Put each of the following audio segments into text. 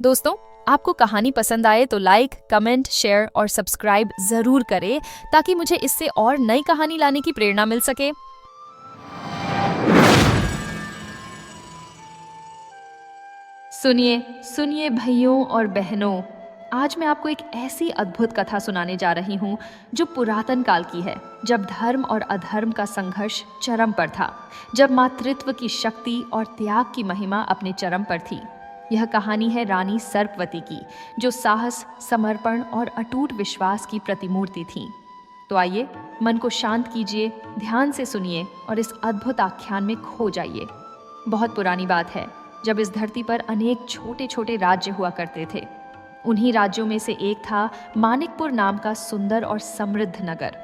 दोस्तों, आपको कहानी पसंद आए तो लाइक, कमेंट, शेयर और सब्सक्राइब जरूर करें ताकि मुझे इससे और नई कहानी लाने की प्रेरणा मिल सके। सुनिए सुनिए भाइयों और बहनों, आज मैं आपको एक ऐसी अद्भुत कथा सुनाने जा रही हूँ जो पुरातन काल की है, जब धर्म और अधर्म का संघर्ष चरम पर था, जब मातृत्व की शक्ति और त्याग की महिमा अपने चरम पर थी। यह कहानी है रानी सर्पवती की, जो साहस, समर्पण और अटूट विश्वास की प्रतिमूर्ति थी। तो आइए, मन को शांत कीजिए, ध्यान से सुनिए और इस अद्भुत आख्यान में खो जाइए। बहुत पुरानी बात है, जब इस धरती पर अनेक छोटे छोटे राज्य हुआ करते थे। उन्हीं राज्यों में से एक था मानिकपुर नाम का सुंदर और समृद्ध नगर।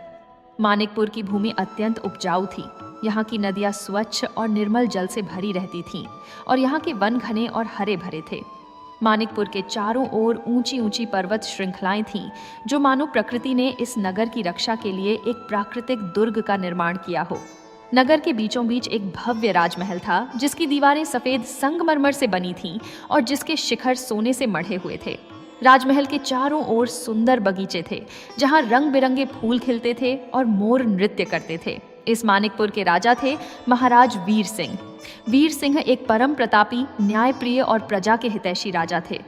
मानिकपुर की भूमि अत्यंत उपजाऊ थी। यहाँ की नदियाँ स्वच्छ और निर्मल जल से भरी रहती थीं और यहाँ के वन घने और हरे भरे थे। मानिकपुर के चारों ओर ऊंची ऊंची पर्वत श्रृंखलाएं थीं, जो मानो प्रकृति ने इस नगर की रक्षा के लिए एक प्राकृतिक दुर्ग का निर्माण किया हो। नगर के बीचों बीच एक भव्य राजमहल था, जिसकी दीवारें सफेद संगमरमर से बनी थीं और जिसके शिखर सोने से मढ़े हुए थे। राजमहल के चारों ओर सुंदर बगीचे थे, जहां रंग बिरंगे फूल खिलते थे और मोर नृत्य करते थे। इस मानिकपुर के राजा थे महाराज वीर सिंह। वीर सिंह एक परम प्रतापी, न्यायप्रिय और प्रजा के हितैषी राजा थे।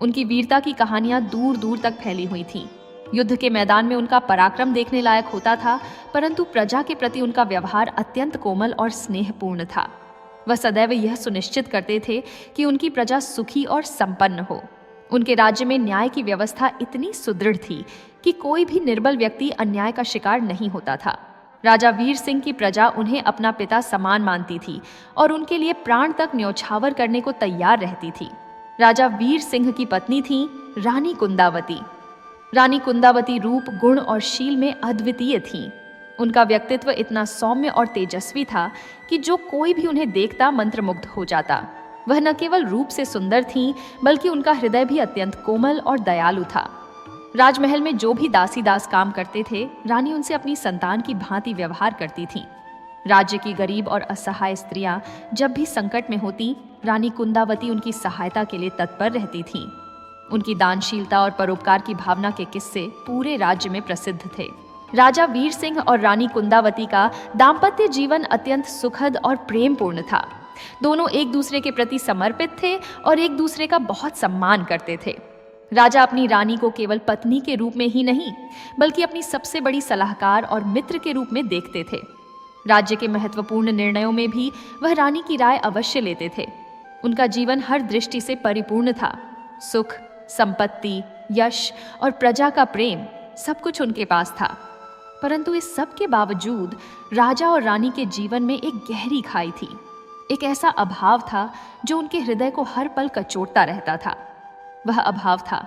उनकी वीरता की कहानियां दूर दूर तक फैली हुई थीं। युद्ध के मैदान में उनका पराक्रम देखने लायक होता था, परंतु प्रजा के प्रति उनका व्यवहार अत्यंत कोमल और स्नेहपूर्ण था। वह सदैव यह सुनिश्चित करते थे कि उनकी प्रजा सुखी और संपन्न हो। उनके राज्य में न्याय की व्यवस्था इतनी सुदृढ़ थी कि कोई भी निर्बल व्यक्ति अन्याय का शिकार नहीं होता था। राजा वीर सिंह की प्रजा उन्हें अपना पिता समान मानती थी और उनके लिए प्राण तक न्यौछावर करने को तैयार रहती थी। राजा वीर सिंह की पत्नी थी रानी कुंदावती। रानी कुंदावती रूप, गुण और शील में अद्वितीय थी। उनका व्यक्तित्व इतना सौम्य और तेजस्वी था कि जो कोई भी उन्हें देखता मंत्रमुग्ध हो जाता। वह न केवल रूप से सुंदर थीं, बल्कि उनका हृदय भी अत्यंत कोमल और दयालु था। राजमहल में जो भी दासी दास काम करते थे, रानी उनसे अपनी संतान की भांति व्यवहार करती थीं। राज्य की गरीब और असहाय स्त्रियां जब भी संकट में होती, रानी कुंदावती उनकी सहायता के लिए तत्पर रहती थीं। उनकी दानशीलता और परोपकार की भावना के किस्से पूरे राज्य में प्रसिद्ध थे। राजा वीर सिंह और रानी कुंदावती का दाम्पत्य जीवन अत्यंत सुखद और प्रेमपूर्ण था। दोनों एक दूसरे के प्रति समर्पित थे और एक दूसरे का बहुत सम्मान करते थे। राजा अपनी रानी को केवल पत्नी के रूप में ही नहीं, बल्कि अपनी सबसे बड़ी सलाहकार और मित्र के रूप में देखते थे। राज्य के महत्वपूर्ण निर्णयों में भी वह रानी की राय अवश्य लेते थे। उनका जीवन हर दृष्टि से परिपूर्ण था। सुख, संपत्ति, यश और प्रजा का प्रेम, सब कुछ उनके पास था। परंतु इस सब के बावजूद राजा और रानी के जीवन में एक गहरी खाई थी। एक ऐसा अभाव था जो उनके हृदय को हर पल कचोटता रहता था। वह अभाव था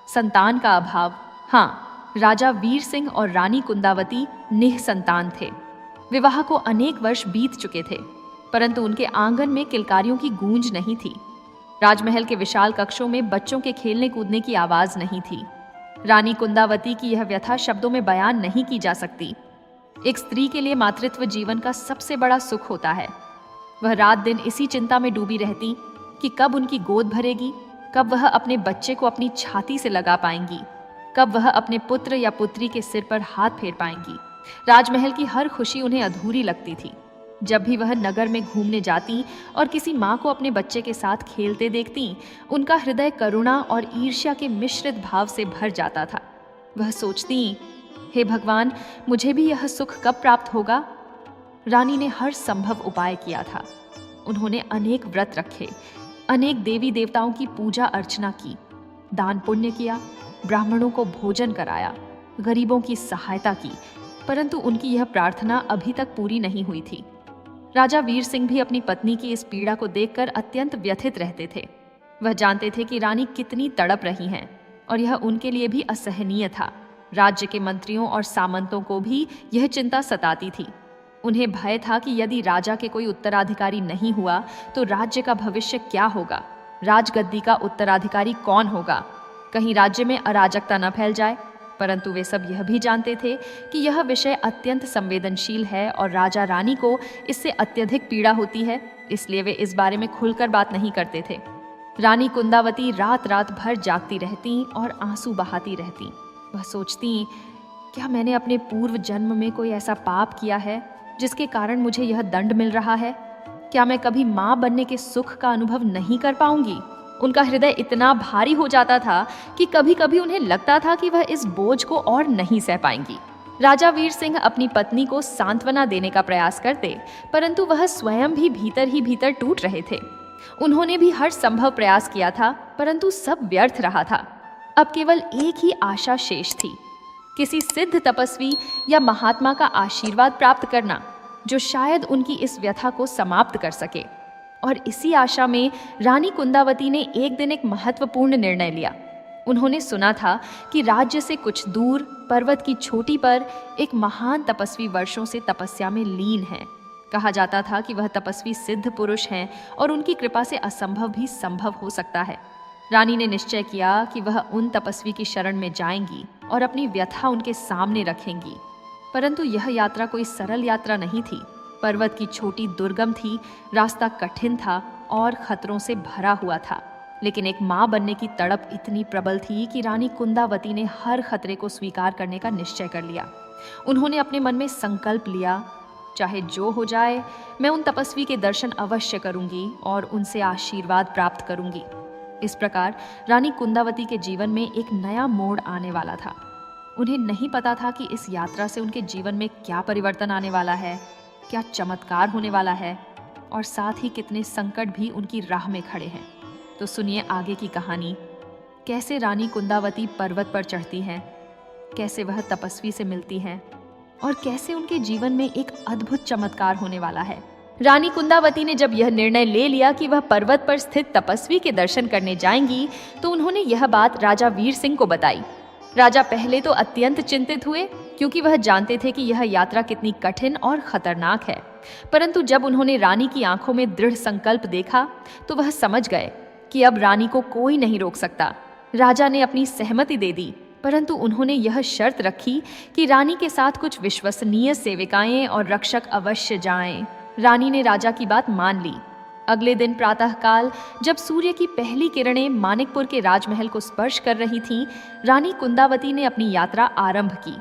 संतान का अभाव। हाँ, राजा वीर सिंह और रानी कुंदावती निःसंतान थे। विवाह को अनेक वर्ष बीत चुके थे, परंतु उनके आंगन में किलकारियों की गूंज नहीं थी। राजमहल के विशाल कक्षों में बच्चों के खेलने कूदने की आवाज नहीं थी। रानी कुंदावती की यह व्यथा शब्दों में बयान नहीं की जा सकती। एक स्त्री के लिए मातृत्व जीवन का सबसे बड़ा सुख होता है। वह रात दिन इसी चिंता में डूबी रहती कि कब उनकी गोद भरेगी, कब वह अपने बच्चे को अपनी छाती से लगा पाएंगी, कब वह अपने पुत्र या पुत्री के सिर पर हाथ फेर पाएंगी। राजमहल की हर खुशी उन्हें अधूरी लगती थी। जब भी वह नगर में घूमने जाती और किसी माँ को अपने बच्चे के साथ खेलते देखती, उनका हृदय करुणा और ईर्ष्या के मिश्रित भाव से भर जाता था। वह सोचती, हे भगवान, मुझे भी यह सुख कब प्राप्त होगा। रानी ने हर संभव उपाय किया था। उन्होंने अनेक व्रत रखे, अनेक देवी देवताओं की पूजा अर्चना की, दान पुण्य किया, ब्राह्मणों को भोजन कराया, गरीबों की सहायता की, परंतु उनकी यह प्रार्थना अभी तक पूरी नहीं हुई थी। राजा वीर सिंह भी अपनी पत्नी की इस पीड़ा को देखकर अत्यंत व्यथित रहते थे। वह जानते थे कि रानी कितनी तड़प रही हैं और यह उनके लिए भी असहनीय था। राज्य के मंत्रियों और सामंतों को भी यह चिंता सताती थी। उन्हें भय था कि यदि राजा के कोई उत्तराधिकारी नहीं हुआ तो राज्य का भविष्य क्या होगा, राजगद्दी का उत्तराधिकारी कौन होगा, कहीं राज्य में अराजकता न फैल जाए। परंतु वे सब यह भी जानते थे कि यह विषय अत्यंत संवेदनशील है और राजा रानी को इससे अत्यधिक पीड़ा होती है, इसलिए वे इस बारे में खुलकर बात नहीं करते थे। रानी कुंदावती रात रात भर जागती रहती और आंसू बहाती रहती। वह सोचती, क्या मैंने अपने पूर्व जन्म में कोई ऐसा पाप किया है जिसके कारण मुझे यह दंड मिल रहा है? क्या मैं कभी माँ बनने के सुख का अनुभव नहीं कर पाऊंगी? उनका हृदय इतना भारी हो जाता था कि कभी कभी उन्हें लगता था कि वह इस बोझ को और नहीं सह पाएंगी। राजा वीर सिंह अपनी पत्नी को सांत्वना देने का प्रयास करते, परंतु वह स्वयं भी भीतर ही भीतर टूट रहे थे। उन्होंने भी हर संभव प्रयास किया था, परंतु सब व्यर्थ रहा था। अब केवल एक ही आशा शेष थी, किसी सिद्ध तपस्वी या महात्मा का आशीर्वाद प्राप्त करना, जो शायद उनकी इस व्यथा को समाप्त कर सके। और इसी आशा में रानी कुंदावती ने एक दिन एक महत्वपूर्ण निर्णय लिया। उन्होंने सुना था कि राज्य से कुछ दूर पर्वत की चोटी पर एक महान तपस्वी वर्षों से तपस्या में लीन है। कहा जाता था कि वह तपस्वी सिद्ध पुरुष हैं और उनकी कृपा से असंभव भी संभव हो सकता है। रानी ने निश्चय किया कि वह उन तपस्वी की शरण में जाएंगी और अपनी व्यथा उनके सामने रखेंगी। परंतु यह यात्रा कोई सरल यात्रा नहीं थी। पर्वत की चोटी दुर्गम थी, रास्ता कठिन था और खतरों से भरा हुआ था। लेकिन एक माँ बनने की तड़प इतनी प्रबल थी कि रानी कुंदावती ने हर खतरे को स्वीकार करने का निश्चय कर लिया। उन्होंने अपने मन में संकल्प लिया, चाहे जो हो जाए, मैं उन तपस्वी के दर्शन अवश्य करूंगी और उनसे आशीर्वाद प्राप्त करूंगी। इस प्रकार रानी कुंदावती के जीवन में एक नया मोड़ आने वाला था। उन्हें नहीं पता था कि इस यात्रा से उनके जीवन में क्या परिवर्तन आने वाला है, क्या चमत्कार होने वाला है और साथ ही कितने संकट भी उनकी राह में खड़े हैं। तो सुनिए आगे की कहानी, कैसे रानी कुंदावती पर्वत पर चढ़ती हैं, कैसे वह तपस्वी से मिलती हैं और कैसे उनके जीवन में एक अद्भुत चमत्कार होने वाला है। रानी कुंदावती ने जब यह निर्णय ले लिया कि वह पर्वत पर स्थित तपस्वी के दर्शन करने जाएंगी, तो उन्होंने यह बात राजा वीर सिंह को बताई। राजा पहले तो अत्यंत चिंतित हुए, क्योंकि वह जानते थे कि यह यात्रा कितनी कठिन और खतरनाक है। परंतु जब उन्होंने रानी की आंखों में दृढ़ संकल्प देखा, तो वह समझ गए कि अब रानी को कोई नहीं रोक सकता। राजा ने अपनी सहमति दे दी, परंतु उन्होंने यह शर्त रखी कि रानी के साथ कुछ विश्वसनीय सेविकाएं और रक्षक अवश्य जाएं। रानी ने राजा की बात मान ली। अगले दिन प्रातःकाल जब सूर्य की पहली किरणें मानिकपुर के राजमहल को स्पर्श कर रही थीं, रानी कुंदावती ने अपनी यात्रा आरंभ की।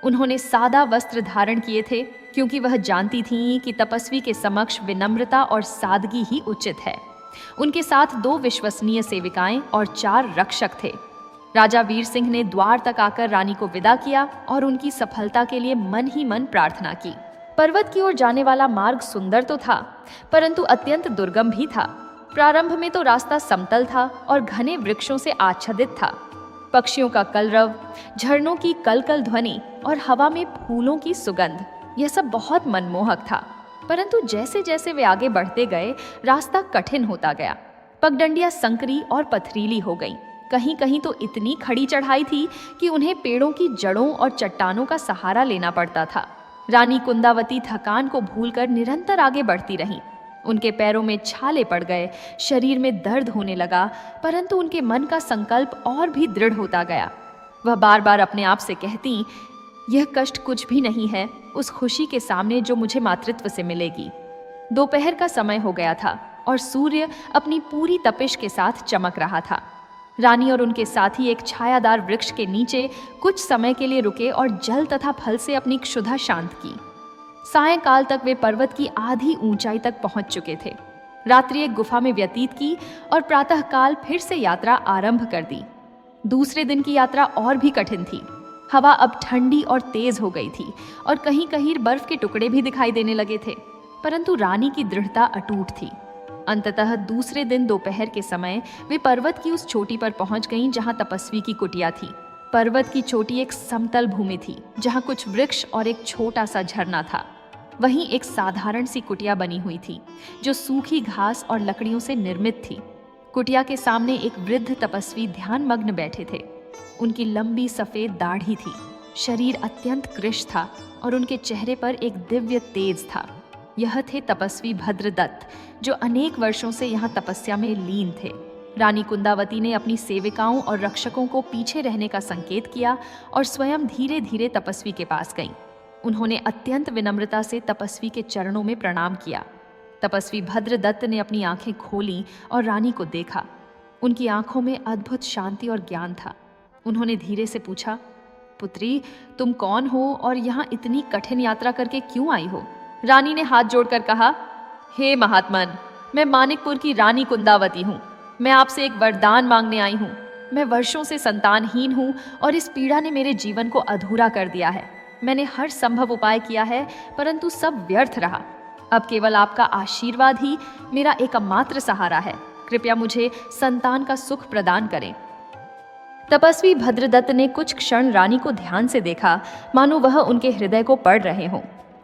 उन्होंने सादा वस्त्र धारण किए थे, क्योंकि वह जानती थीं कि तपस्वी के समक्ष विनम्रता और सादगी ही उचित है। उनके साथ 2 विश्वसनीय सेविकाएं और 4 रक्षक थे। राजा वीर सिंह ने द्वार तक आकर रानी को विदा किया और उनकी सफलता के लिए मन ही मन प्रार्थना की। पर्वत की ओर जाने वाला मार्ग सुंदर तो था, परंतु अत्यंत दुर्गम भी था। प्रारंभ में तो रास्ता समतल था और घने वृक्षों से आच्छादित था। पक्षियों का कलरव, झरनों की कलकल ध्वनि और हवा में फूलों की सुगंध, यह सब बहुत मनमोहक था। परंतु जैसे जैसे वे आगे बढ़ते गए, रास्ता कठिन होता गया। पगडंडियां संकरी और पथरीली हो गईं। कहीं कहीं तो इतनी खड़ी चढ़ाई थी कि उन्हें पेड़ों की जड़ों और चट्टानों का सहारा लेना पड़ता था। रानी कुंदावती थकान को भूलकर निरंतर आगे बढ़ती रहीं। उनके पैरों में छाले पड़ गए, शरीर में दर्द होने लगा, परंतु उनके मन का संकल्प और भी दृढ़ होता गया। वह बार बार अपने आप से कहती, यह कष्ट कुछ भी नहीं है उस खुशी के सामने जो मुझे मातृत्व से मिलेगी। दोपहर का समय हो गया था और सूर्य अपनी पूरी तपिश के साथ चमक रहा था। रानी और उनके साथी एक छायादार वृक्ष के नीचे कुछ समय के लिए रुके और जल तथा फल से अपनी क्षुधा शांत की। सायंकाल तक वे पर्वत की आधी ऊंचाई तक पहुंच चुके थे। रात्रि एक गुफा में व्यतीत की और प्रातःकाल फिर से यात्रा आरंभ कर दी। दूसरे दिन की यात्रा और भी कठिन थी। हवा अब ठंडी और तेज हो गई थी और कहीं कहीं बर्फ के टुकड़े भी दिखाई देने लगे थे, परंतु रानी की दृढ़ता अटूट थी। अंततः दूसरे दिन दोपहर के समय वे पर्वत की उस चोटी पर पहुंच गईं जहां तपस्वी की कुटिया थी। पर्वत की चोटी एक समतल भूमि थी जहां कुछ वृक्ष और एक छोटा सा झरना था। वहीं एक साधारण सी कुटिया बनी हुई थी जो सूखी घास और लकड़ियों से निर्मित थी। कुटिया के सामने एक वृद्ध तपस्वी ध्यानमग्न बैठे थे। उनकी लंबी सफेद दाढ़ी थी, शरीर अत्यंत कृश था और उनके चेहरे पर एक दिव्य तेज था। यह थे तपस्वी भद्रदत्त, जो अनेक वर्षों से यहाँ तपस्या में लीन थे। रानी कुंदावती ने अपनी सेविकाओं और रक्षकों को पीछे रहने का संकेत किया और स्वयं धीरे धीरे तपस्वी के पास गईं। उन्होंने अत्यंत विनम्रता से तपस्वी के चरणों में प्रणाम किया। तपस्वी भद्रदत्त ने अपनी आंखें खोलीं और रानी को देखा। उनकी आंखों में अद्भुत शांति और ज्ञान था। उन्होंने धीरे से पूछा, पुत्री, तुम कौन हो और यहाँ इतनी कठिन यात्रा करके क्यों आई हो? रानी ने हाथ जोड़कर कहा, हे महात्मन, मैं मानिकपुर की रानी कुंदावती हूँ। मैं आपसे एक वरदान मांगने आई हूँ। मैं वर्षों से संतानहीन हूँ और इस पीड़ा ने मेरे जीवन को अधूरा कर दिया है। मैंने हर संभव उपाय किया है, परंतु सब व्यर्थ रहा। अब केवल आपका आशीर्वाद ही मेरा एकमात्र सहारा है। कृपया मुझे संतान का सुख प्रदान करें। तपस्वी भद्रदत्त ने कुछ क्षण रानी को ध्यान से देखा, मानो वह उनके हृदय को पढ़ रहे हों।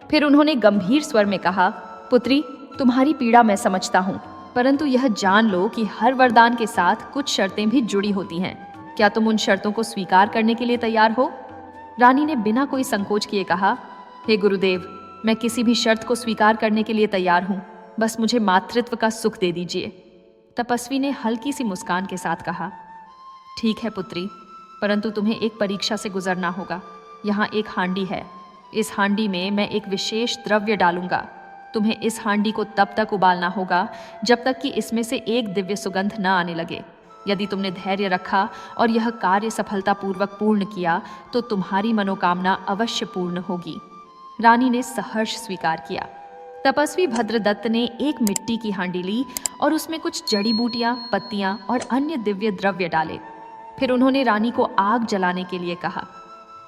फिर उन्होंने गंभीर स्वर में कहा, पुत्री, तुम्हारी पीड़ा मैं समझता हूँ, परंतु यह जान लो कि हर वरदान के साथ कुछ शर्तें भी जुड़ी होती हैं। क्या तुम उन शर्तों को स्वीकार करने के लिए तैयार हो? रानी ने बिना कोई संकोच किए कहा, हे गुरुदेव, मैं किसी भी शर्त को स्वीकार करने के लिए तैयार हूँ। बस मुझे मातृत्व का सुख दे दीजिए। तपस्वी ने हल्की सी मुस्कान के साथ कहा, ठीक है पुत्री, परंतु तुम्हें एक परीक्षा से गुजरना होगा। यहाँ एक हांडी है। इस हांडी में मैं एक विशेष द्रव्य डालूंगा। तुम्हें इस हांडी को तब तक उबालना होगा जब तक कि इसमें से एक दिव्य सुगंध न आने लगे। यदि तुमने धैर्य रखा और यह कार्य सफलतापूर्वक पूर्ण किया तो तुम्हारी मनोकामना अवश्य पूर्ण होगी। रानी ने सहर्ष स्वीकार किया। तपस्वी भद्रदत्त ने एक मिट्टी की हांडी ली और उसमें कुछ जड़ी बूटियां, पत्तियां और अन्य दिव्य द्रव्य डाले। फिर उन्होंने रानी को आग जलाने के लिए कहा।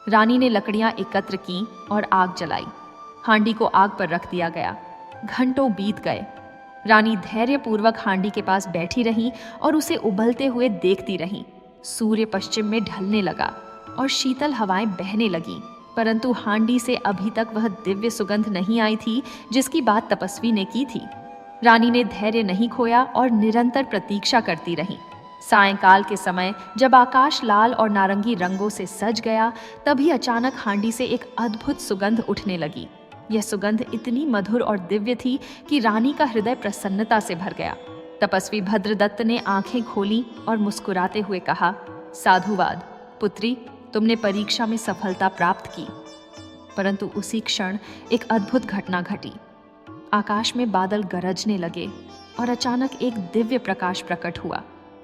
रानी ने लकड़ियां एकत्र की और आग जलाई। हांडी को आग पर रख दिया गया। घंटों बीत गए। रानी धैर्यपूर्वक हांडी के पास बैठी रही और उसे उबलते हुए देखती रही। सूर्य पश्चिम में ढलने लगा और शीतल हवाएं बहने लगीं, परंतु हांडी से अभी तक वह दिव्य सुगंध नहीं आई थी जिसकी बात तपस्वी ने की थी। रानी ने धैर्य नहीं खोया और निरंतर प्रतीक्षा करती रही। सायंकाल के समय जब आकाश लाल और नारंगी रंगों से सज गया, तभी अचानक हांडी से एक अद्भुत सुगंध उठने लगी। यह सुगंध इतनी मधुर और दिव्य थी कि रानी का हृदय प्रसन्नता से भर गया। तपस्वी भद्रदत्त ने आंखें खोलीं और मुस्कुराते हुए कहा, साधुवाद पुत्री, तुमने परीक्षा में सफलता प्राप्त की। परंतु उसी क्षण एक अद्भुत घटना घटी। आकाश में बादल गरजने लगे और अचानक एक दिव्य प्रकाश प्रकट हुआ।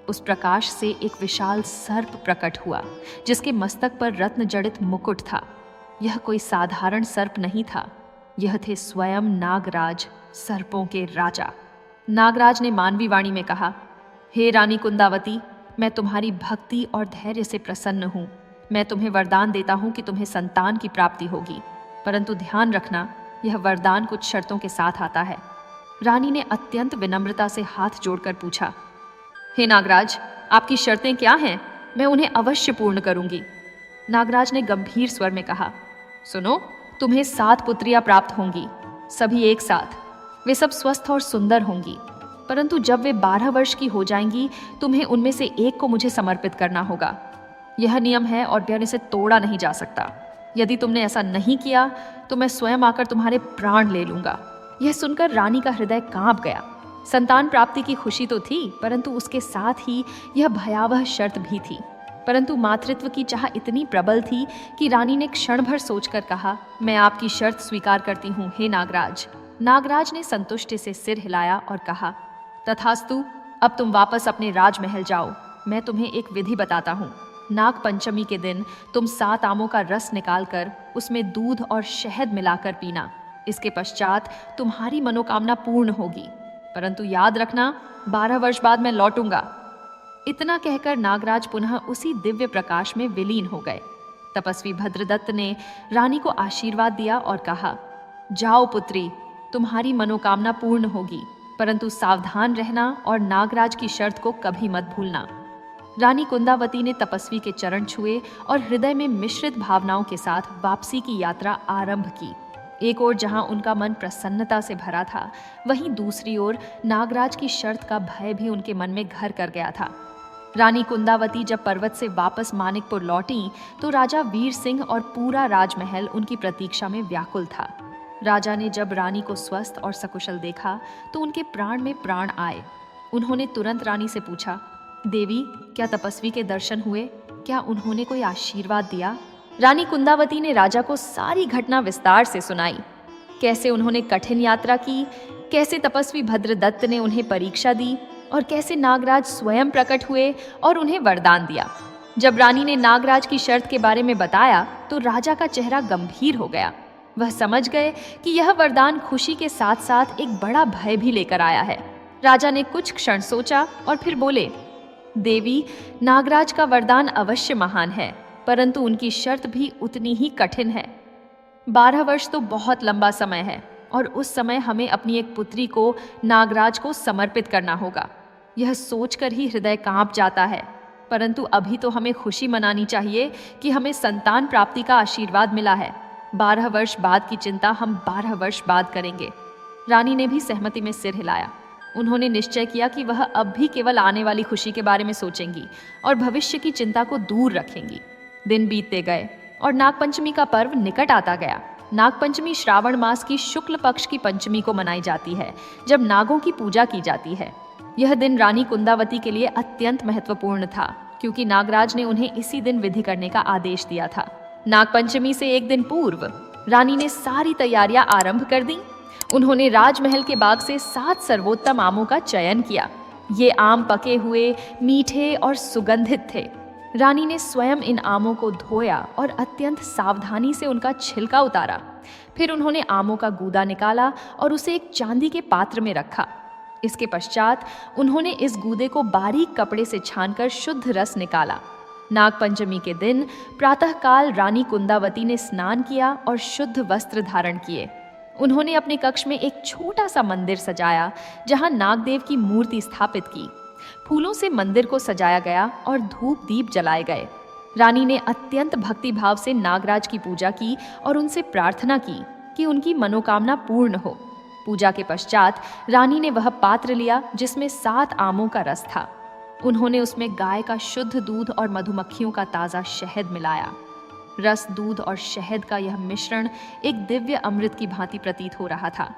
उस प्रकाश से एक विशाल सर्प प्रकट हुआ जिसके मस्तक पर रत्न जड़ित मुकुट था। यह कोई साधारण सर्प नहीं था, यह थे स्वयं नागराज, सर्पों के राजा। नागराज ने मानवी वाणी में कहा, हे रानी कुंदावती, मैं तुम्हारी भक्ति और धैर्य से प्रसन्न हूँ। मैं तुम्हें वरदान देता हूँ कि तुम्हें संतान की प्राप्ति होगी, परंतु ध्यान रखना, यह वरदान कुछ शर्तों के साथ आता है। रानी ने अत्यंत विनम्रता से हाथ जोड़कर पूछा, हे नागराज, आपकी शर्तें क्या हैं? मैं उन्हें अवश्य पूर्ण करूंगी। नागराज ने गंभीर स्वर में कहा, सुनो, तुम्हें 7 पुत्रियां प्राप्त होंगी, सभी एक साथ। वे सब स्वस्थ और सुंदर होंगी, परंतु जब वे 12 वर्ष की हो जाएंगी, तुम्हें उनमें से एक को मुझे समर्पित करना होगा। यह नियम है और व्यर्थ इसे तोड़ा नहीं जा सकता। यदि तुमने ऐसा नहीं किया तो मैं स्वयं आकर तुम्हारे प्राण ले लूंगा। यह सुनकर रानी का हृदय कांप गया। संतान प्राप्ति की खुशी तो थी, परंतु उसके साथ ही यह भयावह शर्त भी थी। परंतु मातृत्व की चाह इतनी प्रबल थी कि रानी ने क्षण भर सोचकर कहा, मैं आपकी शर्त स्वीकार करती हूँ, हे नागराज। नागराज ने संतुष्टि से सिर हिलाया और कहा, तथास्तु, अब तुम वापस अपने राजमहल जाओ। मैं तुम्हें एक विधि बताता हूँ। नाग पंचमी के दिन तुम 7 आमों का रस निकालकर उसमें दूध और शहद मिलाकर पीना। इसके पश्चात तुम्हारी मनोकामना पूर्ण होगी, परंतु याद रखना, 12 वर्ष बाद मैं लौटूंगा। इतना कहकर नागराज पुनः उसी दिव्य प्रकाश में विलीन हो गए। तपस्वी भद्रदत्त ने रानी को आशीर्वाद दिया और कहा, जाओ पुत्री, तुम्हारी मनोकामना पूर्ण होगी, परंतु सावधान रहना और नागराज की शर्त को कभी मत भूलना। रानी कुंदावती ने तपस्वी के चरण छुए और हृदय में मिश्रित भावनाओं के साथ वापसी की यात्रा आरंभ की। एक ओर जहां उनका मन प्रसन्नता से भरा था, वहीं दूसरी ओर नागराज की शर्त का भय भी उनके मन में घर कर गया था। रानी कुंदावती जब पर्वत से वापस मानिकपुर लौटी तो राजा वीर सिंह और पूरा राजमहल उनकी प्रतीक्षा में व्याकुल था। राजा ने जब रानी को स्वस्थ और सकुशल देखा तो उनके प्राण में प्राण आए। उन्होंने तुरंत रानी से पूछा, देवी, क्या तपस्वी के दर्शन हुए? क्या उन्होंने कोई आशीर्वाद दिया? रानी कुंदावती ने राजा को सारी घटना विस्तार से सुनाई। कैसे उन्होंने कठिन यात्रा की, कैसे तपस्वी भद्रदत्त ने उन्हें परीक्षा दी, और कैसे नागराज स्वयं प्रकट हुए और उन्हें वरदान दिया। जब रानी ने नागराज की शर्त के बारे में बताया तो राजा का चेहरा गंभीर हो गया। वह समझ गए कि यह वरदान खुशी के साथ साथ एक बड़ा भय भी लेकर आया है। राजा ने कुछ क्षण सोचा और फिर बोले, देवी, नागराज का वरदान अवश्य महान है, परंतु उनकी शर्त भी उतनी ही कठिन है। 12 वर्ष तो बहुत लंबा समय है और उस समय हमें अपनी एक पुत्री को नागराज को समर्पित करना होगा। यह सोचकर ही हृदय कांप जाता है, परंतु अभी तो हमें खुशी मनानी चाहिए कि हमें संतान प्राप्ति का आशीर्वाद मिला है। 12 वर्ष बाद की चिंता हम 12 वर्ष बाद करेंगे। रानी ने भी सहमति में सिर हिलाया। उन्होंने निश्चय किया कि वह अब भी केवल आने वाली खुशी के बारे में सोचेंगी और भविष्य की चिंता को दूर रखेंगी। दिन बीतते गए और नागपंचमी का पर्व निकट आता गया। नागपंचमी श्रावण मास की शुक्ल पक्ष की पंचमी को मनाई जाती है, जब नागों की पूजा की जाती है। यह दिन रानी कुंदावती के लिए अत्यंत महत्वपूर्ण था, क्योंकि नागराज ने उन्हें इसी दिन विधि करने का आदेश दिया था। नागपंचमी से एक दिन पूर्व रानी ने सारी तैयारियां आरंभ कर दी। उन्होंने राजमहल के बाग से 7 सर्वोत्तम आमों का चयन किया। ये आम पके हुए, मीठे और सुगंधित थे। रानी ने स्वयं इन आमों को धोया और अत्यंत सावधानी से उनका छिलका उतारा। फिर उन्होंने आमों का गूदा निकाला और उसे एक चांदी के पात्र में रखा। इसके पश्चात उन्होंने इस गूदे को बारीक कपड़े से छानकर शुद्ध रस निकाला। नागपंचमी के दिन प्रातःकाल रानी कुंदावती ने स्नान किया और शुद्ध वस्त्र धारण किए। उन्होंने अपने कक्ष में एक छोटा सा मंदिर सजाया, जहां नागदेव की मूर्ति स्थापित की। फूलों से मंदिर को सजाया गया और धूप दीप जलाए गए। रानी ने अत्यंत भक्ति भाव से नागराज की पूजा की और उनसे प्रार्थना की कि उनकी मनोकामना पूर्ण हो। पूजा के पश्चात रानी ने वह पात्र लिया जिसमें 7 आमों का रस था। उन्होंने उसमें गाय का शुद्ध दूध और मधुमक्खियों का ताज़ा शहद मिलाया। रस, दूध और शहद का यह मिश्रण एक दिव्य अमृत की भांति प्रतीत हो रहा था।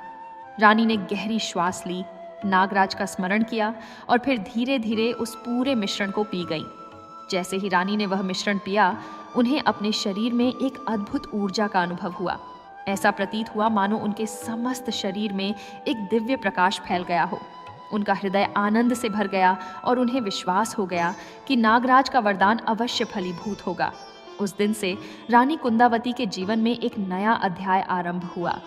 रानी ने गहरी श्वास ली, नागराज का स्मरण किया और फिर धीरे धीरे उस पूरे मिश्रण को पी गई। जैसे ही रानी ने वह मिश्रण पिया, उन्हें अपने शरीर में एक अद्भुत ऊर्जा का अनुभव हुआ। ऐसा प्रतीत हुआ मानो उनके समस्त शरीर में एक दिव्य प्रकाश फैल गया हो। उनका हृदय आनंद से भर गया और उन्हें विश्वास हो गया कि नागराज का वरदान अवश्य फलीभूत होगा। उस दिन से रानी कुंदावती के जीवन में एक नया अध्याय आरंभ हुआ।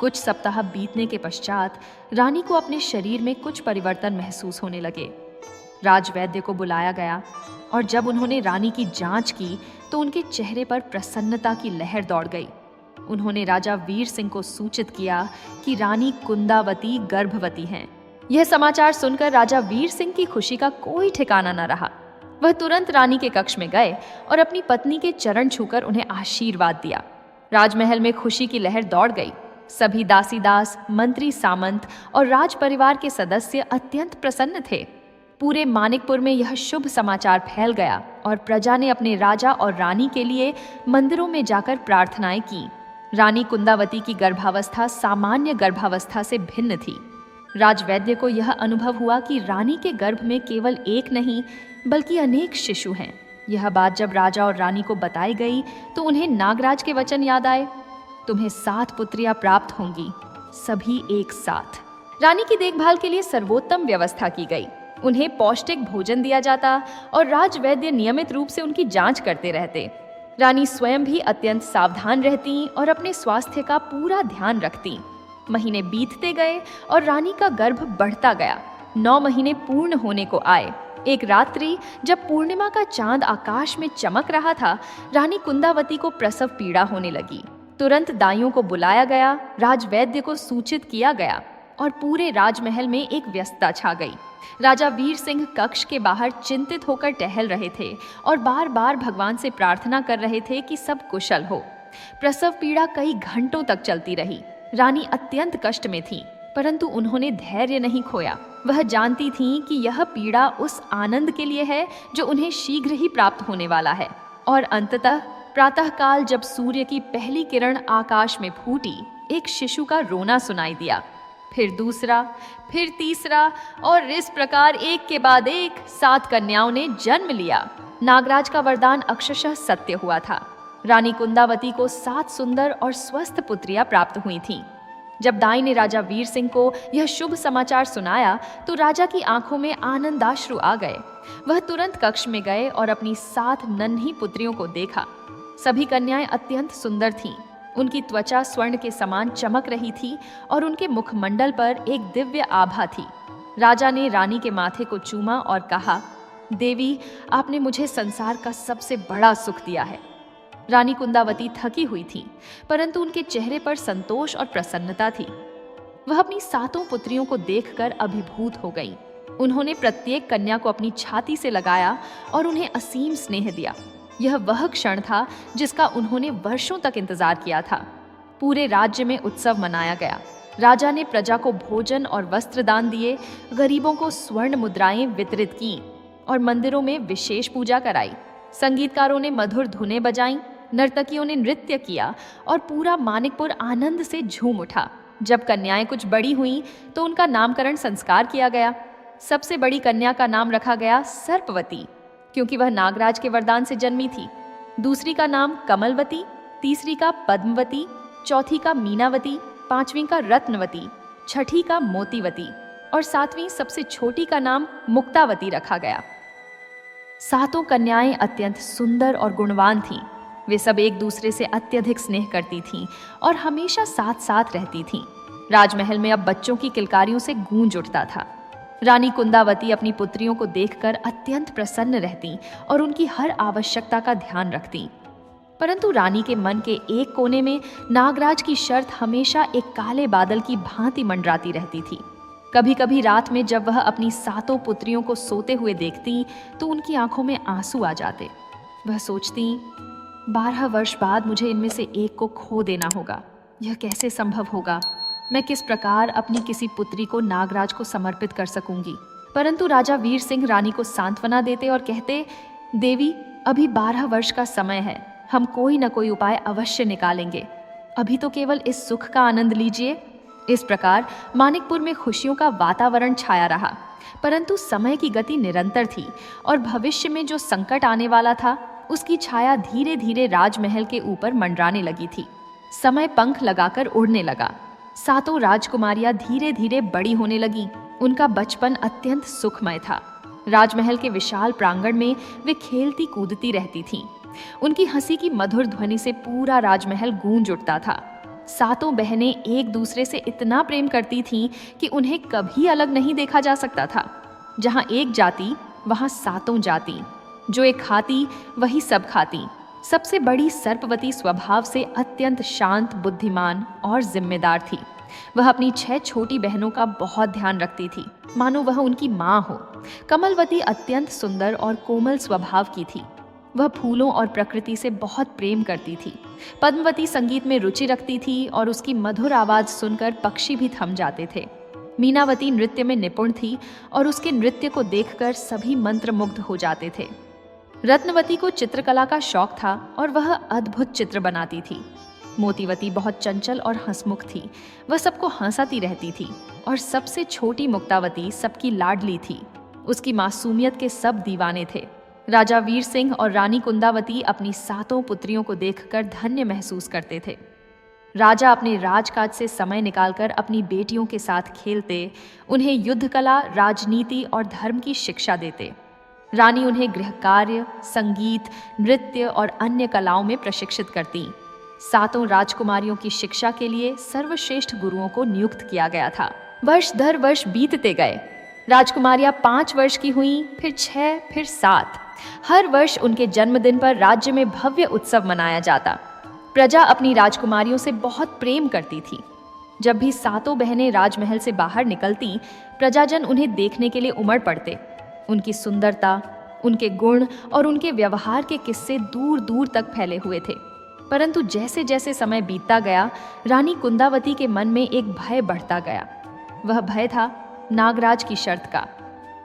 कुछ सप्ताह बीतने के पश्चात रानी को अपने शरीर में कुछ परिवर्तन महसूस होने लगे। राजवैद्य को बुलाया गया और जब उन्होंने रानी की जांच की तो उनके चेहरे पर प्रसन्नता की लहर दौड़ गई। उन्होंने राजा वीर सिंह को सूचित किया कि रानी कुंदावती गर्भवती हैं। यह समाचार सुनकर राजा वीर सिंह की खुशी का कोई ठिकाना न रहा। वह तुरंत रानी के कक्ष में गए और अपनी पत्नी के चरण छूकर उन्हें आशीर्वाद दिया। राजमहल में खुशी की लहर दौड़ गई। सभी दासीदास, मंत्री, सामंत और राज परिवार के सदस्य अत्यंत प्रसन्न थे। पूरे मानिकपुर में यह शुभ समाचार फैल गया और प्रजा ने अपने राजा और रानी के लिए मंदिरों में जाकर प्रार्थनाएं की। रानी कुंदावती की गर्भावस्था सामान्य गर्भावस्था से भिन्न थी। राजवैद्य को यह अनुभव हुआ कि रानी के गर्भ में केवल एक नहीं बल्कि अनेक शिशु हैं। यह बात जब राजा और रानी को बताई गई तो उन्हें नागराज के वचन याद आए, तुम्हें 7 पुत्रियां प्राप्त होंगी, सभी एक साथ। रानी की देखभाल के लिए सर्वोत्तम व्यवस्था की गई। उन्हें पौष्टिक भोजन दिया जाता और राजवैद्य नियमित रूप से उनकी जांच करते रहते। रानी स्वयं भी अत्यंत सावधान रहती और अपने स्वास्थ्य का पूरा ध्यान रखती। महीने बीतते गए और रानी का गर्भ बढ़ता गया। 9 महीने पूर्ण होने को आए। एक रात्रि जब पूर्णिमा का चांद आकाश में चमक रहा था, रानी कुंदावती को प्रसव पीड़ा होने लगी। तुरंत दाइयों को बुलाया गया, राजवैद्य को सूचित किया गया और पूरे राजमहल में एक व्यस्तता छा गई। राजा वीर सिंह कक्ष के बाहर चिंतित होकर टहल रहे थे और बार बार भगवान से प्रार्थना कर रहे थे कि सब कुशल हो। प्रसव पीड़ा कई घंटों तक चलती रही। रानी अत्यंत कष्ट में थी, परंतु उन्होंने धैर्य नहीं खोया। वह जानती थीं कि यह पीड़ा उस आनंद के लिए है जो उन्हें शीघ्र ही प्राप्त होने वाला है। और अंततः प्रातःकाल जब सूर्य की पहली किरण आकाश में फूटी, एक शिशु का रोना सुनाई दिया। फिर दूसरा, फिर तीसरा और इस प्रकार एक के बाद एक 7 कन्याओं ने जन्म लिया। नागराज का वरदान अक्षरशः सत्य हुआ था। रानी कुंदावती को 7 सुंदर और स्वस्थ पुत्रियां प्राप्त हुई थीं। जब दाई ने राजा वीर सिंह को यह शुभ समाचार सुनाया तो राजा की आंखों में आनंदाश्रु आ गए। वह तुरंत कक्ष में गए और अपनी 7 नन्ही पुत्रियों को देखा। सभी कन्याएं अत्यंत सुंदर थीं। उनकी त्वचा स्वर्ण के समान चमक रही थी और उनके मुखमंडल पर एक दिव्य आभा थी। राजा ने रानी के माथे को चूमा और कहा, देवी, आपने मुझे संसार का सबसे बड़ा सुख दिया है। रानी कुंदावती थकी हुई थी, परंतु उनके चेहरे पर संतोष और प्रसन्नता थी। वह अपनी 7 पुत्रियों को देखकर अभिभूत हो गई। उन्होंने प्रत्येक कन्या को अपनी छाती से लगाया और उन्हें असीम स्नेह दिया। यह वह क्षण था जिसका उन्होंने वर्षों तक इंतजार किया था। पूरे राज्य में उत्सव मनाया गया। राजा ने प्रजा को भोजन और वस्त्र दान दिए, गरीबों को स्वर्ण मुद्राएं वितरित की और मंदिरों में विशेष पूजा कराई। संगीतकारों ने मधुर धुनें बजाईं, नर्तकियों ने नृत्य किया और पूरा मानिकपुर आनंद से झूम उठा। जब कन्याएं कुछ बड़ी हुईं तो उनका नामकरण संस्कार किया गया। सबसे बड़ी कन्या का नाम रखा गया सर्पवती, क्योंकि वह नागराज के वरदान से जन्मी थी। दूसरी का नाम कमलवती, तीसरी का पद्मवती, चौथी का मीनावती, 5वीं का रत्नवती, छठी का मोतीवती और 7वीं सबसे छोटी का नाम मुक्तावती रखा गया। 7 कन्याएं अत्यंत सुंदर और गुणवान थीं। वे सब एक दूसरे से अत्यधिक स्नेह करती थीं और हमेशा साथ साथ रहती थीं। राजमहल में अब बच्चों की किलकारियों से गूंज उठता था। रानी कुंदावती अपनी पुत्रियों को देखकर अत्यंत प्रसन्न रहती और उनकी हर आवश्यकता का ध्यान रखती। परंतु रानी के मन के एक कोने में नागराज की शर्त हमेशा एक काले बादल की भांति मंडराती रहती थी। कभी कभी रात में जब वह अपनी 7 पुत्रियों को सोते हुए देखती तो उनकी आंखों में आंसू आ जाते। वह सोचती, 12 वर्ष बाद मुझे इनमें से एक को खो देना होगा। यह कैसे संभव होगा? मैं किस प्रकार अपनी किसी पुत्री को नागराज को समर्पित कर सकूंगी? परंतु राजा वीर सिंह रानी को सांत्वना देते और कहते, देवी, अभी 12 वर्ष का समय है। हम कोई न कोई उपाय अवश्य निकालेंगे। अभी तो केवल इस सुख का आनंद लीजिए। इस प्रकार मानिकपुर में खुशियों का वातावरण छाया रहा। परंतु समय की गति निरंतर थी और भविष्य में जो संकट आने वाला था उसकी छाया धीरे धीरे राजमहल के ऊपर मंडराने लगी थी। समय पंख लगाकर उड़ने लगा। 7 राजकुमारियां धीरे धीरे बड़ी होने लगीं। उनका बचपन अत्यंत सुखमय था। राजमहल के विशाल प्रांगण में वे खेलती कूदती रहती थीं। उनकी हंसी की मधुर ध्वनि से पूरा राजमहल गूंज उठता था। 7 बहनें एक दूसरे से इतना प्रेम करती थीं कि उन्हें कभी अलग नहीं देखा जा सकता था। जहां एक जाति वहां 7 जाति, जो एक खाती वही सब खाती। सबसे बड़ी सर्पवती स्वभाव से अत्यंत शांत, बुद्धिमान और जिम्मेदार थी। वह अपनी 6 छोटी बहनों का बहुत ध्यान रखती थी, मानो वह उनकी माँ हो। कमलवती अत्यंत सुंदर और कोमल स्वभाव की थी। वह फूलों और प्रकृति से बहुत प्रेम करती थी। पद्मवती संगीत में रुचि रखती थी और उसकी मधुर आवाज सुनकर पक्षी भी थम जाते थे। मीनावती नृत्य में निपुण थी और उसके नृत्य को देखकर सभी मंत्रमुग्ध हो जाते थे। रत्नवती को चित्रकला का शौक था और वह अद्भुत चित्र बनाती थी। मोतीवती बहुत चंचल और हंसमुख थी। वह सबको हंसाती रहती थी। और सबसे छोटी मुक्तावती सबकी लाडली थी। उसकी मासूमियत के सब दीवाने थे। राजा वीर सिंह और रानी कुंदावती अपनी 7 पुत्रियों को देखकर धन्य महसूस करते थे। राजा अपने राजकाज से समय निकालकर अपनी बेटियों के साथ खेलते, उन्हें युद्ध कला, राजनीति और धर्म की शिक्षा देते। रानी उन्हें गृह कार्य, संगीत, नृत्य और अन्य कलाओं में प्रशिक्षित करती। 7 राजकुमारियों की शिक्षा के लिए सर्वश्रेष्ठ गुरुओं को नियुक्त किया गया था। वर्ष दर वर्ष बीतते गए। राजकुमारियां 5 वर्ष की हुईं, फिर 6, फिर 7। हर वर्ष उनके जन्मदिन पर राज्य में भव्य उत्सव मनाया जाता। प्रजा अपनी राजकुमारियों से बहुत प्रेम करती थी। जब भी 7 बहनें राजमहल से बाहर निकलती, प्रजाजन उन्हें देखने के लिए उमड़ पड़ते। उनकी सुंदरता, उनके गुण और उनके व्यवहार के किस्से दूर दूर तक फैले हुए थे। परंतु जैसे जैसे समय बीतता गया, रानी कुंदावती के मन में एक भय बढ़ता गया। वह भय था नागराज की शर्त का।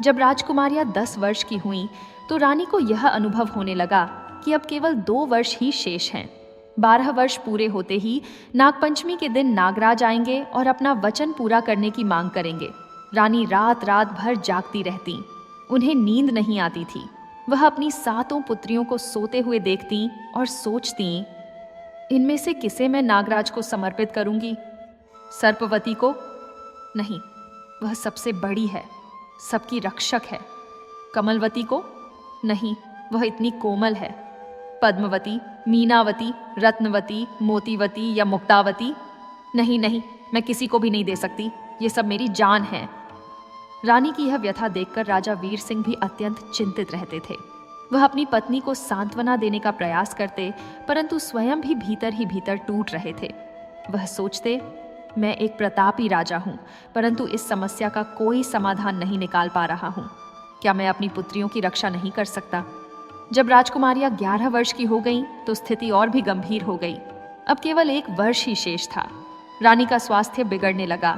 जब राजकुमारियां 10 वर्ष की हुईं, तो रानी को यह अनुभव होने लगा कि अब केवल 2 वर्ष ही शेष हैं। 12 वर्ष पूरे होते ही नागपंचमी के दिन नागराज आएंगे और अपना वचन पूरा करने की मांग करेंगे। रानी रात रात भर जागती रहती। उन्हें नींद नहीं आती थी। वह अपनी 7 पुत्रियों को सोते हुए देखती और सोचती, इनमें से किसे मैं नागराज को समर्पित करूंगी। सर्पवती को? नहीं, वह सबसे बड़ी है, सबकी रक्षक है। कमलवती को? नहीं, वह इतनी कोमल है। पद्मवती, मीनावती, रत्नवती, मोतीवती या मुक्तावती? नहीं नहीं, मैं किसी को भी नहीं दे सकती, ये सब मेरी जान है। रानी की यह व्यथा देखकर राजा वीर सिंह भी अत्यंत चिंतित रहते थे। वह अपनी पत्नी को सांत्वना देने का प्रयास करते, परंतु स्वयं भी भीतर ही भीतर टूट रहे थे। वह सोचते, मैं एक प्रतापी राजा हूं, परंतु इस समस्या का कोई समाधान नहीं निकाल पा रहा हूं। क्या मैं अपनी पुत्रियों की रक्षा नहीं कर सकता? जब राजकुमारियां 11 वर्ष की हो गईं, तो स्थिति और भी गंभीर हो गई। अब केवल 1 वर्ष ही शेष था। रानी का स्वास्थ्य बिगड़ने लगा।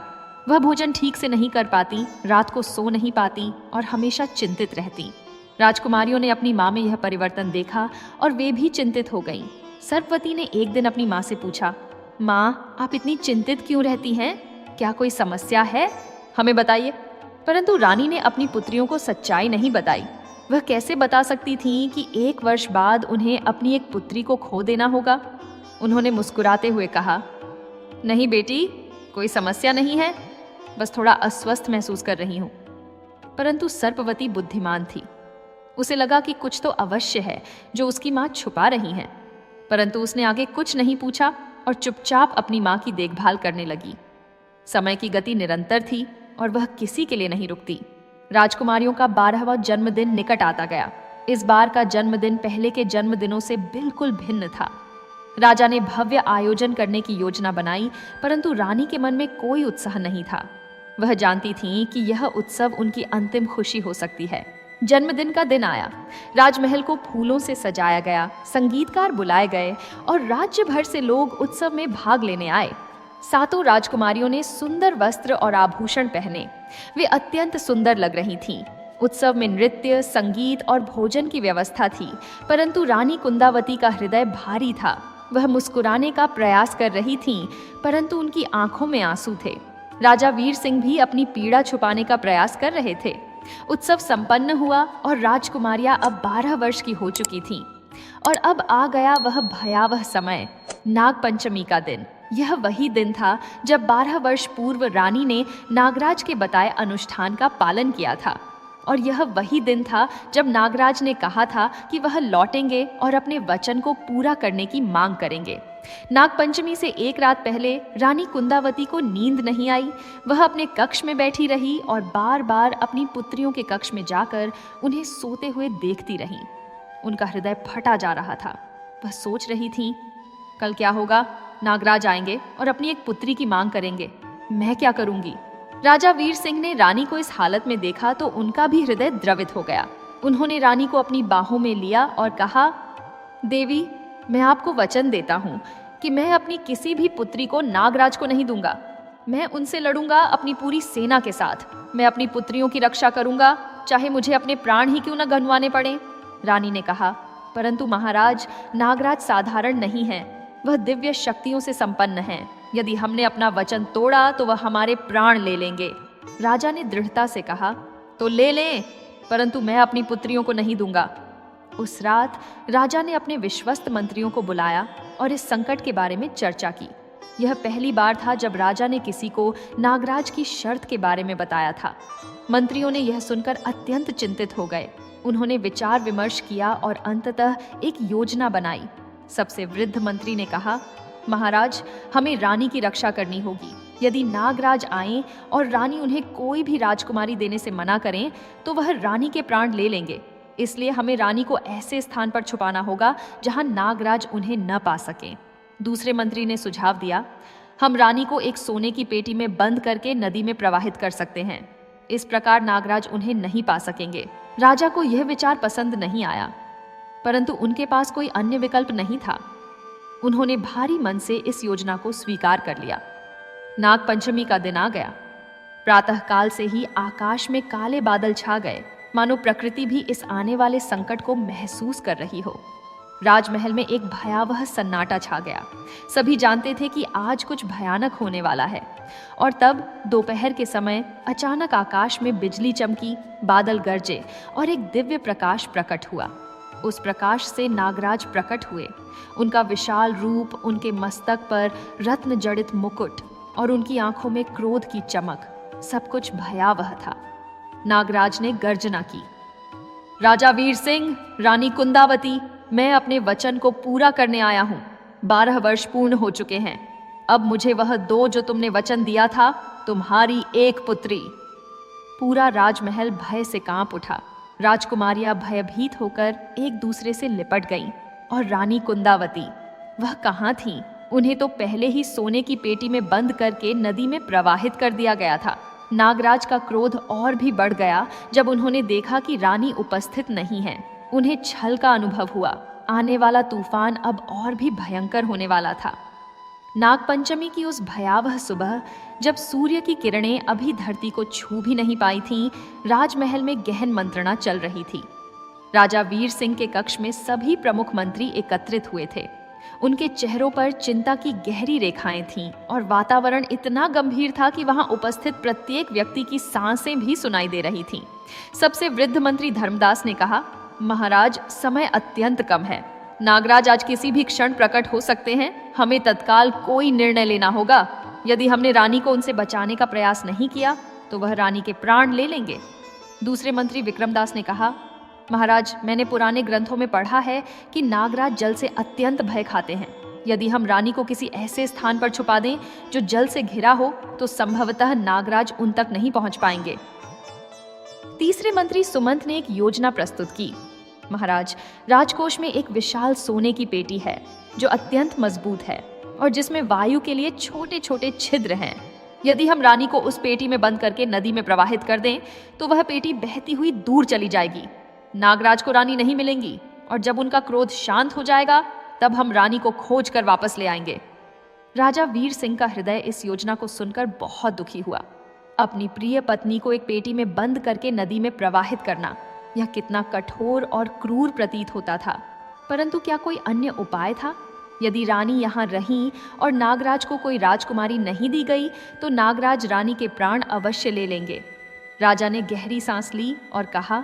वह भोजन ठीक से नहीं कर पाती, रात को सो नहीं पाती और हमेशा चिंतित रहती। राजकुमारियों ने अपनी माँ में यह परिवर्तन देखा और वे भी चिंतित हो गईं। सर्पवती ने एक दिन अपनी माँ से पूछा, माँ, आप इतनी चिंतित क्यों रहती हैं? क्या कोई समस्या है? हमें बताइए। परंतु रानी ने अपनी पुत्रियों को सच्चाई नहीं बताई। वह कैसे बता सकती थीं कि 1 वर्ष बाद उन्हें अपनी एक पुत्री को खो देना होगा? उन्होंने मुस्कुराते हुए कहा, नहीं बेटी, कोई समस्या नहीं है, बस थोड़ा अस्वस्थ महसूस कर रही हूं। परंतु सर्पवती बुद्धिमान थी। उसे लगा कि कुछ तो अवश्य है जो उसकी माँ छुपा रही हैं। परंतु उसने आगे कुछ नहीं पूछा और चुपचाप अपनी माँ की देखभाल करने लगी। समय की गति निरंतर थी और वह किसी के लिए नहीं रुकती। राजकुमारियों का 12वां जन्मदिन निकट आता गया। इस बार का जन्मदिन पहले के जन्मदिनों से बिल्कुल भिन्न था। राजा ने भव्य आयोजन करने की योजना बनाई, परंतु रानी के मन में कोई उत्साह नहीं था। वह जानती थी कि यह उत्सव उनकी अंतिम खुशी हो सकती है। जन्मदिन का दिन आया। राजमहल को फूलों से सजाया गया, संगीतकार बुलाए गए और राज्य भर से लोग उत्सव में भाग लेने आए। 7 राजकुमारियों ने सुंदर वस्त्र और आभूषण पहने। वे अत्यंत सुंदर लग रही थीं। उत्सव में नृत्य, संगीत और भोजन की व्यवस्था थी, परंतु रानी कुंदावती का हृदय भारी था। वह मुस्कुराने का प्रयास कर रही थीं, परंतु उनकी आंखों में आंसू थे। राजा वीर सिंह भी अपनी पीड़ा छुपाने का प्रयास कर रहे थे। उत्सव संपन्न हुआ और राजकुमारियां अब 12 वर्ष की हो चुकी थीं। और अब आ गया वह भयावह समय, नागपंचमी का दिन। यह वही दिन था जब 12 वर्ष पूर्व रानी ने नागराज के बताए अनुष्ठान का पालन किया था। और यह वही दिन था जब नागराज ने कहा था कि वह लौटेंगे और अपने वचन को पूरा करने की मांग करेंगे। नागपंचमी से 1 रात पहले रानी कुंदावती को नींद नहीं आई। वह अपने कक्ष में बैठी रही और बार बार अपनी पुत्रियों के कक्ष में जाकर उन्हें सोते हुए देखती रही। उनका हृदय फटा जा रहा था। वह सोच रही थी, कल क्या होगा? नागराज आएंगे और अपनी एक पुत्री की मांग करेंगे। मैं क्या करूंगी? राजा वीर सिंह ने रानी को इस हालत में देखा तो उनका भी हृदय द्रवित हो गया। उन्होंने रानी को अपनी बाहों में लिया और कहा, देवी, मैं आपको वचन देता हूँ कि मैं अपनी किसी भी पुत्री को नागराज को नहीं दूंगा। मैं उनसे लड़ूंगा अपनी पूरी सेना के साथ। मैं अपनी पुत्रियों की रक्षा करूंगा, चाहे मुझे अपने प्राण ही क्यों न गंवाने पड़े। रानी ने कहा, परंतु महाराज, नागराज साधारण नहीं है, वह दिव्य शक्तियों से संपन्न हैं। यदि हमने अपना वचन तोड़ा तो वह हमारे प्राण ले लेंगे। राजा ने दृढ़ता से कहा, तो ले लें, परंतु मैं अपनी पुत्रियों को नहीं दूंगा। उस रात राजा ने अपने विश्वस्त मंत्रियों को बुलाया और इस संकट के बारे में चर्चा की। यह पहली बार था जब राजा ने किसी को नागराज की शर्त के बारे में बताया था। मंत्रियों ने यह सुनकर अत्यंत चिंतित हो गए। उन्होंने विचार विमर्श किया और अंततः एक योजना बनाई। सबसे वृद्ध मंत्री ने कहा, महाराज, हमें रानी की रक्षा करनी होगी। यदि नागराज आएं और रानी उन्हें कोई भी राजकुमारी देने से मना करें तो वह रानी के प्राण ले लेंगे। इसलिए हमें रानी को ऐसे स्थान पर छुपाना होगा जहां नागराज उन्हें न पा सकें। दूसरे मंत्री ने सुझाव दिया, हम रानी को एक सोने की पेटी में बंद करके नदी में प्रवाहित कर सकते हैं। इस प्रकार नागराज उन्हें नहीं पा सकेंगे। राजा को यह विचार पसंद नहीं आया, परंतु उनके पास कोई अन्य विकल्प नहीं था। उन्होंने भारी मन से इस योजना को स्वीकार कर लिया। नागपंचमी का दिन आ गया। प्रातःकाल से ही आकाश में काले बादल छा गए, मानो प्रकृति भी इस आने वाले संकट को महसूस कर रही हो। राजमहल में एक भयावह सन्नाटा छा गया। सभी जानते थे कि आज कुछ भयानक होने वाला है। और तब दोपहर के समय अचानक आकाश में बिजली चमकी, बादल गरजे और एक दिव्य प्रकाश प्रकट हुआ। उस प्रकाश से नागराज प्रकट हुए। उनका विशाल रूप, उनके मस्तक पर रत्न जड़ित मुकुट और उनकी आंखों में क्रोध की चमक। सब कुछ भयावह था। नागराज ने गर्जना की, राजा वीर सिंह, रानी कुंदावती, मैं अपने वचन को पूरा करने आया हूं। 12 वर्ष पूर्ण हो चुके हैं। अब मुझे वह दो जो तुमने वचन दिया था, तुम्हारी एक पुत्री। पूरा राजमहल भय से कांप उठा। राजकुमारियां भयभीत होकर एक दूसरे से लिपट गईं। और रानी कुंदावती, वह कहाँ थीं? उन्हें तो पहले ही सोने की पेटी में बंद करके नदी में प्रवाहित कर दिया गया था। नागराज का क्रोध और भी बढ़ गया जब उन्होंने देखा कि रानी उपस्थित नहीं है। उन्हें छल का अनुभव हुआ। आने वाला तूफान अब और भी भयंकर होने वाला था। नागपंचमी की उस भयावह सुबह, जब सूर्य की किरणें अभी धरती को छू भी नहीं पाई थीं, राजमहल में गहन मंत्रणा चल रही थी। राजा वीर सिंह के कक्ष में सभी प्रमुख मंत्री एकत्रित हुए थे। उनके चेहरों पर चिंता की गहरी रेखाएं थीं और वातावरण इतना गंभीर था कि वहां उपस्थित प्रत्येक व्यक्ति की सांसें भी सुनाई दे रही थीं। सबसे वृद्ध मंत्री धर्मदास ने कहा, महाराज, समय अत्यंत कम है। नागराज आज किसी भी क्षण प्रकट हो सकते हैं। हमें तत्काल कोई निर्णय लेना होगा। यदि हमने रानी को उनसे बचाने का प्रयास नहीं किया तो वह रानी के प्राण ले लेंगे। दूसरे मंत्री विक्रमदास ने कहा, महाराज, मैंने पुराने ग्रंथों में पढ़ा है कि नागराज जल से अत्यंत भय खाते हैं। यदि हम रानी को किसी ऐसे स्थान पर छुपा दें जो जल से घिरा हो तो संभवतः नागराज उन तक नहीं पहुंच पाएंगे। तीसरे मंत्री सुमंत ने एक योजना प्रस्तुत की। महाराज, राजकोष में एक विशाल सोने की पेटी है जो अत्यंत मजबूत है और जिसमें वायु के लिए छोटे छोटे छिद्र हैं। यदि हम रानी को उस पेटी में बंद करके नदी में प्रवाहित कर दें तो वह पेटी बहती हुई दूर चली जाएगी। नागराज को रानी नहीं मिलेंगी और जब उनका क्रोध शांत हो जाएगा तब हम रानी को खोज कर वापस ले आएंगे। राजा वीर सिंह का हृदय इस योजना को सुनकर बहुत दुखी हुआ। अपनी प्रिय पत्नी को एक पेटी में बंद करके नदी में प्रवाहित करना, यह कितना कठोर और क्रूर प्रतीत होता था। परंतु क्या कोई अन्य उपाय था? यदि रानी यहाँ रहीं और नागराज को कोई राजकुमारी नहीं दी गई तो नागराज रानी के प्राण अवश्य ले लेंगे। राजा ने गहरी सांस ली और कहा,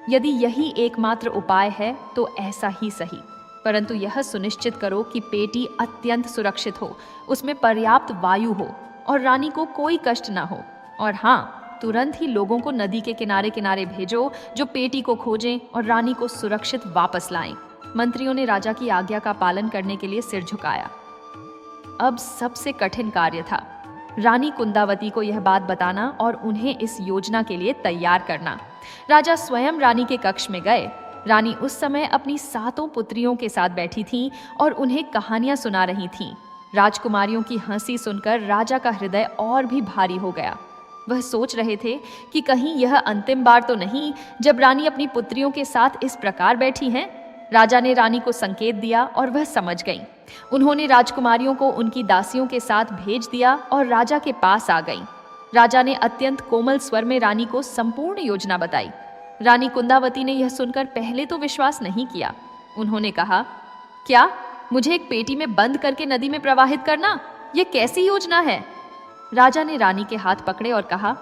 यदि यही एकमात्र उपाय है तो ऐसा ही सही, परंतु यह सुनिश्चित करो कि पेटी अत्यंत सुरक्षित हो, उसमें पर्याप्त वायु हो और रानी को कोई कष्ट न हो। और हाँ, तुरंत ही लोगों को नदी के किनारे किनारे भेजो जो पेटी को खोजें और रानी को सुरक्षित वापस लाएं। मंत्रियों ने राजा की आज्ञा का पालन करने के लिए सिर झुकाया। अब सबसे कठिन कार्य था रानी कुंदावती को यह बात बताना और उन्हें इस योजना के लिए तैयार करना। राजा स्वयं रानी के कक्ष में गए। रानी उस समय अपनी 7 पुत्रियों के साथ बैठी थीं और उन्हें कहानियां सुना रही थीं। राजकुमारियों की हंसी सुनकर राजा का हृदय और भी भारी हो गया। वह सोच रहे थे कि कहीं यह अंतिम बार तो नहीं जब रानी अपनी पुत्रियों के साथ इस प्रकार बैठी हैं। राजा ने रानी को संकेत दिया और वह समझ गईं। उन्होंने राजकुमारियों को उनकी दासियों के साथ भेज दिया और राजा के पास आ गईं। राजा ने अत्यंत कोमल स्वर में रानी को संपूर्ण योजना बताई। रानी कुंदावती ने यह सुनकर पहले तो विश्वास नहीं किया। उन्होंने कहा, क्या मुझे एक पेटी में बंद करके नदी में प्रवाहित करना? यह कैसी योजना है? राजा ने रानी के हाथ पकड़े और कहा,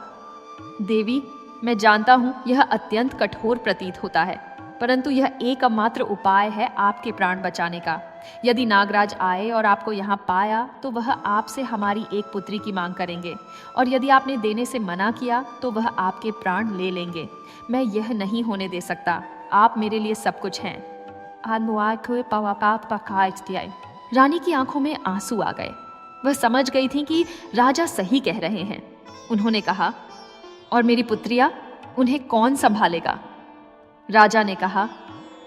देवी, मैं जानता हूं यह अत्यंत कठोर प्रतीत होता है, परंतु यह एकमात्र उपाय है आपके प्राण बचाने का। यदि नागराज आए और आपको यहाँ पाया तो वह आपसे हमारी एक पुत्री की मांग करेंगे और यदि आपने देने से मना किया तो वह आपके प्राण ले लेंगे। मैं यह नहीं होने दे सकता। आप मेरे लिए सब कुछ हैं। रानी की आंखों में आंसू आ गए। वह समझ गई थी कि राजा सही कह रहे हैं। उन्होंने कहा, और मेरी पुत्रियां, उन्हें कौन संभालेगा? राजा ने कहा,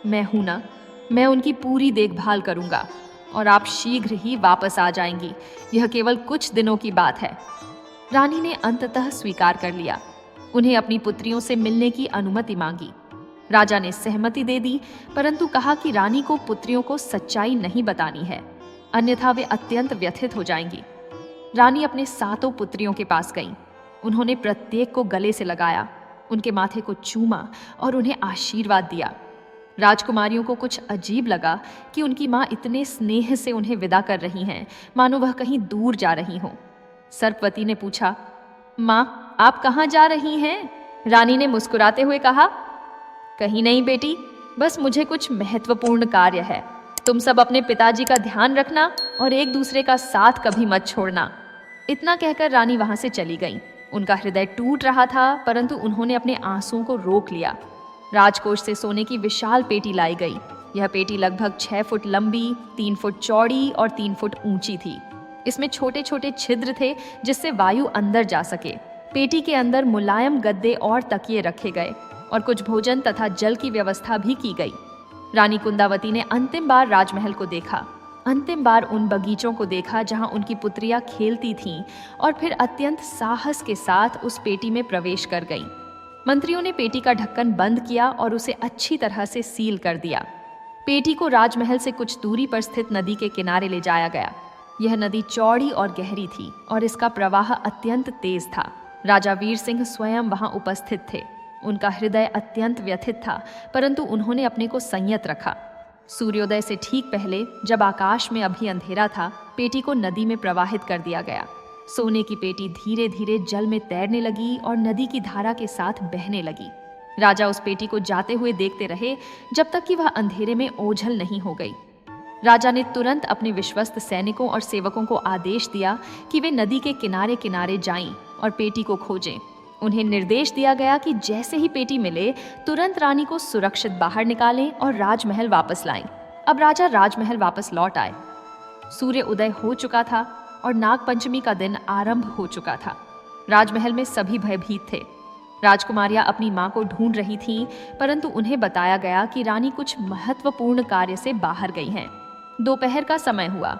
मैं हूं ना, मैं उनकी पूरी देखभाल करूंगा और आप शीघ्र ही वापस आ जाएंगी। यह केवल कुछ दिनों की बात है। रानी ने अंततः स्वीकार कर लिया। उन्हें अपनी पुत्रियों से मिलने की अनुमति मांगी। राजा ने सहमति दे दी, परंतु कहा कि रानी को पुत्रियों को सच्चाई नहीं बतानी है, अन्यथा वे अत्यंत व्यथित हो जाएंगी। रानी अपने 7 पुत्रियों के पास गईं। उन्होंने प्रत्येक को गले से लगाया, उनके माथे को चूमा और उन्हें आशीर्वाद दिया। राजकुमारियों को कुछ अजीब लगा कि उनकी माँ इतने स्नेह से उन्हें विदा कर रही हैं, मानो वह कहीं दूर जा रही हों। सर्पवती ने पूछा, माँ, आप कहाँ जा रही हैं? रानी ने मुस्कुराते हुए कहा, कहीं नहीं बेटी, बस मुझे कुछ महत्वपूर्ण कार्य है। तुम सब अपने पिताजी का ध्यान रखना और एक दूसरे का साथ कभी मत छोड़ना। इतना कहकर रानी वहां से चली गई। उनका हृदय टूट रहा था, परंतु उन्होंने अपने आंसुओं को रोक लिया। राजकोष से सोने की विशाल पेटी लाई गई। यह पेटी लगभग 6 फुट लंबी, 3 फुट चौड़ी और 3 फुट ऊंची थी। इसमें छोटे छोटे छिद्र थे जिससे वायु अंदर जा सके। पेटी के अंदर मुलायम गद्दे और तकिए रखे गए और कुछ भोजन तथा जल की व्यवस्था भी की गई। रानी कुंदावती ने अंतिम बार राजमहल को देखा, अंतिम बार उन बगीचों को देखा जहां उनकी पुत्रियां खेलती थीं, और फिर अत्यंत साहस के साथ उस पेटी में प्रवेश कर गईं। मंत्रियों ने पेटी का ढक्कन बंद किया और उसे अच्छी तरह से सील कर दिया। पेटी को राजमहल से कुछ दूरी पर स्थित नदी के किनारे ले जाया गया। यह नदी चौड़ी और गहरी थी और इसका प्रवाह अत्यंत तेज था। राजा वीर सिंह स्वयं वहां उपस्थित थे। उनका हृदय अत्यंत व्यथित था, परंतु उन्होंने अपने को संयत रखा। सूर्योदय से ठीक पहले, जब आकाश में अभी अंधेरा था, पेटी को नदी में प्रवाहित कर दिया गया। सोने की पेटी धीरे धीरे जल में तैरने लगी और नदी की धारा के साथ बहने लगी। राजा उस पेटी को जाते हुए देखते रहे जब तक कि वह अंधेरे में ओझल नहीं हो गई। राजा ने तुरंत अपने विश्वस्त सैनिकों और सेवकों को आदेश दिया कि वे नदी के किनारे किनारे जाएं और पेटी को खोजें। उन्हें निर्देश दिया गया कि जैसे ही पेटी मिले, तुरंत रानी को सुरक्षित बाहर निकालें और राजमहल वापस लाएं। अब राजा राजमहल वापस लौट आए। सूर्य उदय हो चुका था और नागपंचमी का दिन आरंभ हो चुका था। राजमहल में सभी भयभीत थे। राजकुमारियां अपनी मां को ढूंढ रही थीं, परंतु उन्हें बताया गया कि रानी कुछ महत्वपूर्ण कार्य से बाहर गई हैं। दोपहर का समय हुआ।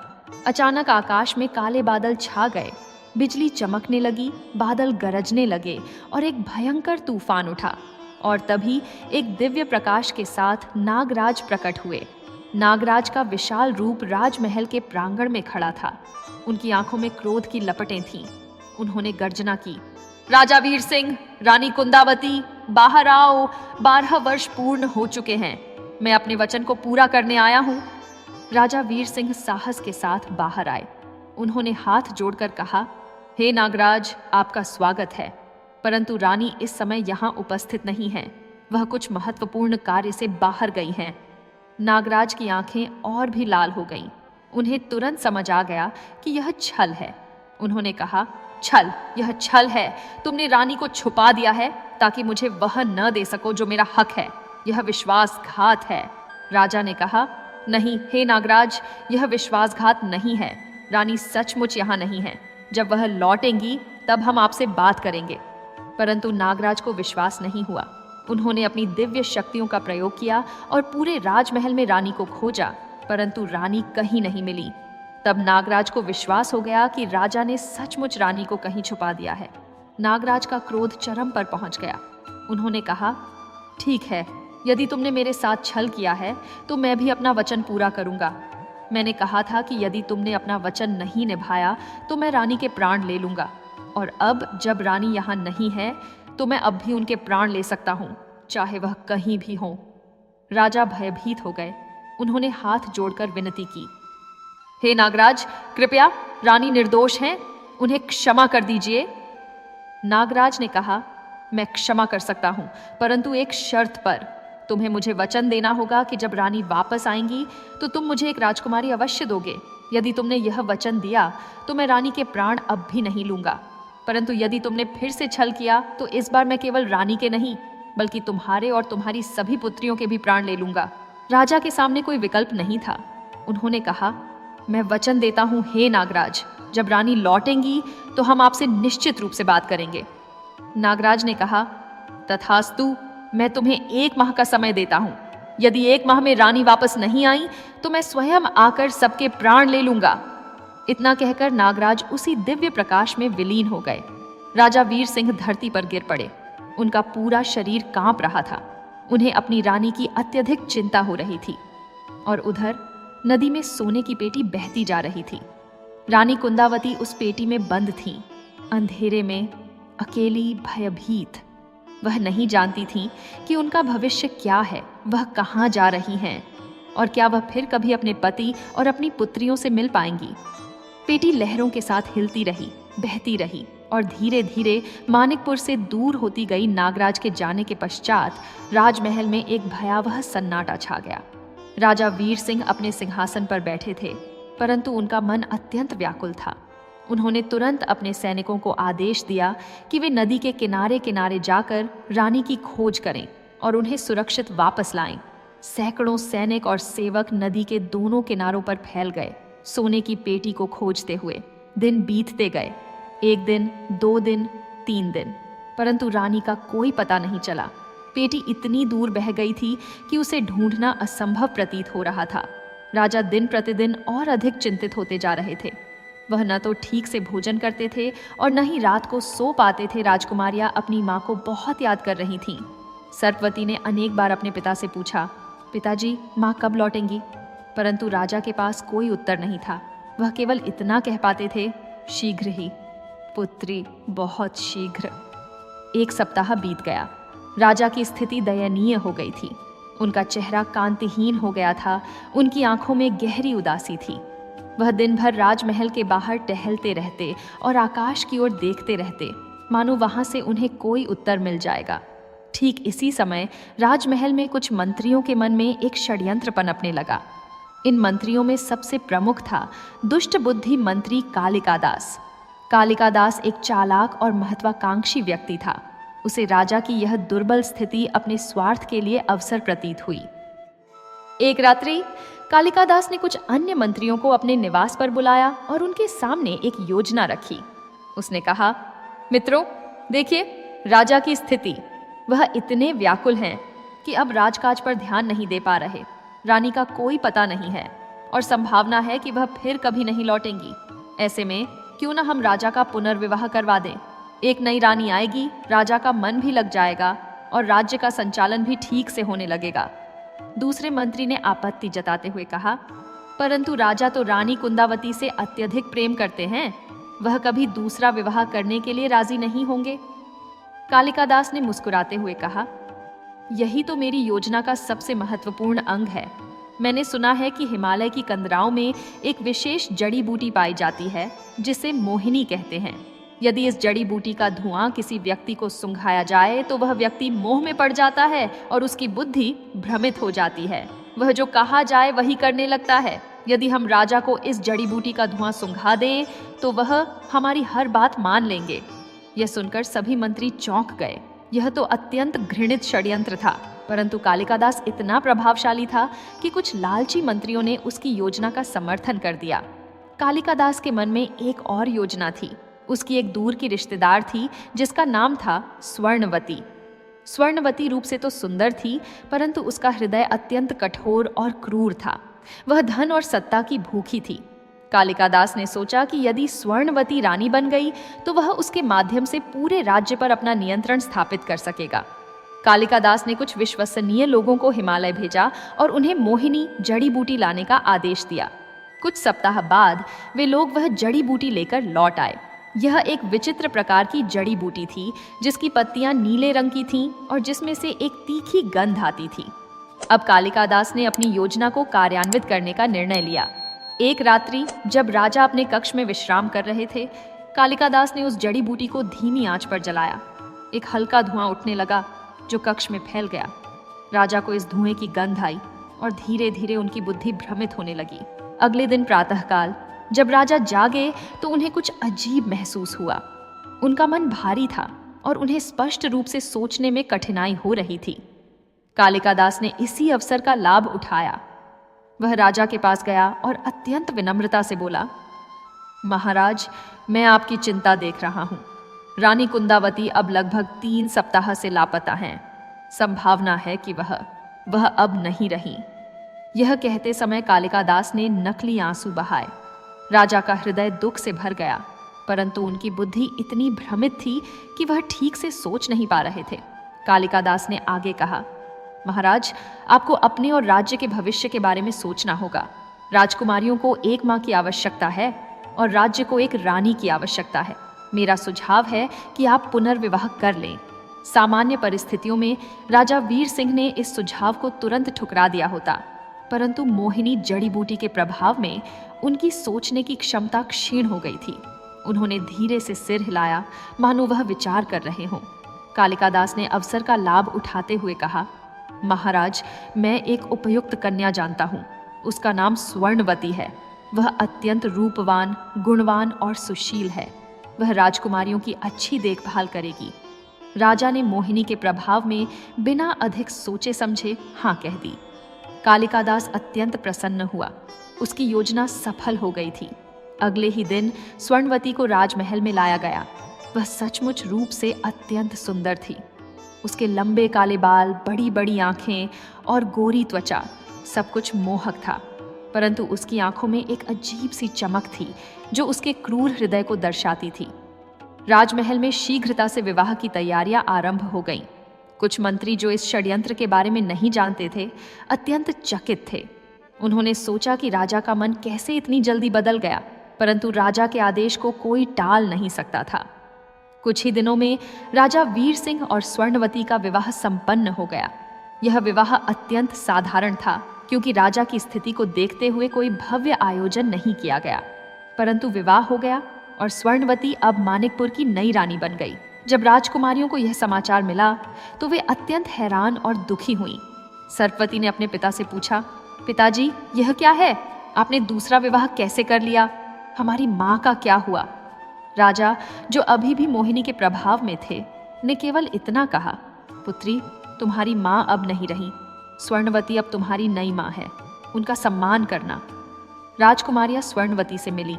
अचानक आकाश में काले बादल छा गए। बिजली चमकने लगी, बादल गरजने लगे और एक भयंकर तूफान उठा। और तभी एक दिव्य प्रकाश के साथ नागराज प्रकट हुए। नागराज का विशाल रूप राजमहल के प्रांगण में खड़ा था। उनकी आंखों में क्रोध की लपटें थीं। उन्होंने गर्जना की, राजा वीर सिंह, रानी कुंदावती, बाहर आओ। 12 वर्ष पूर्ण हो चुके हैं। मैं अपने वचन को पूरा करने आया हूँ। राजा वीर सिंह साहस के साथ बाहर आए। उन्होंने हाथ जोड़कर कहा, हे नागराज, आपका स्वागत है, परंतु रानी इस समय यहाँ उपस्थित नहीं है। वह कुछ महत्वपूर्ण कार्य से बाहर गई हैं। नागराज की आंखें और भी लाल हो गईं। उन्हें तुरंत समझ आ गया कि यह छल है। उन्होंने कहा, छल, यह छल है। तुमने रानी को छुपा दिया है ताकि मुझे वह न दे सको जो मेरा हक है। यह विश्वासघात है। राजा ने कहा, नहीं हे नागराज, यह विश्वासघात नहीं है। रानी सचमुच यहाँ नहीं है। जब वह लौटेंगी तब हम आपसे बात करेंगे। परंतु नागराज को विश्वास नहीं हुआ। उन्होंने अपनी दिव्य शक्तियों का प्रयोग किया और पूरे राजमहल में रानी को खोजा, परंतु रानी कहीं नहीं मिली। तब नागराज को विश्वास हो गया कि राजा ने सचमुच रानी को कहीं छुपा दिया है। नागराज का क्रोध चरम पर पहुंच गया। उन्होंने कहा, ठीक है, यदि तुमने मेरे साथ छल किया है तो मैं भी अपना वचन पूरा करूंगा। मैंने कहा था कि यदि तुमने अपना वचन नहीं निभाया तो मैं रानी के प्राण ले लूंगा, और अब जब रानी यहाँ नहीं है तो मैं अब भी उनके प्राण ले सकता हूँ, चाहे वह कहीं भी हो। राजा भयभीत हो गए। उन्होंने हाथ जोड़कर विनती की, हे नागराज, कृपया, रानी निर्दोष हैं, उन्हें क्षमा कर दीजिए। नागराज ने कहा, मैं क्षमा कर सकता हूँ, परंतु एक शर्त पर। तुम्हें मुझे वचन देना होगा कि जब रानी वापस आएंगी तो तुम मुझे एक राजकुमारी अवश्य दोगे। यदि तुमने यह वचन दिया तो मैं रानी के प्राण अब भी नहीं लूंगा, परंतु यदि तुमने फिर से छल किया तो इस बार मैं केवल रानी के नहीं बल्कि तुम्हारे और तुम्हारी सभी पुत्रियों के भी प्राण ले लूंगा। राजा के सामने कोई विकल्प नहीं था। उन्होंने कहा, मैं वचन देता हूँ हे नागराज, जब रानी लौटेंगी तो हम आपसे निश्चित रूप से बात करेंगे। नागराज ने कहा, तथास्तु, मैं तुम्हें 1 माह का समय देता हूँ। यदि 1 माह में रानी वापस नहीं आई तो मैं स्वयं आकर सबके प्राण ले लूंगा। इतना कहकर नागराज उसी दिव्य प्रकाश में विलीन हो गए। राजा वीर सिंह धरती पर गिर पड़े। उनका पूरा शरीर कांप रहा था। उन्हें अपनी रानी की अत्यधिक चिंता हो रही थी। और उधर नदी में सोने की पेटी बहती जा रही थी। रानी कुंदावती उस पेटी में बंद थीं, अंधेरे में, अकेली, भयभीत। वह नहीं जानती थीं कि उनका भविष्य क्या है, वह कहाँ जा रही हैं, और क्या वह फिर कभी अपने पति और अपनी पुत्रियों से मिल पाएंगी। पेटी लहरों के साथ हिलती रही, बहती रही, और धीरे धीरे मानिकपुर से दूर होती गई। नागराज के जाने के पश्चात राजमहल में एक भयावह सन्नाटा छा गया। राजा वीर सिंह अपने सिंहासन पर बैठे थे, परंतु उनका मन अत्यंत व्याकुल था। उन्होंने तुरंत अपने सैनिकों को आदेश दिया कि वे नदी के किनारे किनारे जाकर रानी की खोज करें और उन्हें सुरक्षित वापस लाएं। सैकड़ों सैनिक और सेवक नदी के दोनों किनारों पर फैल गए, सोने की पेटी को खोजते हुए। दिन बीतते गए, 1 दिन, 2 दिन, 3 दिन, परंतु रानी का कोई पता नहीं चला। पेटी इतनी दूर बह गई थी कि उसे ढूंढना असंभव प्रतीत हो रहा था। राजा दिन प्रतिदिन और अधिक चिंतित होते जा रहे थे। वह न तो ठीक से भोजन करते थे और न ही रात को सो पाते थे। राजकुमारियां अपनी माँ को बहुत याद कर रही थीं। सर्पवती ने अनेक बार अपने पिता से पूछा, पिताजी, माँ कब लौटेंगी? परंतु राजा के पास कोई उत्तर नहीं था। वह केवल इतना कह पाते थे, शीघ्र ही पुत्री, बहुत शीघ्र। 1 सप्ताह बीत गया। राजा की स्थिति दयनीय हो गई थी। उनका चेहरा कांतिहीन हो गया था। उनकी आंखों में गहरी उदासी थी। वह दिन भर राजमहल के बाहर टहलते रहते और आकाश की ओर देखते रहते, मानो वहां से उन्हें कोई उत्तर मिल जाएगा। ठीक इसी समय राजमहल में कुछ मंत्रियों के मन में एक षड्यंत्र पनपने लगा। इन मंत्रियों में सबसे प्रमुख था दुष्ट बुद्धि मंत्री कालिका दास। कालिका दास एक चालाक और महत्वाकांक्षी व्यक्ति था। उसे राजा की यह दुर्बल स्थिति अपने स्वार्थ के लिए अवसर प्रतीत हुई। एक रात्रि कालिका दास ने कुछ अन्य मंत्रियों को अपने निवास पर बुलाया और उनके सामने एक योजना रखी। उसने कहा, मित्रों, देखिए राजा की स्थिति। वह इतने व्याकुल हैं कि अब राजकाज पर ध्यान नहीं दे पा रहे। रानी का कोई पता नहीं है और संभावना है कि वह फिर कभी नहीं लौटेंगी। ऐसे में क्यों न हम राजा का पुनर्विवाह करवा दें। एक नई रानी आएगी, राजा का मन भी लग जाएगा और राज्य का संचालन भी ठीक से होने लगेगा। दूसरे मंत्री ने आपत्ति जताते हुए कहा, परंतु राजा तो रानी कुंदावती से अत्यधिक प्रेम करते हैं। वह कभी दूसरा विवाह करने के लिए राजी नहीं होंगे। कालिका दास ने मुस्कुराते हुए कहा, यही तो मेरी योजना का सबसे महत्वपूर्ण अंग है। मैंने सुना है कि हिमालय की कंदराओं में एक विशेष जड़ी बूटी पाई जाती है जिसे मोहिनी कहते हैं। यदि इस जड़ी बूटी का धुआं किसी व्यक्ति को सुंघाया जाए तो वह व्यक्ति मोह में पड़ जाता है और उसकी बुद्धि भ्रमित हो जाती है। वह जो कहा जाए वही करने लगता है। यदि हम राजा को इस जड़ी बूटी का धुआं सुंघा दें तो वह हमारी हर बात मान लेंगे। यह सुनकर सभी मंत्री चौंक गए। यह तो अत्यंत घृणित षड्यंत्र था, परंतु कालिका दास इतना प्रभावशाली था कि कुछ लालची मंत्रियों ने उसकी योजना का समर्थन कर दिया। कालिका दास के मन में एक और योजना थी। उसकी एक दूर की रिश्तेदार थी जिसका नाम था स्वर्णवती। स्वर्णवती रूप से तो सुंदर थी, परंतु उसका हृदय अत्यंत कठोर और क्रूर था। वह धन और सत्ता की भूखी थी। कालिका दास ने सोचा कि यदि स्वर्णवती रानी बन गई तो वह उसके माध्यम से पूरे राज्य पर अपना नियंत्रण स्थापित कर सकेगा। कालिका दास ने कुछ विश्वसनीय लोगों को हिमालय भेजा और उन्हें मोहिनी जड़ी बूटी लाने का आदेश दिया। कुछ सप्ताह बाद वे लोग वह जड़ी बूटी लेकर लौट आए। यह एक विचित्र प्रकार की जड़ी बूटी थी जिसकी पत्तियां नीले रंग की थीं और जिसमें से एक तीखी गंध आती थी। अब कालिका दास ने अपनी योजना को कार्यान्वित करने का निर्णय लिया। एक रात्रि जब राजा अपने कक्ष में विश्राम कर रहे थे, कालिका दास ने उस जड़ी बूटी को धीमी आंच पर जलाया। एक हल्का धुआं उठने लगा जो कक्ष में फैल गया। राजा को इस धुएं की गंध आई और धीरे धीरे उनकी बुद्धि भ्रमित होने लगी। अगले दिन प्रातःकाल जब राजा जागे तो उन्हें कुछ अजीब महसूस हुआ। उनका मन भारी था और उन्हें स्पष्ट रूप से सोचने में कठिनाई हो रही थी। कालिका दास ने इसी अवसर का लाभ उठाया। वह राजा के पास गया और अत्यंत विनम्रता से बोला, महाराज, मैं आपकी चिंता देख रहा हूँ। रानी कुंदावती अब लगभग 3 सप्ताह से लापता हैं। संभावना है कि वह अब नहीं रही। यह कहते समय कालिका दास ने नकली आंसू बहाए। राजा का हृदय दुख से भर गया, परंतु उनकी बुद्धि इतनी भ्रमित थी कि वह ठीक से सोच नहीं पा रहे थे। कालिका दास ने आगे कहा, महाराज, आपको अपने और राज्य के भविष्य के बारे में सोचना होगा। राजकुमारियों को एक माँ की आवश्यकता है और राज्य को एक रानी की आवश्यकता है। मेरा सुझाव है कि आप पुनर्विवाह कर लें। सामान्य परिस्थितियों में राजा वीर सिंह ने इस सुझाव को तुरंत ठुकरा दिया होता, परंतु मोहिनी जड़ी बूटी के प्रभाव में उनकी सोचने की क्षमता क्षीण हो गई थी। उन्होंने धीरे से सिर हिलाया, मानो वह विचार कर रहे हों। कालिका दास ने अवसर का लाभ उठाते हुए कहा, महाराज, मैं एक उपयुक्त कन्या जानता हूँ। उसका नाम स्वर्णवती है। वह अत्यंत रूपवान, गुणवान और सुशील है। वह राजकुमारियों की अच्छी देखभाल करेगी। राजा ने मोहिनी के प्रभाव में बिना अधिक सोचे समझे हाँ कह दी। कालिका दास अत्यंत प्रसन्न हुआ। उसकी योजना सफल हो गई थी। अगले ही दिन स्वर्णवती को राजमहल में लाया गया। वह सचमुच रूप से अत्यंत सुंदर थी। उसके लंबे काले बाल, बड़ी बड़ी आंखें और गोरी त्वचा, सब कुछ मोहक था। परंतु उसकी आंखों में एक अजीब सी चमक थी जो उसके क्रूर हृदय को दर्शाती थी। राजमहल में शीघ्रता से विवाह की तैयारियां आरंभ हो गईं। कुछ मंत्री जो इस षड्यंत्र के बारे में नहीं जानते थे, अत्यंत चकित थे। उन्होंने सोचा कि राजा का मन कैसे इतनी जल्दी बदल गया, परंतु राजा के आदेश को कोई टाल नहीं सकता था। कुछ ही दिनों में राजा वीर सिंह और स्वर्णवती का विवाह संपन्न हो गया। यह विवाह अत्यंत साधारण था, क्योंकि राजा की स्थिति को देखते हुए कोई भव्य आयोजन नहीं किया गया। परंतु विवाह हो गया और स्वर्णवती अब मानिकपुर की नई रानी बन गई। जब राजकुमारियों को यह समाचार मिला तो वे अत्यंत हैरान और दुखी हुईं। सर्पवती ने अपने पिता से पूछा, पिताजी, यह क्या है? आपने दूसरा विवाह कैसे कर लिया? हमारी माँ का क्या हुआ? राजा, जो अभी भी मोहिनी के प्रभाव में थे, ने केवल इतना कहा, पुत्री, तुम्हारी माँ अब नहीं रही। स्वर्णवती अब तुम्हारी नई माँ है। उनका सम्मान करना। राजकुमारियां स्वर्णवती से मिली।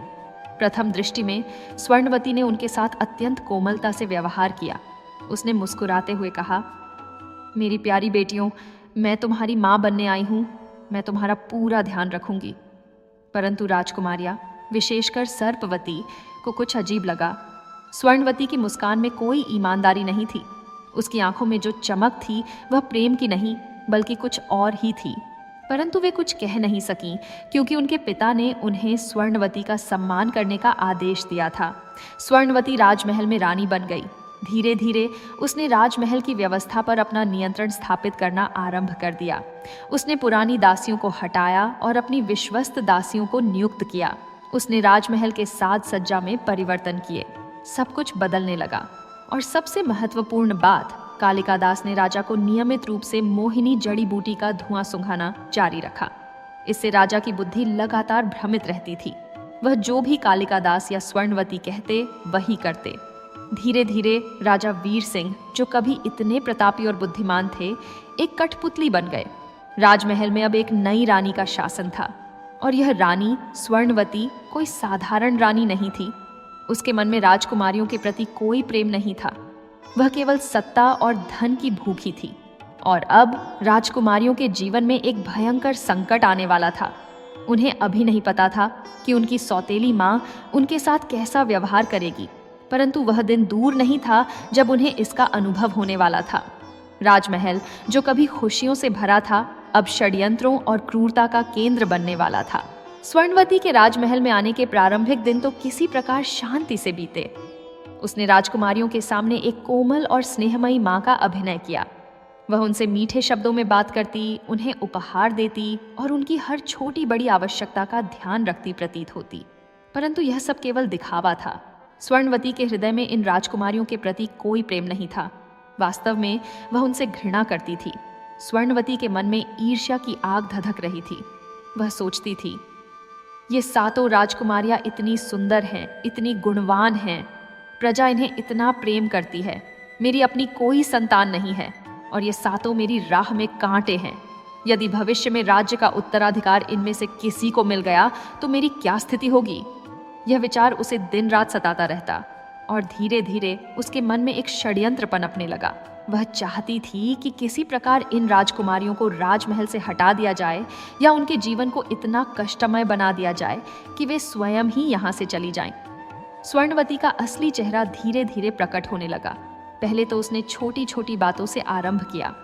प्रथम दृष्टि में स्वर्णवती ने उनके साथ अत्यंत कोमलता से व्यवहार किया। उसने मुस्कुराते हुए कहा, मेरी प्यारी बेटियों, मैं तुम्हारी माँ बनने आई हूँ। मैं तुम्हारा पूरा ध्यान रखूंगी। परंतु राजकुमारियां, विशेषकर सर्पवती को कुछ अजीब लगा। स्वर्णवती की मुस्कान में कोई ईमानदारी नहीं थी। उसकी आंखों में जो चमक थी वह प्रेम की नहीं बल्कि कुछ और ही थी। परंतु वे कुछ कह नहीं सकीं, क्योंकि उनके पिता ने उन्हें स्वर्णवती का सम्मान करने का आदेश दिया था। स्वर्णवती राजमहल में रानी बन गई। धीरे धीरे उसने राजमहल की व्यवस्था पर अपना नियंत्रण स्थापित करना आरंभ कर दिया। उसने पुरानी दासियों को हटाया और अपनी विश्वस्त दासियों को नियुक्त किया। उसने राजमहल के साज सज्जा में परिवर्तन किए। सब कुछ बदलने लगा। और सबसे महत्वपूर्ण बात, कालिका दास ने राजा को नियमित रूप से मोहिनी जड़ी बूटी का धुआं सुंघाना जारी रखा। इससे राजा की बुद्धि लगातार भ्रमित रहती थी। वह जो भी कालिका दास या स्वर्णवती कहते वही करते। धीरे धीरे राजा वीर सिंह, जो कभी इतने प्रतापी और बुद्धिमान थे, एक कठपुतली बन गए। राजमहल में अब एक नई रानी का शासन था, और यह रानी स्वर्णवती कोई साधारण रानी नहीं थी। उसके मन में राजकुमारियों के प्रति कोई प्रेम नहीं था। वह केवल सत्ता और धन की भूखी थी। और अब राजकुमारियों के जीवन में एक भयंकर संकट आने वाला था। उन्हें अभी नहीं पता था कि उनकी सौतेली माँ उनके साथ कैसा व्यवहार करेगी, परंतु वह दिन दूर नहीं था जब उन्हें इसका अनुभव होने वाला था। राजमहल, जो कभी खुशियों से भरा था, अब षड्यंत्रों और क्रूरता का केंद्र बनने वाला था। स्वर्णवती के राजमहल में आने के प्रारंभिक दिन तो किसी प्रकार शांति से बीते। उसने राजकुमारियों के सामने एक कोमल और स्नेहमयी माँ का अभिनय किया। वह उनसे मीठे शब्दों में बात करती, उन्हें उपहार देती और उनकी हर छोटी बड़ी आवश्यकता का ध्यान रखती प्रतीत होती। परंतु यह सब केवल दिखावा था। स्वर्णवती के हृदय में इन राजकुमारियों के प्रति कोई प्रेम नहीं था। वास्तव में वह उनसे घृणा करती थी। स्वर्णवती के मन में ईर्ष्या की आग धधक रही थी। वह सोचती थी, ये सातों राजकुमारियां इतनी सुंदर हैं, इतनी गुणवान हैं, प्रजा इन्हें इतना प्रेम करती है। मेरी अपनी कोई संतान नहीं है और ये सातों मेरी राह में कांटे हैं। यदि भविष्य में राज्य का उत्तराधिकार इनमें से किसी को मिल गया तो मेरी क्या स्थिति होगी? यह विचार उसे दिन रात सताता रहता और धीरे धीरे उसके मन में एक षड्यंत्र पनपने लगा। वह चाहती थी कि किसी प्रकार इन राजकुमारियों को राजमहल से हटा दिया जाए या उनके जीवन को इतना कष्टमय बना दिया जाए कि वे स्वयं ही यहाँ से चली जाएं। स्वर्णवती का असली चेहरा धीरे धीरे प्रकट होने लगा। पहले तो उसने छोटी छोटी बातों से आरंभ किया।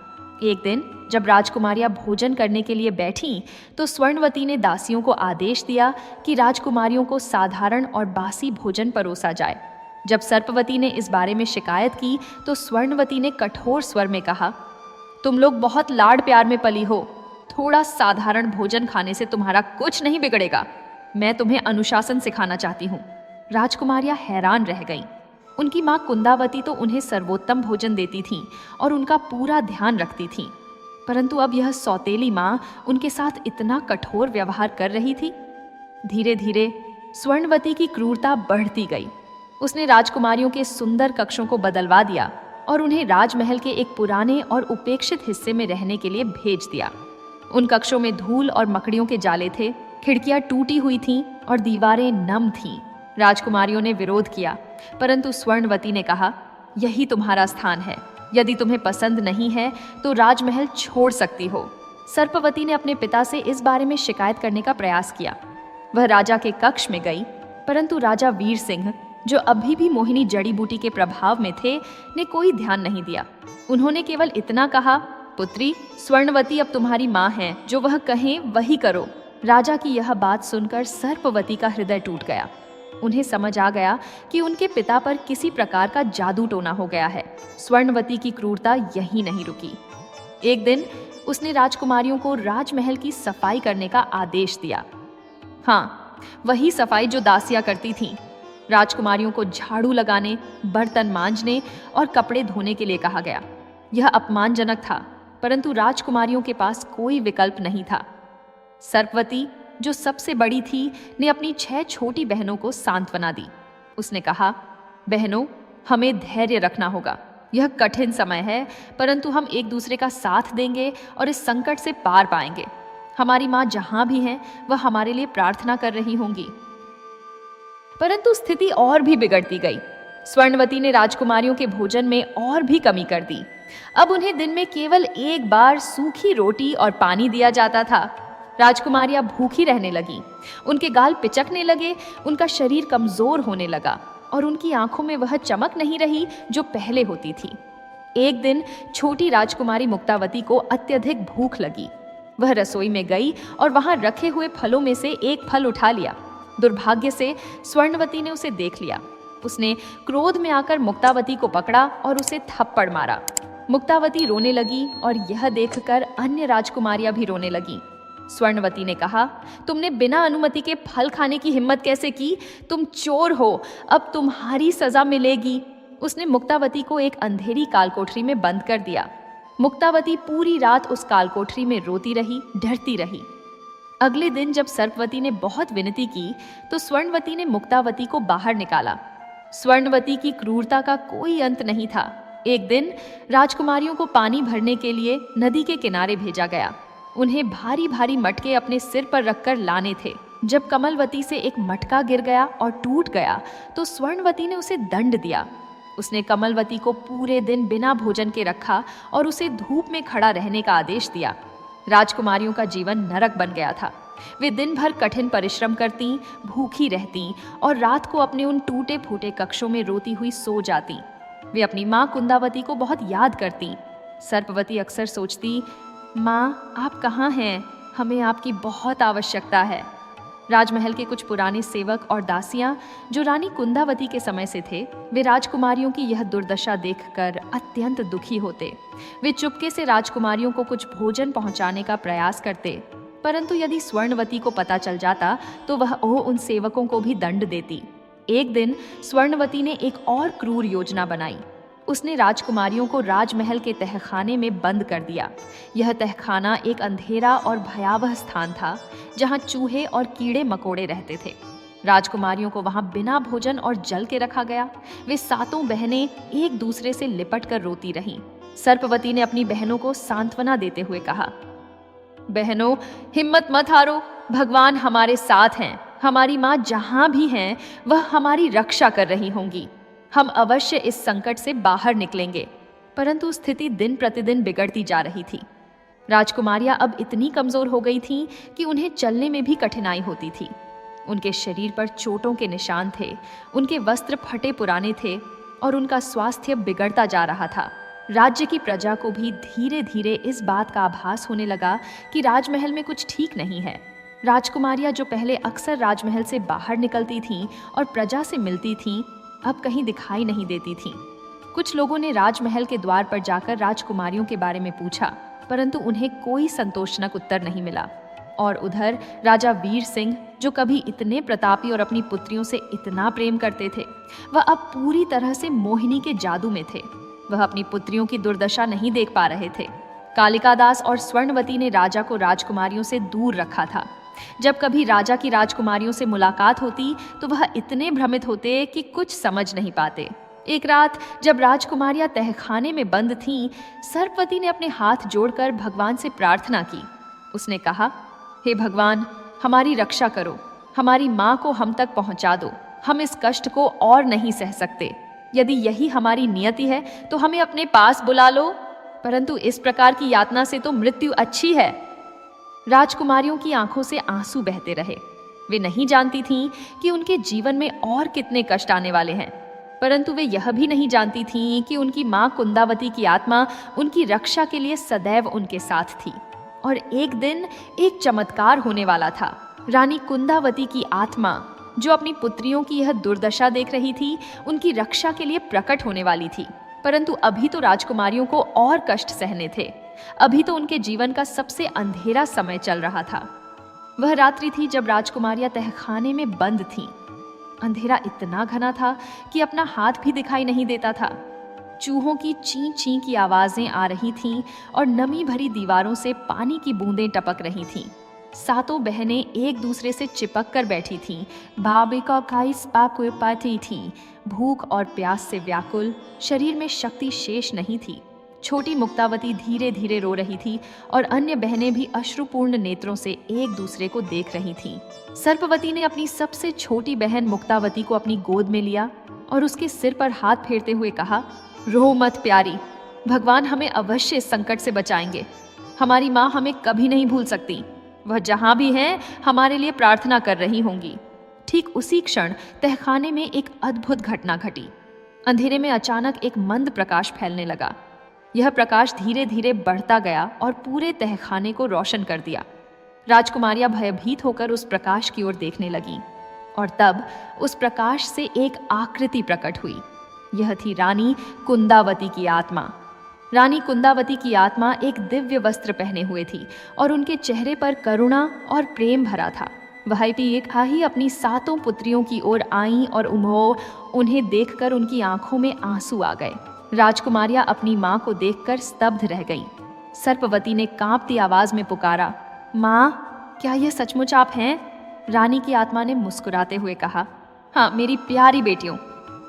एक दिन जब राजकुमारियां भोजन करने के लिए बैठीं, तो स्वर्णवती ने दासियों को आदेश दिया कि राजकुमारियों को साधारण और बासी भोजन परोसा जाए। जब सर्पवती ने इस बारे में शिकायत की तो स्वर्णवती ने कठोर स्वर में कहा, तुम लोग बहुत लाड़ प्यार में पली हो। थोड़ा साधारण भोजन खाने से तुम्हारा कुछ नहीं बिगड़ेगा। मैं तुम्हें अनुशासन सिखाना चाहती हूँ। राजकुमारियां हैरान रह गईं। उनकी माँ कुंदावती तो उन्हें सर्वोत्तम भोजन देती थीं और उनका पूरा ध्यान रखती थीं, परंतु अब यह सौतेली माँ उनके साथ इतना कठोर व्यवहार कर रही थी। धीरे धीरे स्वर्णवती की क्रूरता बढ़ती गई। उसने राजकुमारियों के सुंदर कक्षों को बदलवा दिया और उन्हें राजमहल के एक पुराने और उपेक्षित हिस्से में रहने के लिए भेज दिया। उन कक्षों में धूल और मकड़ियों के जाले थे, खिड़कियां टूटी हुई थीं और दीवारें नम थीं। राजकुमारियों ने विरोध किया, परंतु स्वर्णवती ने कहा, यही तुम्हारा स्थान है। यदि तुम्हें पसंद नहीं है तो राजमहल छोड़ सकती हो। सर्पवती ने अपने पिता से इस बारे में शिकायत करने का प्रयास किया। वह राजा के कक्ष में गई, परंतु राजा वीर सिंह, जो अभी भी मोहिनी जड़ी बूटी के प्रभाव में थे, ने कोई ध्यान नहीं दिया। उन्होंने केवल इतना कहा, पुत्री, स्वर्णवती अब तुम्हारी माँ है, जो वह कहें वही करो। राजा की यह बात सुनकर सर्पवती का हृदय टूट गया। उन्हें समझ आ गया कि उनके पिता पर किसी प्रकार का जादू टोना हो गया है। स्वर्णवती की क्रूरता यहीं नहीं रुकी। एक दिन उसने राजकुमारियों को राजमहल की सफाई करने का आदेश दिया। हाँ, वही सफाई जो दासियां करती थीं। राजकुमारियों को झाड़ू लगाने, बर्तन मांजने और कपड़े धोने के लिए कहा गया। यह अपमानजनक था, परंतु राजकुमारियों के पास कोई विकल्प नहीं था। सर्पवती, जो सबसे बड़ी थी, ने अपनी 6 छोटी बहनों को सांत्वना दी। उसने कहा, बहनों, हमें धैर्य रखना होगा। यह कठिन समय है, परंतु हम एक दूसरे का साथ देंगे और इस संकट से पार पाएंगे। हमारी माँ जहां भी हैं, वह हमारे लिए प्रार्थना कर रही होंगी। परंतु स्थिति और भी बिगड़ती गई। स्वर्णवती ने राजकुमारियों के भोजन में और भी कमी कर दी। अब उन्हें दिन में केवल एक बार सूखी रोटी और पानी दिया जाता था। राजकुमारियां भूखी रहने लगीं। उनके गाल पिचकने लगे, उनका शरीर कमजोर होने लगा और उनकी आंखों में वह चमक नहीं रही जो पहले होती थी। एक दिन छोटी राजकुमारी मुक्तावती को अत्यधिक भूख लगी। वह रसोई में गई और वहां रखे हुए फलों में से एक फल उठा लिया। दुर्भाग्य से स्वर्णवती ने उसे देख लिया। उसने क्रोध में आकर मुक्तावती को पकड़ा और उसे थप्पड़ मारा। मुक्तावती रोने लगी और यह देखकर अन्य राजकुमारियां भी रोने लगीं। स्वर्णवती ने कहा, तुमने बिना अनुमति के फल खाने की हिम्मत कैसे की? तुम चोर हो, अब तुम्हारी सजा मिलेगी। उसने मुक्तावती को एक अंधेरी कालकोठरी में बंद कर दिया। मुक्तावती पूरी रात उस कालकोठरी में रोती रही, डरती रही। अगले दिन जब सर्पवती ने बहुत विनती की तो स्वर्णवती ने मुक्तावती को बाहर निकाला। स्वर्णवती की क्रूरता का कोई अंत नहीं था। एक दिन राजकुमारियों को पानी भरने के लिए नदी के किनारे भेजा गया। उन्हें भारी भारी मटके अपने सिर पर रखकर लाने थे। जब कमलवती से एक मटका गिर गया और टूट गया तो स्वर्णवती ने उसे दंड दिया। उसने कमलवती को पूरे दिन बिना भोजन के रखा और उसे धूप में खड़ा रहने का आदेश दिया। राजकुमारियों का जीवन नरक बन गया था। वे दिन भर कठिन परिश्रम करती, भूखी रहती और रात को अपने उन टूटे फूटे कक्षों में रोती हुई सो जाती। वे अपनी माँ कुंदावती को बहुत याद करती। सर्पवती अक्सर सोचती, माँ, आप कहाँ हैं? हमें आपकी बहुत आवश्यकता है। राजमहल के कुछ पुराने सेवक और दासियां जो रानी कुंदावती के समय से थे, वे राजकुमारियों की यह दुर्दशा देखकर अत्यंत दुखी होते। वे चुपके से राजकुमारियों को कुछ भोजन पहुंचाने का प्रयास करते, परंतु यदि स्वर्णवती को पता चल जाता तो वह उन सेवकों को भी दंड देती। एक दिन स्वर्णवती ने एक और क्रूर योजना बनाई। उसने राजकुमारियों को राजमहल के तहखाने में बंद कर दिया। यह तहखाना एक अंधेरा और भयावह स्थान था जहां चूहे और कीड़े मकोड़े रहते थे। राजकुमारियों को वहां बिना भोजन और जल के रखा गया। वे सातों बहनें एक दूसरे से लिपट कर रोती रहीं। सर्पवती ने अपनी बहनों को सांत्वना देते हुए कहा, बहनों, हिम्मत मत हारो, भगवान हमारे साथ हैं। हमारी माँ जहां भी हैं वह हमारी रक्षा कर रही होंगी। हम अवश्य इस संकट से बाहर निकलेंगे। परंतु स्थिति दिन प्रतिदिन बिगड़ती जा रही थी। राजकुमारियां अब इतनी कमजोर हो गई थीं कि उन्हें चलने में भी कठिनाई होती थी। उनके शरीर पर चोटों के निशान थे, उनके वस्त्र फटे पुराने थे और उनका स्वास्थ्य बिगड़ता जा रहा था। राज्य की प्रजा को भी धीरे धीरे इस बात का आभास होने लगा कि राजमहल में कुछ ठीक नहीं है। राजकुमारियां जो पहले अक्सर राजमहल से बाहर निकलती थीं और प्रजा से मिलती थीं, अब कहीं दिखाई नहीं देती थीं। कुछ लोगों ने राजमहल के द्वार पर जाकर राजकुमारियों के बारे में पूछा, परंतु उन्हें कोई संतोषजनक उत्तर नहीं मिला। और उधर राजा वीर सिंह, जो कभी इतने प्रतापी और अपनी पुत्रियों से इतना प्रेम करते थे, वह अब पूरी तरह से मोहिनी के जादू में थे। वह अपनी पुत्रियों की दुर्दशा नहीं देख पा रहे थे। कालिका दास और स्वर्णवती ने राजा को राजकुमारियों से दूर रखा था। जब कभी राजा की राजकुमारियों से मुलाकात होती तो वह इतने भ्रमित होते कि कुछ समझ नहीं पाते। एक रात जब राजकुमारियां तहखाने में बंद थीं, सर्पवती ने अपने हाथ जोड़कर भगवान से प्रार्थना की। उसने कहा, हे भगवान, हमारी रक्षा करो, हमारी माँ को हम तक पहुँचा दो। हम इस कष्ट को और नहीं सह सकते। यदि यही हमारी नियति है तो हमें अपने पास बुला लो, परंतु इस प्रकार की यातना से तो मृत्यु अच्छी है। राजकुमारियों की आंखों से आंसू बहते रहे। वे नहीं जानती थीं कि उनके जीवन में और कितने कष्ट आने वाले हैं, परंतु वे यह भी नहीं जानती थीं कि उनकी मां कुंदावती की आत्मा उनकी रक्षा के लिए सदैव उनके साथ थी। और एक दिन एक चमत्कार होने वाला था। रानी कुंदावती की आत्मा, जो अपनी पुत्रियों की यह दुर्दशा देख रही थी, उनकी रक्षा के लिए प्रकट होने वाली थी। परंतु अभी तो राजकुमारियों को और कष्ट सहने थे। अभी तो उनके जीवन का सबसे अंधेरा समय चल रहा था। वह रात्रि थी जब राजकुमारियां तहखाने में बंद थीं। अंधेरा इतना घना था कि अपना हाथ भी दिखाई नहीं देता था। चूहों की ची ची की आवाजें आ रही थीं और नमी भरी दीवारों से पानी की बूंदें टपक रही थीं। सातों बहनें एक दूसरे से चिपक कर बैठी थीं। भाबिका काइस पाकुए पाती थीं। भूख और प्यास से व्याकुल, शरीर में शक्ति शेष नहीं थी। छोटी मुक्तावती धीरे धीरे रो रही थी और अन्य बहनें भी अश्रुपूर्ण नेत्रों से एक दूसरे को देख रही थीं। सर्पवती ने अपनी सबसे छोटी बहन मुक्तावती को अपनी गोद में लिया और उसके सिर पर हाथ फेरते हुए कहा, रो मत प्यारी, भगवान हमें अवश्य इस संकट से बचाएंगे। हमारी माँ हमें कभी नहीं भूल सकती। वह जहां भी हैं हमारे लिए प्रार्थना कर रही होंगी। ठीक उसी क्षण तहखाने में एक अद्भुत घटना घटी। अंधेरे में अचानक एक मंद प्रकाश फैलने लगा। यह प्रकाश धीरे धीरे बढ़ता गया और पूरे तहखाने को रोशन कर दिया। राजकुमारियां भयभीत होकर उस प्रकाश की ओर देखने लगीं और तब उस प्रकाश से एक आकृति प्रकट हुई। यह थी रानी कुंदावती की आत्मा। रानी कुंदावती की आत्मा एक दिव्य वस्त्र पहने हुए थी और उनके चेहरे पर करुणा और प्रेम भरा था। वह भी एक ही अपनी सातों पुत्रियों की ओर आईं और उन्हें देखकर उनकी आंखों में आंसू आ गए। राजकुमारियां अपनी मां को देखकर स्तब्ध रह गईं। सर्पवती ने कांपती आवाज में पुकारा, माँ, क्या यह सचमुच आप हैं? रानी की आत्मा ने मुस्कुराते हुए कहा, हाँ मेरी प्यारी बेटियों,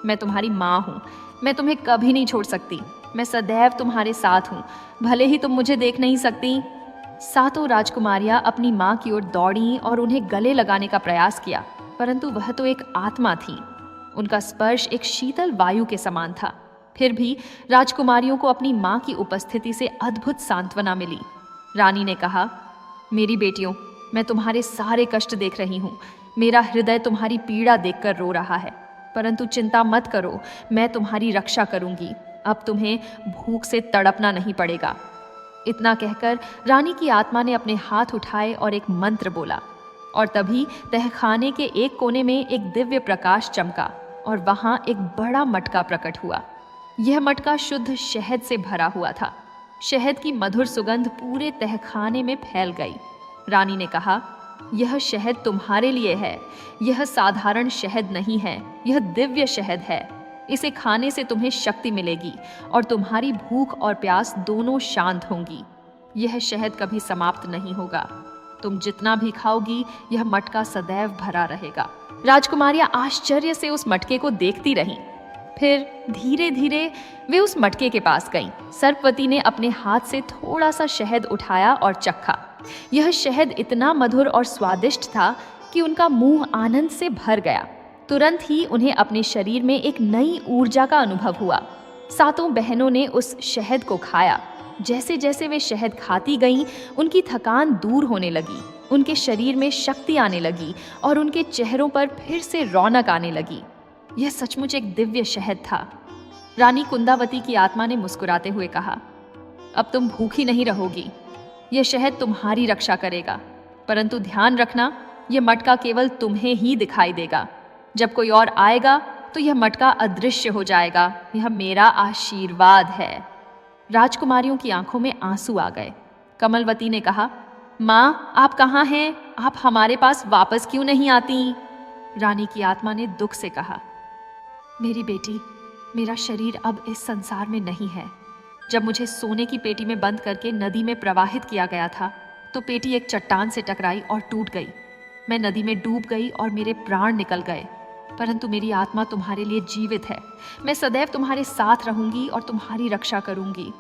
मैं तुम्हारी माँ हूँ। मैं तुम्हें कभी नहीं छोड़ सकती। मैं सदैव तुम्हारे साथ हूँ, भले ही तुम मुझे देख नहीं सकती। सातों राजकुमारियां अपनी माँ की ओर दौड़ीं और उन्हें गले लगाने का प्रयास किया, परंतु वह तो एक आत्मा थी। उनका स्पर्श एक शीतल वायु के समान था। फिर भी राजकुमारियों को अपनी माँ की उपस्थिति से अद्भुत सांत्वना मिली। रानी ने कहा, मेरी बेटियों, मैं तुम्हारे सारे कष्ट देख रही हूँ। मेरा हृदय तुम्हारी पीड़ा देखकर रो रहा है, परंतु चिंता मत करो, मैं तुम्हारी रक्षा करूंगी। अब तुम्हें भूख से तड़पना नहीं पड़ेगा। इतना कहकर रानी की आत्मा ने अपने हाथ उठाए और एक मंत्र बोला और तभी तहखाने के एक कोने में एक दिव्य प्रकाश चमका और वहां एक बड़ा मटका प्रकट हुआ। यह मटका शुद्ध शहद से भरा हुआ था। शहद की मधुर सुगंध पूरे तहखाने में फैल गई। रानी ने कहा, यह शहद तुम्हारे लिए है। यह साधारण शहद नहीं है, यह दिव्य शहद है। इसे खाने से तुम्हें शक्ति मिलेगी और तुम्हारी भूख और प्यास दोनों शांत होंगी। यह शहद कभी समाप्त नहीं होगा। तुम जितना भी खाओगी, यह मटका सदैव भरा रहेगा। राजकुमारियां आश्चर्य से उस मटके को देखती रहीं। फिर धीरे धीरे वे उस मटके के पास गईं। सर्पवती ने अपने हाथ से थोड़ा सा शहद उठाया और चखा। यह शहद इतना मधुर और स्वादिष्ट था कि उनका मुंह आनंद से भर गया। तुरंत ही उन्हें अपने शरीर में एक नई ऊर्जा का अनुभव हुआ। सातों बहनों ने उस शहद को खाया। जैसे जैसे वे शहद खाती गईं, उनकी थकान दूर होने लगी, उनके शरीर में शक्ति आने लगी और उनके चेहरों पर फिर से रौनक आने लगी। यह सचमुच एक दिव्य शहद था। रानी कुंदावती की आत्मा ने मुस्कुराते हुए कहा, अब तुम भूखी नहीं रहोगी। यह शहद तुम्हारी रक्षा करेगा, परंतु ध्यान रखना, यह मटका केवल तुम्हें ही दिखाई देगा। जब कोई और आएगा तो यह मटका अदृश्य हो जाएगा। यह मेरा आशीर्वाद है। राजकुमारियों की आंखों में आंसू आ गए। कमलवती ने कहा, माँ, आप कहाँ हैं? आप हमारे पास वापस क्यों नहीं आती? रानी की आत्मा ने दुख से कहा, मेरी बेटी, मेरा शरीर अब इस संसार में नहीं है। जब मुझे सोने की पेटी में बंद करके नदी में प्रवाहित किया गया था तो पेटी एक चट्टान से टकराई और टूट गई। मैं नदी में डूब गई और मेरे प्राण निकल गए, परंतु मेरी आत्मा तुम्हारे लिए जीवित है। मैं सदैव तुम्हारे साथ रहूंगी और तुम्हारी रक्षा करूंगी।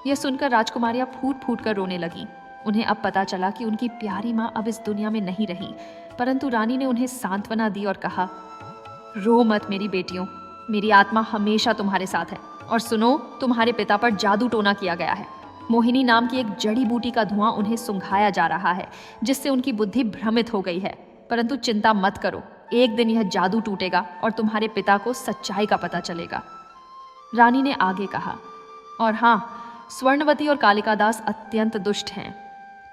यह सुनकर राजकुमारियां फूट फूट कर रोने लगी। उन्हें अब पता चला कि उनकी प्यारी माँ अब इस दुनिया में नहीं रही, परंतु रानी ने उन्हें सांत्वना दी और कहा, रो मत मेरी बेटियों, मेरी आत्मा हमेशा तुम्हारे साथ है। और सुनो, तुम्हारे पिता पर जादू टोना किया गया है। मोहिनी नाम की एक जड़ी बूटी का धुआं उन्हें सुंघाया जा रहा है, जिससे उनकी बुद्धि भ्रमित हो गई है। परंतु चिंता मत करो, एक दिन यह जादू टूटेगा और तुम्हारे पिता को सच्चाई का पता चलेगा। रानी ने आगे कहा, और हाँ, स्वर्णवती और कालिका दास अत्यंत दुष्ट हैं।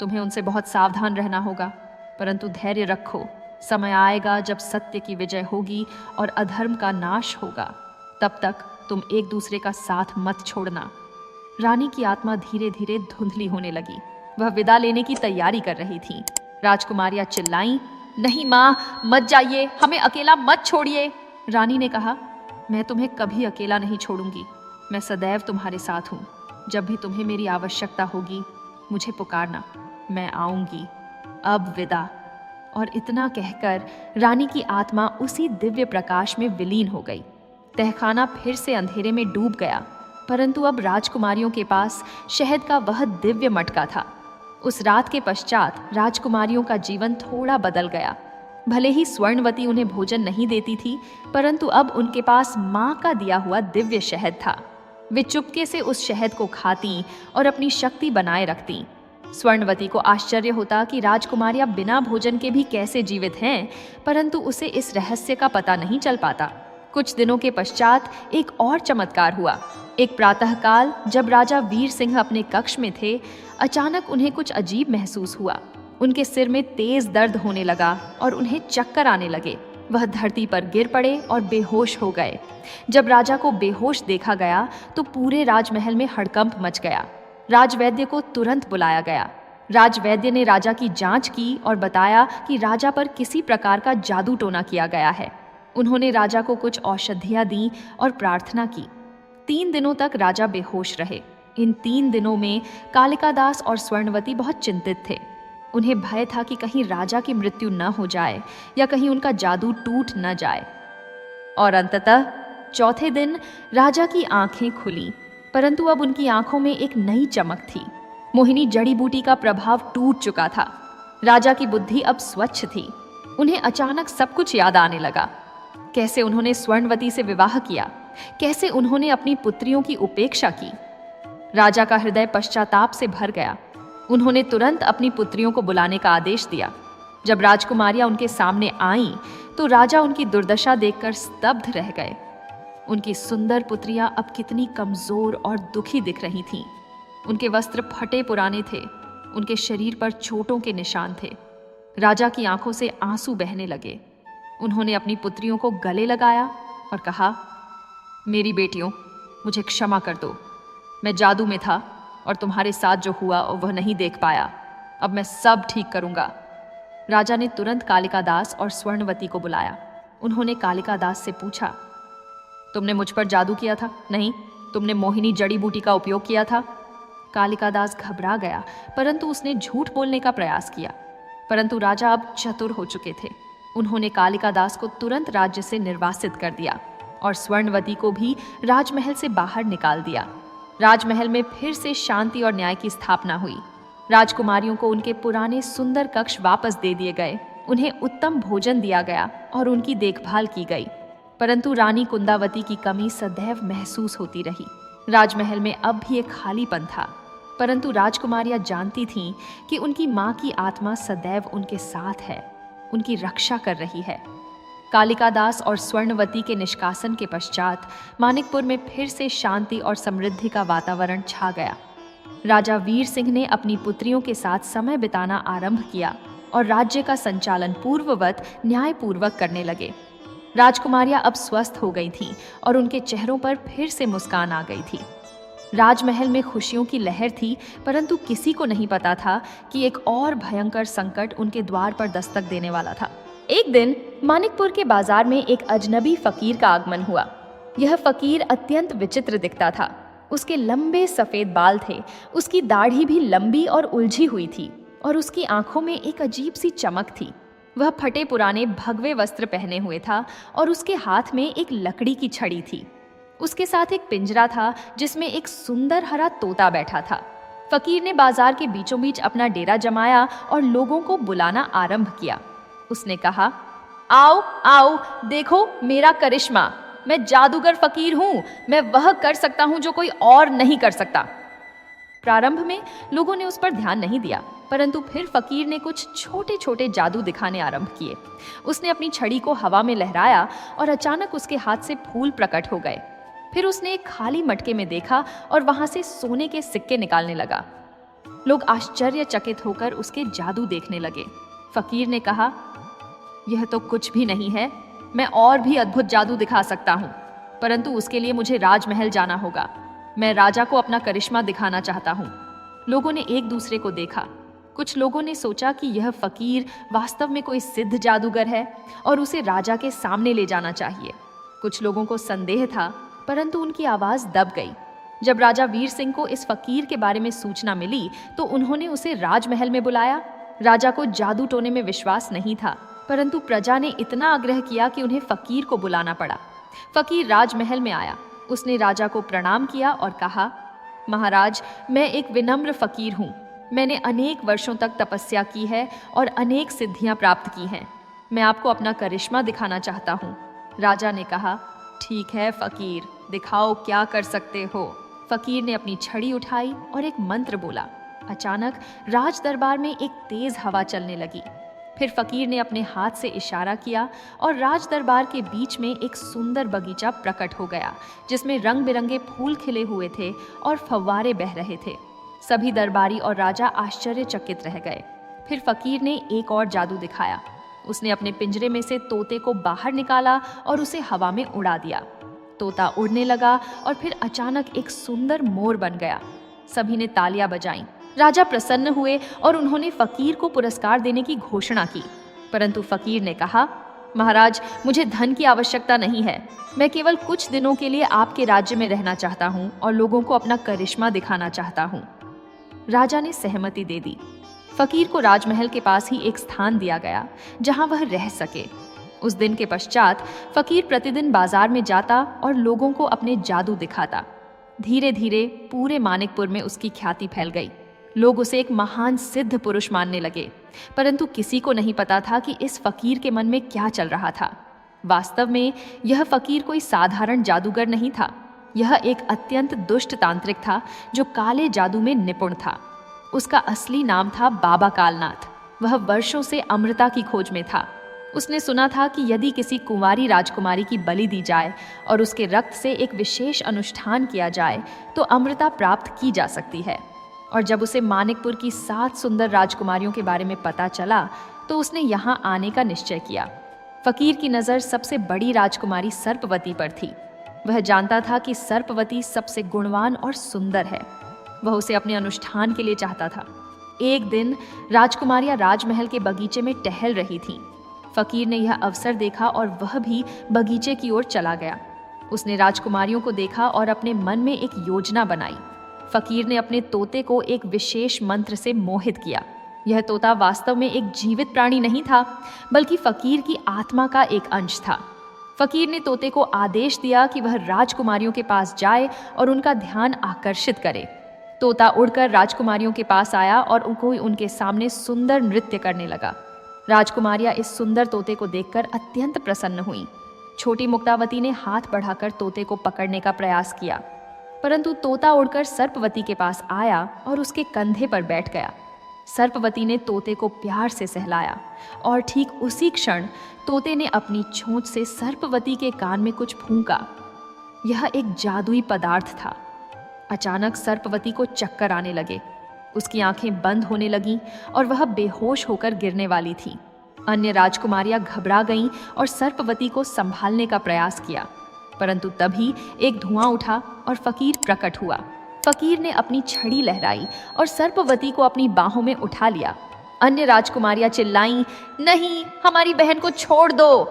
तुम्हें उनसे बहुत सावधान रहना होगा, परंतु धैर्य रखो। समय आएगा जब सत्य की विजय होगी और अधर्म का नाश होगा। तब तक तुम एक दूसरे का साथ मत छोड़ना। रानी की आत्मा धीरे धीरे धुंधली होने लगी। वह विदा लेने की तैयारी कर रही थी। राजकुमारियां चिल्लाईं, नहीं माँ, मत जाइए, हमें अकेला मत छोड़िए। रानी ने कहा, मैं तुम्हें कभी अकेला नहीं छोड़ूंगी। मैं सदैव तुम्हारे साथ हूँ। जब भी तुम्हें मेरी आवश्यकता होगी मुझे पुकारना, मैं आऊंगी। अब विदा। और इतना कहकर रानी की आत्मा उसी दिव्य प्रकाश में विलीन हो गई। तहखाना फिर से अंधेरे में डूब गया, परंतु अब राजकुमारियों के पास शहद का वह दिव्य मटका था। उस रात के पश्चात राजकुमारियों का जीवन थोड़ा बदल गया। भले ही स्वर्णवती उन्हें भोजन नहीं देती थी, परंतु अब उनके पास माँ का दिया हुआ दिव्य शहद था। वे चुपके से उस शहद को खाती और अपनी शक्ति बनाए रखती। स्वर्णवती को आश्चर्य होता कि राजकुमारियां बिना भोजन के भी कैसे जीवित हैं, परंतु उसे इस रहस्य का पता नहीं चल पाता। कुछ दिनों के पश्चात एक और चमत्कार हुआ। एक प्रातःकाल जब राजा वीर सिंह अपने कक्ष में थे, अचानक उन्हें कुछ अजीब महसूस हुआ। उनके सिर में तेज दर्द होने लगा और उन्हें चक्कर आने लगे। वह धरती पर गिर पड़े और बेहोश हो गए। जब राजा को बेहोश देखा गया तो पूरे राजमहल में हड़कंप मच गया। राजवैद्य को तुरंत बुलाया गया। राजवैद्य ने राजा की जांच की और बताया कि राजा पर किसी प्रकार का जादू टोना किया गया है। उन्होंने राजा को कुछ औषधियां दी और प्रार्थना की। 3 दिनों तक राजा बेहोश रहे। इन 3 दिनों में कालिका दास और स्वर्णवती बहुत चिंतित थे। उन्हें भय था कि कहीं राजा की मृत्यु न हो जाए या कहीं उनका जादू टूट न जाए। और अंततः चौथे दिन राजा की आंखें खुली, परंतु अब उनकी आंखों में एक नई चमक थी। मोहिनी जड़ी बूटी का प्रभाव टूट चुका था। राजा की बुद्धि अब स्वच्छ थी। उन्हें अचानक सब कुछ याद आने लगा। कैसे उन्होंने स्वर्णवती से विवाह किया, कैसे उन्होंने अपनी पुत्रियों की उपेक्षा की। राजा का हृदय पश्चाताप से भर गया। उन्होंने तुरंत अपनी पुत्रियों को बुलाने का आदेश दिया। जब राजकुमारियां उनके सामने आईं, तो राजा उनकी दुर्दशा देखकर स्तब्ध रह गए। उनकी सुंदर पुत्रियां अब कितनी कमजोर और दुखी दिख रही थीं। उनके वस्त्र फटे पुराने थे, उनके शरीर पर चोटों के निशान थे। राजा की आंखों से आंसू बहने लगे। उन्होंने अपनी पुत्रियों को गले लगाया और कहा, मेरी बेटियों, मुझे क्षमा कर दो। मैं जादू में था और तुम्हारे साथ जो हुआ वह नहीं देख पाया। अब मैं सब ठीक करूंगा। राजा ने तुरंत कालिका दास और स्वर्णवती को बुलाया। उन्होंने कालिका दास से पूछा, तुमने मुझ पर जादू किया था? नहीं, तुमने मोहिनी जड़ी बूटी का उपयोग किया था। कालिका दास घबरा गया, परंतु उसने झूठ बोलने का प्रयास किया। परंतु राजा अब चतुर हो चुके थे। उन्होंने कालिका दास को तुरंत राज्य से निर्वासित कर दिया और स्वर्णवती को भी राजमहल से बाहर निकाल दिया। राजमहल में फिर से शांति और न्याय की स्थापना हुई। राजकुमारियों को उनके पुराने सुंदर कक्ष वापस दे दिए गए। उन्हें उत्तम भोजन दिया गया और उनकी देखभाल की गई। परंतु रानी कुंदावती की कमी सदैव महसूस होती रही। राजमहल में अब भी एक खालीपन था, परंतु राजकुमारियां जानती थीं कि उनकी मां की आत्मा सदैव उनके साथ है, उनकी रक्षा कर रही है। कालिका दास और स्वर्णवती के निष्कासन के पश्चात मानिकपुर में फिर से शांति और समृद्धि का वातावरण छा गया। राजा वीर सिंह ने अपनी पुत्रियों के साथ समय बिताना आरंभ किया और राज्य का संचालन पूर्ववत न्यायपूर्वक करने लगे। राजकुमारियां अब स्वस्थ हो गई थीं और उनके चेहरों पर फिर से मुस्कान आ गई थी। राजमहल में खुशियों की लहर थी, परंतु किसी को नहीं पता था कि एक और भयंकर संकट उनके द्वार पर दस्तक देने वाला था। एक दिन मानिकपुर के बाजार में एक अजनबी फकीर का आगमन हुआ। यह फकीर अत्यंत विचित्र दिखता था। उसके लंबे सफेद बाल थे, उसकी दाढ़ी भी लंबी और उलझी हुई थी और उसकी आंखों में एक अजीब सी चमक थी। वह फटे पुराने भगवे वस्त्र पहने हुए था और उसके हाथ में एक लकड़ी की छड़ी थी। उसके साथ एक पिंजरा था जिसमें एक सुंदर हरा तोता बैठा था। फकीर ने बाजार के बीचों बीच अपना डेरा जमाया और लोगों को बुलाना आरंभ किया। उसने कहा, आओ आओ, देखो मेरा करिश्मा। मैं जादूगर फकीर हूँ। मैं वह कर सकता हूँ जो कोई और नहीं कर सकता। प्रारंभ में लोगों ने उस पर ध्यान नहीं दिया, परंतु फिर फकीर ने कुछ छोटे छोटे जादू दिखाने आरंभ किए। उसने अपनी छड़ी को हवा में लहराया और अचानक उसके हाथ से फूल प्रकट हो गए। फिर उसने एक खाली मटके में देखा और वहां से सोने के सिक्के निकालने लगा। लोग आश्चर्यचकित होकर उसके जादू देखने लगे। फकीर ने कहा, यह तो कुछ भी नहीं है। मैं और भी अद्भुत जादू दिखा सकता हूँ, परंतु उसके लिए मुझे राजमहल जाना होगा। मैं राजा को अपना करिश्मा दिखाना चाहता हूँ। लोगों ने एक दूसरे को देखा। कुछ लोगों ने सोचा कि यह फकीर वास्तव में कोई सिद्ध जादूगर है और उसे राजा के सामने ले जाना चाहिए। कुछ लोगों को संदेह था, परंतु उनकी आवाज दब गई। जब राजा वीर सिंह को इस फकीर के बारे में सूचना मिली तो उन्होंने उसे राजमहल में बुलाया। राजा को जादू टोने में विश्वास नहीं था, परंतु प्रजा ने इतना आग्रह किया कि उन्हें फकीर को बुलाना पड़ा। फकीर राजमहल में आया। उसने राजा को प्रणाम किया और कहा, महाराज, मैं एक विनम्र फकीर हूँ। मैंने अनेक वर्षों तक तपस्या की है और अनेक सिद्धियां प्राप्त की हैं। मैं आपको अपना करिश्मा दिखाना चाहता हूँ। राजा ने कहा, ठीक है फकीर, दिखाओ क्या कर सकते हो। फकीर ने अपनी छड़ी उठाई और एक मंत्र बोला। अचानक राज दरबार में एक तेज हवा चलने लगी। फिर फकीर ने अपने हाथ से इशारा किया और राज दरबार के बीच में एक सुंदर बगीचा प्रकट हो गया, जिसमें रंग बिरंगे फूल खिले हुए थे और फव्वारे बह रहे थे। सभी दरबारी और राजा आश्चर्यचकित रह गए। फिर फकीर ने एक और जादू दिखाया। उसने अपने पिंजरे में से तोते को बाहर निकाला और उसे हवा में उड़ा दिया। तोता उड़ने लगा और फिर अचानक एक सुंदर मोर बन गया। सभी ने तालियां बजाईं। राजा प्रसन्न हुए और उन्होंने फकीर को पुरस्कार देने की घोषणा की, परंतु फकीर ने कहा, महाराज, मुझे धन की आवश्यकता नहीं है। मैं केवल कुछ दिनों के लिए आपके राज्य में रहना चाहता हूँ और लोगों को अपना करिश्मा दिखाना चाहता हूँ। राजा ने सहमति दे दी। फकीर को राजमहल के पास ही एक स्थान दिया गया जहां वह रह सके। उस दिन के पश्चात फकीर प्रतिदिन बाजार में जाता और लोगों को अपने जादू दिखाता। धीरे धीरे पूरे मानिकपुर में उसकी ख्याति फैल गई। लोग उसे एक महान सिद्ध पुरुष मानने लगे, परंतु किसी को नहीं पता था कि इस फकीर के मन में क्या चल रहा था। वास्तव में यह फकीर कोई साधारण जादूगर नहीं था। यह एक अत्यंत दुष्ट तांत्रिक था जो काले जादू में निपुण था। उसका असली नाम था बाबा कालनाथ। वह वर्षों से अमृता की खोज में था। उसने सुना था कि यदि किसी कुंवारी राजकुमारी की बलि दी जाए और उसके रक्त से एक विशेष अनुष्ठान किया जाए तो अमृता प्राप्त की जा सकती है। और जब उसे मानिकपुर की 7 सुंदर राजकुमारियों के बारे में पता चला तो उसने यहाँ आने का निश्चय किया। फकीर की नज़र सबसे बड़ी राजकुमारी सर्पवती पर थी। वह जानता था कि सर्पवती सबसे गुणवान और सुंदर है। वह उसे अपने अनुष्ठान के लिए चाहता था। एक दिन राजकुमारियां राजमहल के बगीचे में टहल रही थीं। फकीर ने यह अवसर देखा और वह भी बगीचे की ओर चला गया। उसने राजकुमारियों को देखा और अपने मन में एक योजना बनाई। फकीर ने अपने तोते को एक विशेष मंत्र से मोहित किया। यह तोता वास्तव में एक जीवित प्राणी नहीं था, बल्कि फकीर की आत्मा का एक अंश था। फकीर ने तोते को आदेश दिया कि वह राजकुमारियों के पास जाए और उनका ध्यान आकर्षित करे। तोता उड़कर राजकुमारियों के पास आया और उनके सामने सुंदर नृत्य करने लगा। राजकुमारियां इस सुंदर तोते को देखकर अत्यंत प्रसन्न हुईं। छोटी मुक्तावती ने हाथ बढ़ाकर तोते को पकड़ने का प्रयास किया, परंतु तोता उड़कर सर्पवती के पास आया और उसके कंधे पर बैठ गया। सर्पवती ने तोते को प्यार से सहलाया और ठीक उसी क्षण तोते ने अपनी चोंच से सर्पवती के कान में कुछ फूंका। यह एक जादुई पदार्थ था। अचानक सर्पवती को चक्कर आने लगे। उसकी आंखें बंद होने लगीं और वह बेहोश होकर गिरने वाली थी। अन्य राजकुमारियां घबरा गईं और सर्पवती को संभालने का प्रयास किया, परंतु तभी एक धुआं उठा और फकीर प्रकट हुआ। फकीर ने अपनी छड़ी लहराई और सर्पवती को अपनी बाहों में उठा लिया। अन्य राजकुमारियां चिल्लाईं, नहीं, हमारी बहन को छोड़ दो।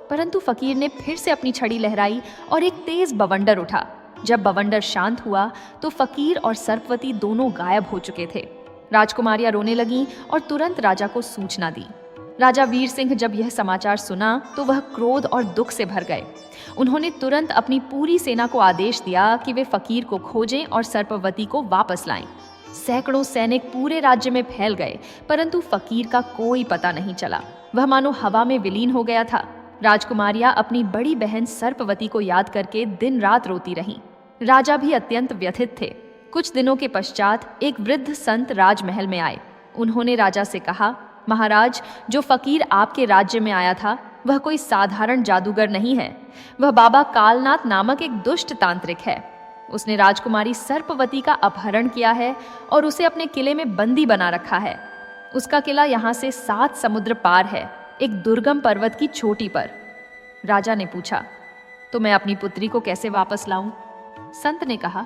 परंतु फकीर ने फिर से अपनी छड़ी लहराई और एक तेज बवंडर उठा। जब बवंडर शांत हुआ तो फकीर और सर्पवती दोनों गायब हो चुके थे। राजकुमारियां रोने लगीं और तुरंत राजा को सूचना दी। राजा वीर सिंह जब यह समाचार सुना तो वह क्रोध और दुख से भर गए। उन्होंने तुरंत अपनी पूरी सेना को आदेश दिया कि वे फकीर को खोजें और सर्पवती को वापस लाएं। सैकड़ों सैनिक पूरे राज्य में फैल गए, परंतु फकीर का कोई पता नहीं चला। वह मानो हवा में विलीन हो गया था। राजकुमारियां अपनी बड़ी बहन सर्पवती को याद करके दिन रात रोती रहीं। राजा भी अत्यंत व्यथित थे। कुछ दिनों के पश्चात एक वृद्ध संत राजमहल में आए। उन्होंने राजा से कहा, महाराज, जो फकीर आपके राज्य में आया था वह कोई साधारण जादूगर नहीं है। वह बाबा कालनाथ नामक एक दुष्ट तांत्रिक है। उसने राजकुमारी सर्पवती का अपहरण किया है और उसे अपने किले में बंदी बना रखा है। उसका किला यहाँ से 7 समुद्र पार है, एक दुर्गम पर्वत की चोटी पर। राजा ने पूछा, तो मैं अपनी पुत्री को कैसे वापस लाऊं? संत ने कहा,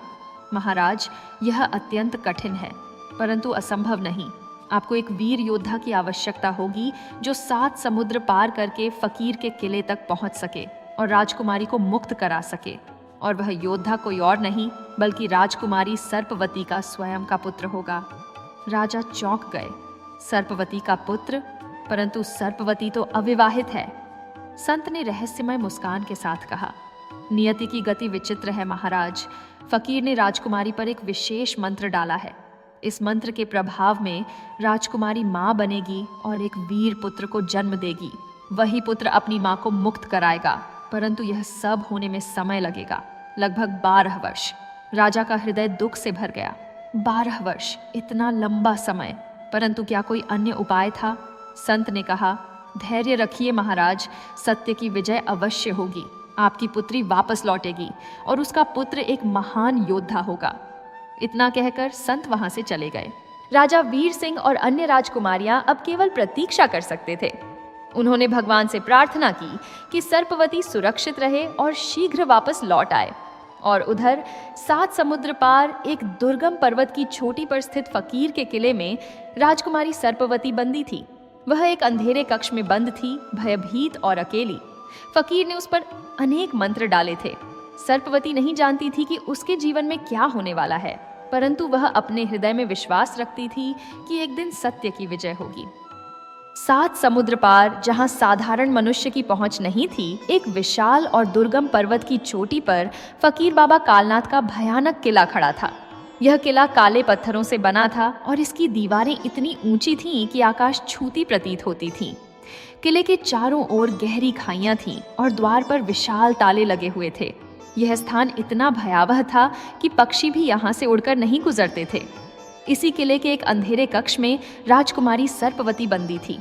महाराज, यह अत्यंत कठिन है, परंतु असंभव नहीं। आपको एक वीर योद्धा की आवश्यकता होगी जो 7 समुद्र पार करके फकीर के किले तक पहुंच सके और राजकुमारी को मुक्त करा सके। और वह योद्धा कोई और नहीं बल्कि राजकुमारी सर्पवती का स्वयं का पुत्र होगा। राजा चौंक गए। सर्पवती का पुत्र? परंतु सर्पवती तो अविवाहित है। संत ने रहस्यमय मुस्कान के साथ कहा, नियति की गति विचित्र है महाराज। फकीर ने राजकुमारी पर एक विशेष मंत्र डाला है। इस मंत्र के प्रभाव में राजकुमारी मां बनेगी और एक वीर पुत्र को जन्म देगी। वही पुत्र अपनी मां को मुक्त कराएगा, परंतु यह सब होने में समय लगेगा, लगभग 12 वर्ष। राजा का हृदय दुख से भर गया। 12 वर्ष, इतना लंबा समय, परंतु क्या कोई अन्य उपाय था? संत ने कहा, धैर्य रखिए महाराज, सत्य की विजय अवश्य होगी। आपकी पुत्री वापस लौटेगी और उसका पुत्र एक महान योद्धा होगा। इतना कहकर संत वहां से चले गए। राजा वीर सिंह और अन्य राजकुमारियां अब केवल प्रतीक्षा कर सकते थे। उन्होंने भगवान से प्रार्थना की कि सर्पवती सुरक्षित रहे और शीघ्र वापस लौट आए। और उधर 7 समुद्र पार एक दुर्गम पर्वत की चोटी पर स्थित फकीर के किले में राजकुमारी सर्पवती बंदी थी। वह एक अंधेरे कक्ष में बंद थी, भयभीत और अकेली। फकीर ने उस पर अनेक मंत्र डाले थे। सर्पवती नहीं जानती थी कि उसके जीवन में क्या होने वाला है, परंतु वह अपने हृदय में विश्वास रखती थी कि एक दिन सत्य की विजय होगी। 7 समुद्र पार, जहां साधारण मनुष्य की पहुंच नहीं थी, एक विशाल और दुर्गम पर्वत की चोटी पर फकीर बाबा कालनाथ का भयानक किला खड़ा था। यह किला काले पत्थरों से बना था और इसकी दीवारें इतनी ऊंची थीं कि आकाश छूती प्रतीत होती थीं। किले के चारों ओर गहरी खाइयां थीं और द्वार पर विशाल ताले लगे हुए थे। यह स्थान इतना भयावह था कि पक्षी भी यहाँ से उड़कर नहीं गुजरते थे। इसी किले के एक अंधेरे कक्ष में राजकुमारी सर्पवती बंदी थी।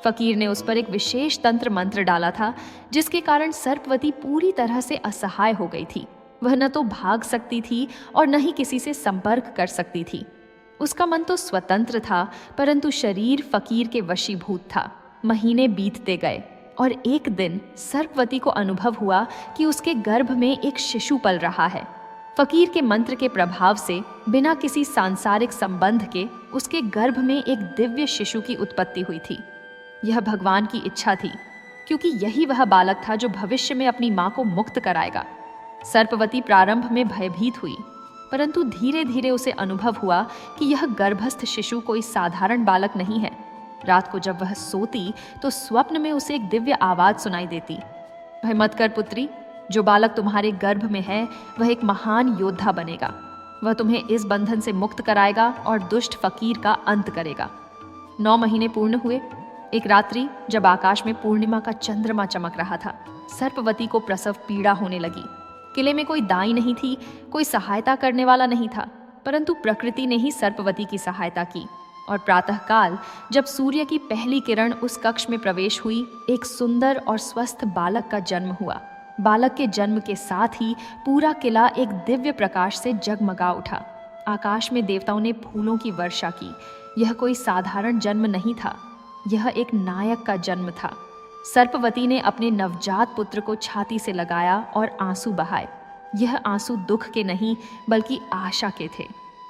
फकीर ने उस पर एक विशेष तंत्र मंत्र डाला था, जिसके कारण सर्पवती पूरी तरह से असहाय हो गई थी। वह न तो भाग सकती थी और न ही किसी से संपर्क कर सकती थी। उसका मन तो स्वतंत्र था, परंतु शरीर फकीर के वशीभूत था। महीने बीतते गए और एक दिन सर्पवती को अनुभव हुआ कि उसके गर्भ में एक शिशु पल रहा है। फकीर के मंत्र के प्रभाव से बिना किसी सांसारिक संबंध के उसके गर्भ में एक दिव्य शिशु की उत्पत्ति हुई थी। यह भगवान की इच्छा थी, क्योंकि यही वह बालक था जो भविष्य में अपनी मां को मुक्त कराएगा। सर्पवती प्रारंभ में भयभीत हुई, परंतु धीरे धीरे उसे अनुभव हुआ कि यह गर्भस्थ शिशु कोई साधारण बालक नहीं है। रात को जब वह सोती तो स्वप्न में उसे एक दिव्य आवाज सुनाई देती, भय मत कर पुत्री, जो बालक तुम्हारे गर्भ में है वह एक महान योद्धा बनेगा। वह तुम्हें इस बंधन से मुक्त कराएगा और दुष्ट फकीर का अंत करेगा। 9 महीने पूर्ण हुए। एक रात्रि जब आकाश में पूर्णिमा का चंद्रमा चमक रहा था, सर्पवती को प्रसव पीड़ा होने लगी। किले में कोई दाई नहीं थी, कोई सहायता करने वाला नहीं था, परंतु प्रकृति ने ही सर्पवती की सहायता की। और प्रातःकाल जब सूर्य की पहली किरण उस कक्ष में प्रवेश हुई, एक सुंदर और स्वस्थ बालक का जन्म हुआ। बालक के जन्म के साथ ही पूरा किला एक दिव्य प्रकाश से जगमगा उठा। आकाश में देवताओं ने फूलों की वर्षा की। यह कोई साधारण जन्म नहीं था, यह एक नायक का जन्म था। सर्पवती ने अपने नवजात पुत्र को छाती से लगाया और आंसू बहाए। यह आंसू दुख के नहीं बल्कि आशा के थे।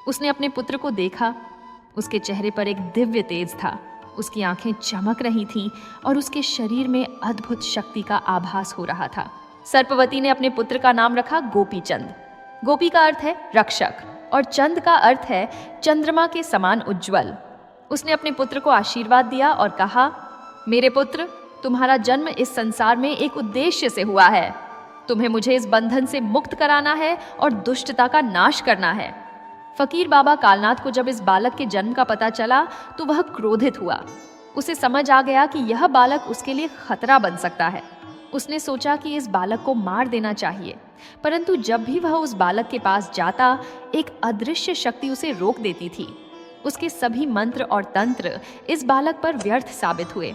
उसने अपने पुत्र को देखा। उसके चेहरे पर एक दिव्य तेज था। उसकी आंखें चमक रही थीं और उसके शरीर में अद्भुत शक्ति का आभास हो रहा था। सर्पवती ने अपने पुत्र का नाम रखा गोपीचंद। गोपी का अर्थ है रक्षक और चंद का अर्थ है चंद्रमा के समान उज्ज्वल। उसने अपने पुत्र को आशीर्वाद दिया और कहा, मेरे पुत्र, तुम्हारा जन्म इस संसार में एक उद्देश्य से हुआ है। तुम्हें मुझे इस बंधन से मुक्त कराना है और दुष्टता का नाश करना है। फकीर बाबा कालनाथ को जब इस बालक के जन्म का पता चला तो वह क्रोधित हुआ। उसे समझ आ गया कि यह बालक उसके लिए खतरा बन सकता है। उसने सोचा कि इस बालक को मार देना चाहिए, परंतु जब भी वह उस बालक के पास जाता, एक अदृश्य शक्ति उसे रोक देती थी। उसके सभी मंत्र और तंत्र इस बालक पर व्यर्थ साबित हुए।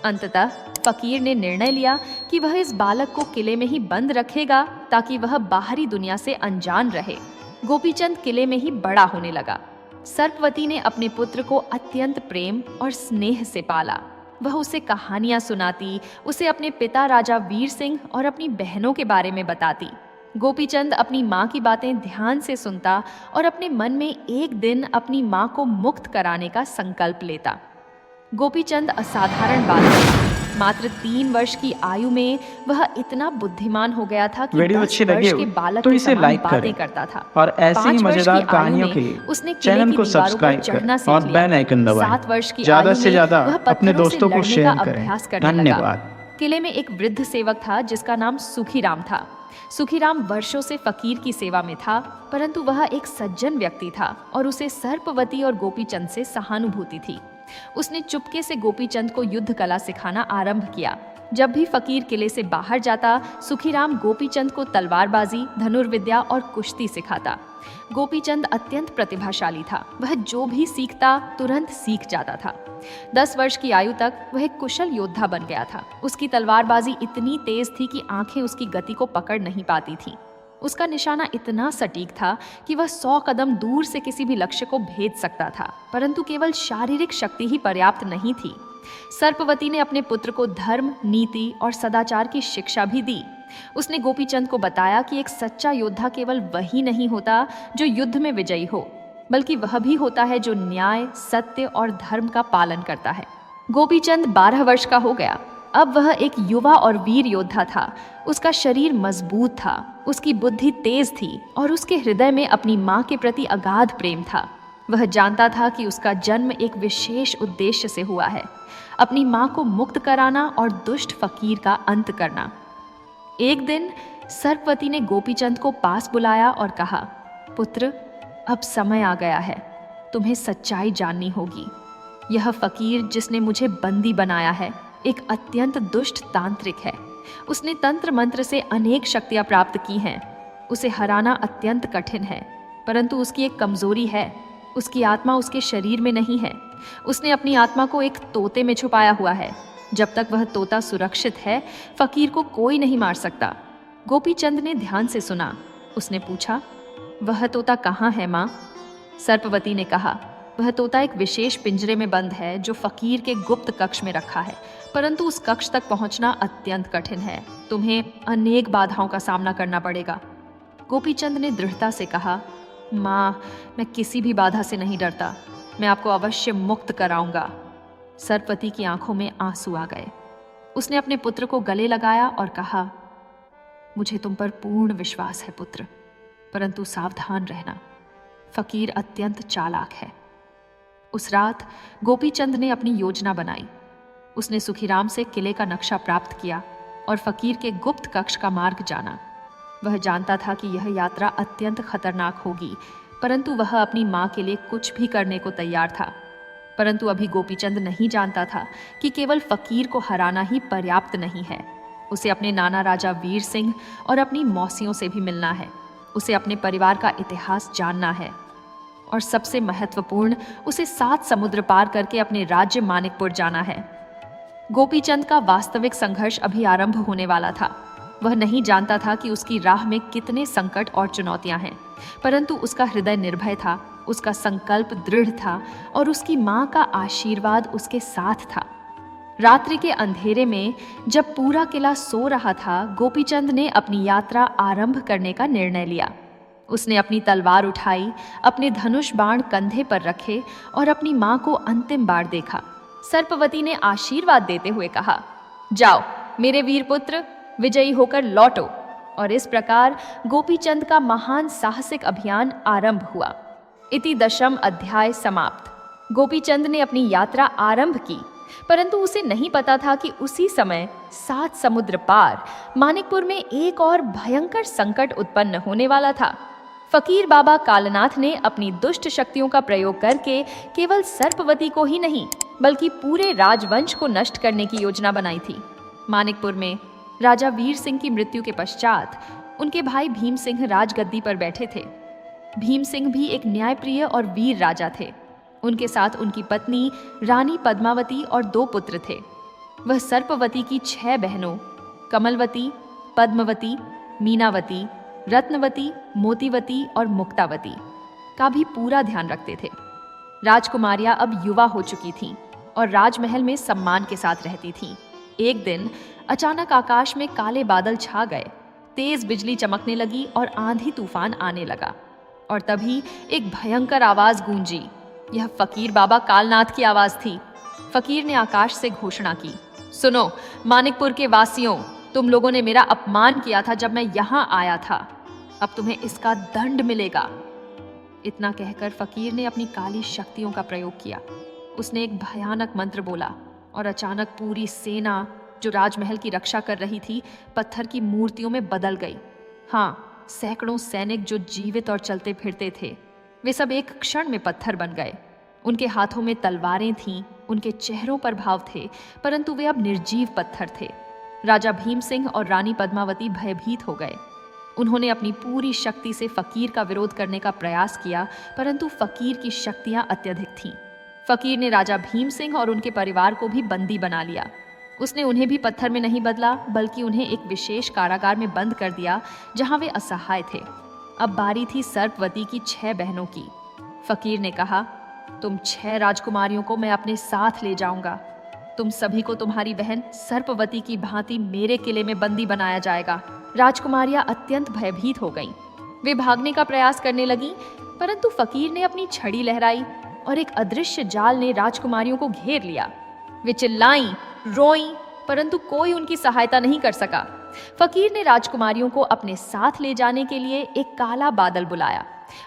अंततः फकीर ने निर्णय लिया कि वह इस बालक को किले में ही बंद रखेगा ताकि वह बाहरी दुनिया से अनजान रहे। गोपीचंद किले में ही बड़ा होने लगा। सर्पवती ने अपने पुत्र को अत्यंत प्रेम और स्नेह से पाला। वह उसे कहानियां सुनाती, उसे अपने पिता राजा वीर सिंह और अपनी बहनों के बारे में बताती। गोपीचंद अपनी माँ की बातें ध्यान से सुनता और अपने मन में एक दिन अपनी माँ को मुक्त कराने का संकल्प लेता। गोपीचंद असाधारण बालक था। मात्र 3 वर्ष की आयु में वह इतना बुद्धिमान हो गया था कि वीडियो 10 अच्छी वर्ष लगी के हो बालक तो के इसे समान लाइक बातें करें करता था। और ऐसी 5 ही वर्ष मजेदार की आयु कहानियों में के लिए उसने किले चैनल की को दीवारों पर सब्सक्राइब चढ़ना करें सीख और लिया। बेल आइकन दबाएं। 7 वर्ष की ज्यादा आयु से में ज्यादा वह अपने पत्थरों से दोस्तों को लड़ने शेयर का करें। अभ्यास करने लगा। धन्यवाद। किले में एक वृद्ध सेवक था जिसका नाम सुखीराम था। सुखीराम वर्षों से फकीर की सेवा में था, परंतु वह एक सज्जन व्यक्ति था और उसे सर्पवती और गोपीचंद से सहानुभूति थी। उसने चुपके से गोपीचंद को युद्ध कला सिखाना आरंभ किया। जब भी फकीर किले से बाहर जाता, सुखीराम गोपीचंद को तलवारबाजी, धनुर्विद्या और कुश्ती सिखाता। गोपीचंद अत्यंत प्रतिभाशाली था। वह जो भी सीखता तुरंत सीख जाता था। 10 वर्ष की आयु तक वह एक कुशल योद्धा बन गया था। उसकी तलवारबाजी इतनी तेज थी कि आंखें उसकी गति को पकड़ नहीं पाती थीं। उसका निशाना इतना सटीक था कि वह 100 कदम दूर से किसी भी लक्ष्य को भेद सकता था, परंतु केवल शारीरिक शक्ति ही पर्याप्त नहीं थी। सर्पवती ने अपने पुत्र को धर्म, नीति और सदाचार की शिक्षा भी दी। उसने गोपीचंद को बताया कि एक सच्चा योद्धा केवल वही नहीं होता जो युद्ध में विजयी हो, बल्कि वह भी होता है जो न्याय, सत्य और धर्म का पालन करता है। गोपीचंद 12 वर्ष का हो गया। अब वह एक युवा और वीर योद्धा था। उसका शरीर मजबूत था, उसकी बुद्धि तेज थी और उसके हृदय में अपनी माँ के प्रति अगाध प्रेम था। वह जानता था कि उसका जन्म एक विशेष उद्देश्य से हुआ है, अपनी माँ को मुक्त कराना और दुष्ट फकीर का अंत करना। एक दिन सर्पवती ने गोपीचंद को पास बुलाया और कहा, पुत्र, अब समय आ गया है, तुम्हें सच्चाई जाननी होगी। यह फकीर जिसने मुझे बंदी बनाया है एक अत्यंत दुष्ट तांत्रिक है। उसने तंत्र मंत्र से अनेक शक्तियां प्राप्त की हैं। उसे हराना अत्यंत कठिन है, परंतु उसकी एक कमजोरी है, उसकी आत्मा उसके शरीर में नहीं है। उसने अपनी आत्मा को एक तोते में छुपाया हुआ है। जब तक वह तोता सुरक्षित है, फकीर को कोई नहीं मार सकता। गोपीचंद ने ध्यान से सुना। उसने पूछा, वह तोता कहाँ है माँ? सर्पवती ने कहा, वह तोता एक विशेष पिंजरे में बंद है जो फकीर के गुप्त कक्ष में रखा है, परंतु उस कक्ष तक पहुंचना अत्यंत कठिन है। तुम्हें अनेक बाधाओं का सामना करना पड़ेगा। गोपीचंद ने दृढ़ता से कहा, माँ, मैं किसी भी बाधा से नहीं डरता। मैं आपको अवश्य मुक्त कराऊंगा। सर्पवती की आंखों में आंसू आ गए। उसने अपने पुत्र को गले लगाया और कहा, मुझे तुम पर पूर्ण विश्वास है पुत्र, परंतु सावधान रहना, फकीर अत्यंत चालाक है। उस रात गोपीचंद ने अपनी योजना बनाई। उसने सुखीराम से किले का नक्शा प्राप्त किया और फकीर के गुप्त कक्ष का मार्ग जाना। वह जानता था कि यह यात्रा अत्यंत खतरनाक होगी, परंतु वह अपनी माँ के लिए कुछ भी करने को तैयार था। परंतु अभी गोपीचंद नहीं जानता था कि केवल फकीर को हराना ही पर्याप्त नहीं है। उसे अपने नाना राजा वीर सिंह और अपनी मौसियों से भी मिलना है। उसे अपने परिवार का इतिहास जानना है और सबसे महत्वपूर्ण, उसे 7 समुद्र पार करके अपने राज्य मानिकपुर जाना है। गोपीचंद का वास्तविक संघर्ष अभी आरंभ होने वाला था। वह नहीं जानता था कि उसकी राह में कितने संकट और चुनौतियां हैं, परंतु उसका हृदय निर्भय था, उसका संकल्प दृढ़ था और उसकी माँ का आशीर्वाद उसके साथ था। रात्रि के अंधेरे में जब पूरा किला सो रहा था, गोपीचंद ने अपनी यात्रा आरंभ करने का निर्णय लिया। उसने अपनी तलवार उठाई, अपने धनुष बाण कंधे पर रखे और अपनी माँ को अंतिम बार देखा। सर्पवती ने आशीर्वाद देते हुए कहा, जाओ मेरे वीर पुत्र, विजयी होकर लौटो। और इस प्रकार गोपीचंद का महान साहसिक अभियान आरंभ हुआ। इति दशम अध्याय समाप्त। गोपीचंद ने अपनी यात्रा आरंभ की, परंतु उसे नहीं पता था कि उसी समय 7 समुद्र पार मानिकपुर में एक और भयंकर संकट उत्पन्न होने वाला था। फकीर बाबा कालनाथ ने अपनी दुष्ट शक्तियों का प्रयोग करके केवल सर्पवती को ही नहीं बल्कि पूरे राजवंश को नष्ट करने की योजना बनाई थी। मानिकपुर में राजा वीर सिंह की मृत्यु के पश्चात उनके भाई भीम सिंह राजगद्दी पर बैठे थे। भीम सिंह भी एक न्यायप्रिय और वीर राजा थे। उनके साथ उनकी पत्नी रानी पद्मावती और 2 पुत्र थे। वह सर्पवती की 6 बहनों कमलवती, पद्मवती, मीनावती, रत्नवती, मोतीवती और मुक्तावती का भी पूरा ध्यान रखते थे। राजकुमारियां अब युवा हो चुकी थीं और राजमहल में सम्मान के साथ रहती थीं। एक दिन अचानक आकाश में काले बादल छा गए, तेज बिजली चमकने लगी और आंधी तूफान आने लगा। और तभी एक भयंकर आवाज गूंजी। यह फकीर बाबा कालनाथ की आवाज थी। फकीर ने आकाश से घोषणा की, सुनो मानिकपुर के वासियों, तुम लोगों ने मेरा अपमान किया था जब मैं यहां आया था, अब तुम्हें इसका दंड मिलेगा। इतना कहकर फकीर ने अपनी काली शक्तियों का प्रयोग किया। उसने एक भयानक मंत्र बोला और अचानक पूरी सेना जो राजमहल की रक्षा कर रही थी पत्थर की मूर्तियों में बदल गई। हाँ, सैकड़ों सैनिक जो जीवित और चलते फिरते थे वे सब एक क्षण में पत्थर बन गए। उनके हाथों में तलवारें थीं, उनके चेहरों पर भाव थे, परंतु वे अब निर्जीव पत्थर थे। राजा भीम सिंह और रानी पद्मावती भयभीत हो गए। उन्होंने अपनी पूरी शक्ति से फकीर का विरोध करने का प्रयास किया, परंतु फकीर की शक्तियां अत्यधिक थीं। फकीर ने राजा भीम सिंह और उनके परिवार को भी बंदी बना लिया। उसने उन्हें भी पत्थर में नहीं बदला, बल्कि उन्हें एक विशेष कारागार में बंद कर दिया जहां वे असहाय थे। अब बारी थी सर्पवती की 6 बहनों की। फकीर ने कहा, तुम 6 राजकुमारियों को मैं अपने साथ ले जाऊंगा। तुम सभी को तुम्हारी बहन सर्पवती की भांति मेरे किले में बंदी बनाया जाएगा। राजकुमारियां अत्यंत भयभीत हो गईं। वे भागने का प्रयास करने लगीं, परंतु फकीर ने अपनी छड़ी लहराई और एक अदृश्य जाल ने राजकुमारियों को घेर लिया। वे चिल्लाईं, रोईं, परंतु कोई उनकी सहायता नहीं कर सका। फकीर ने राजकुमारियों को अपने साथ ले जाने के लिए एक काला बादल बुलाया।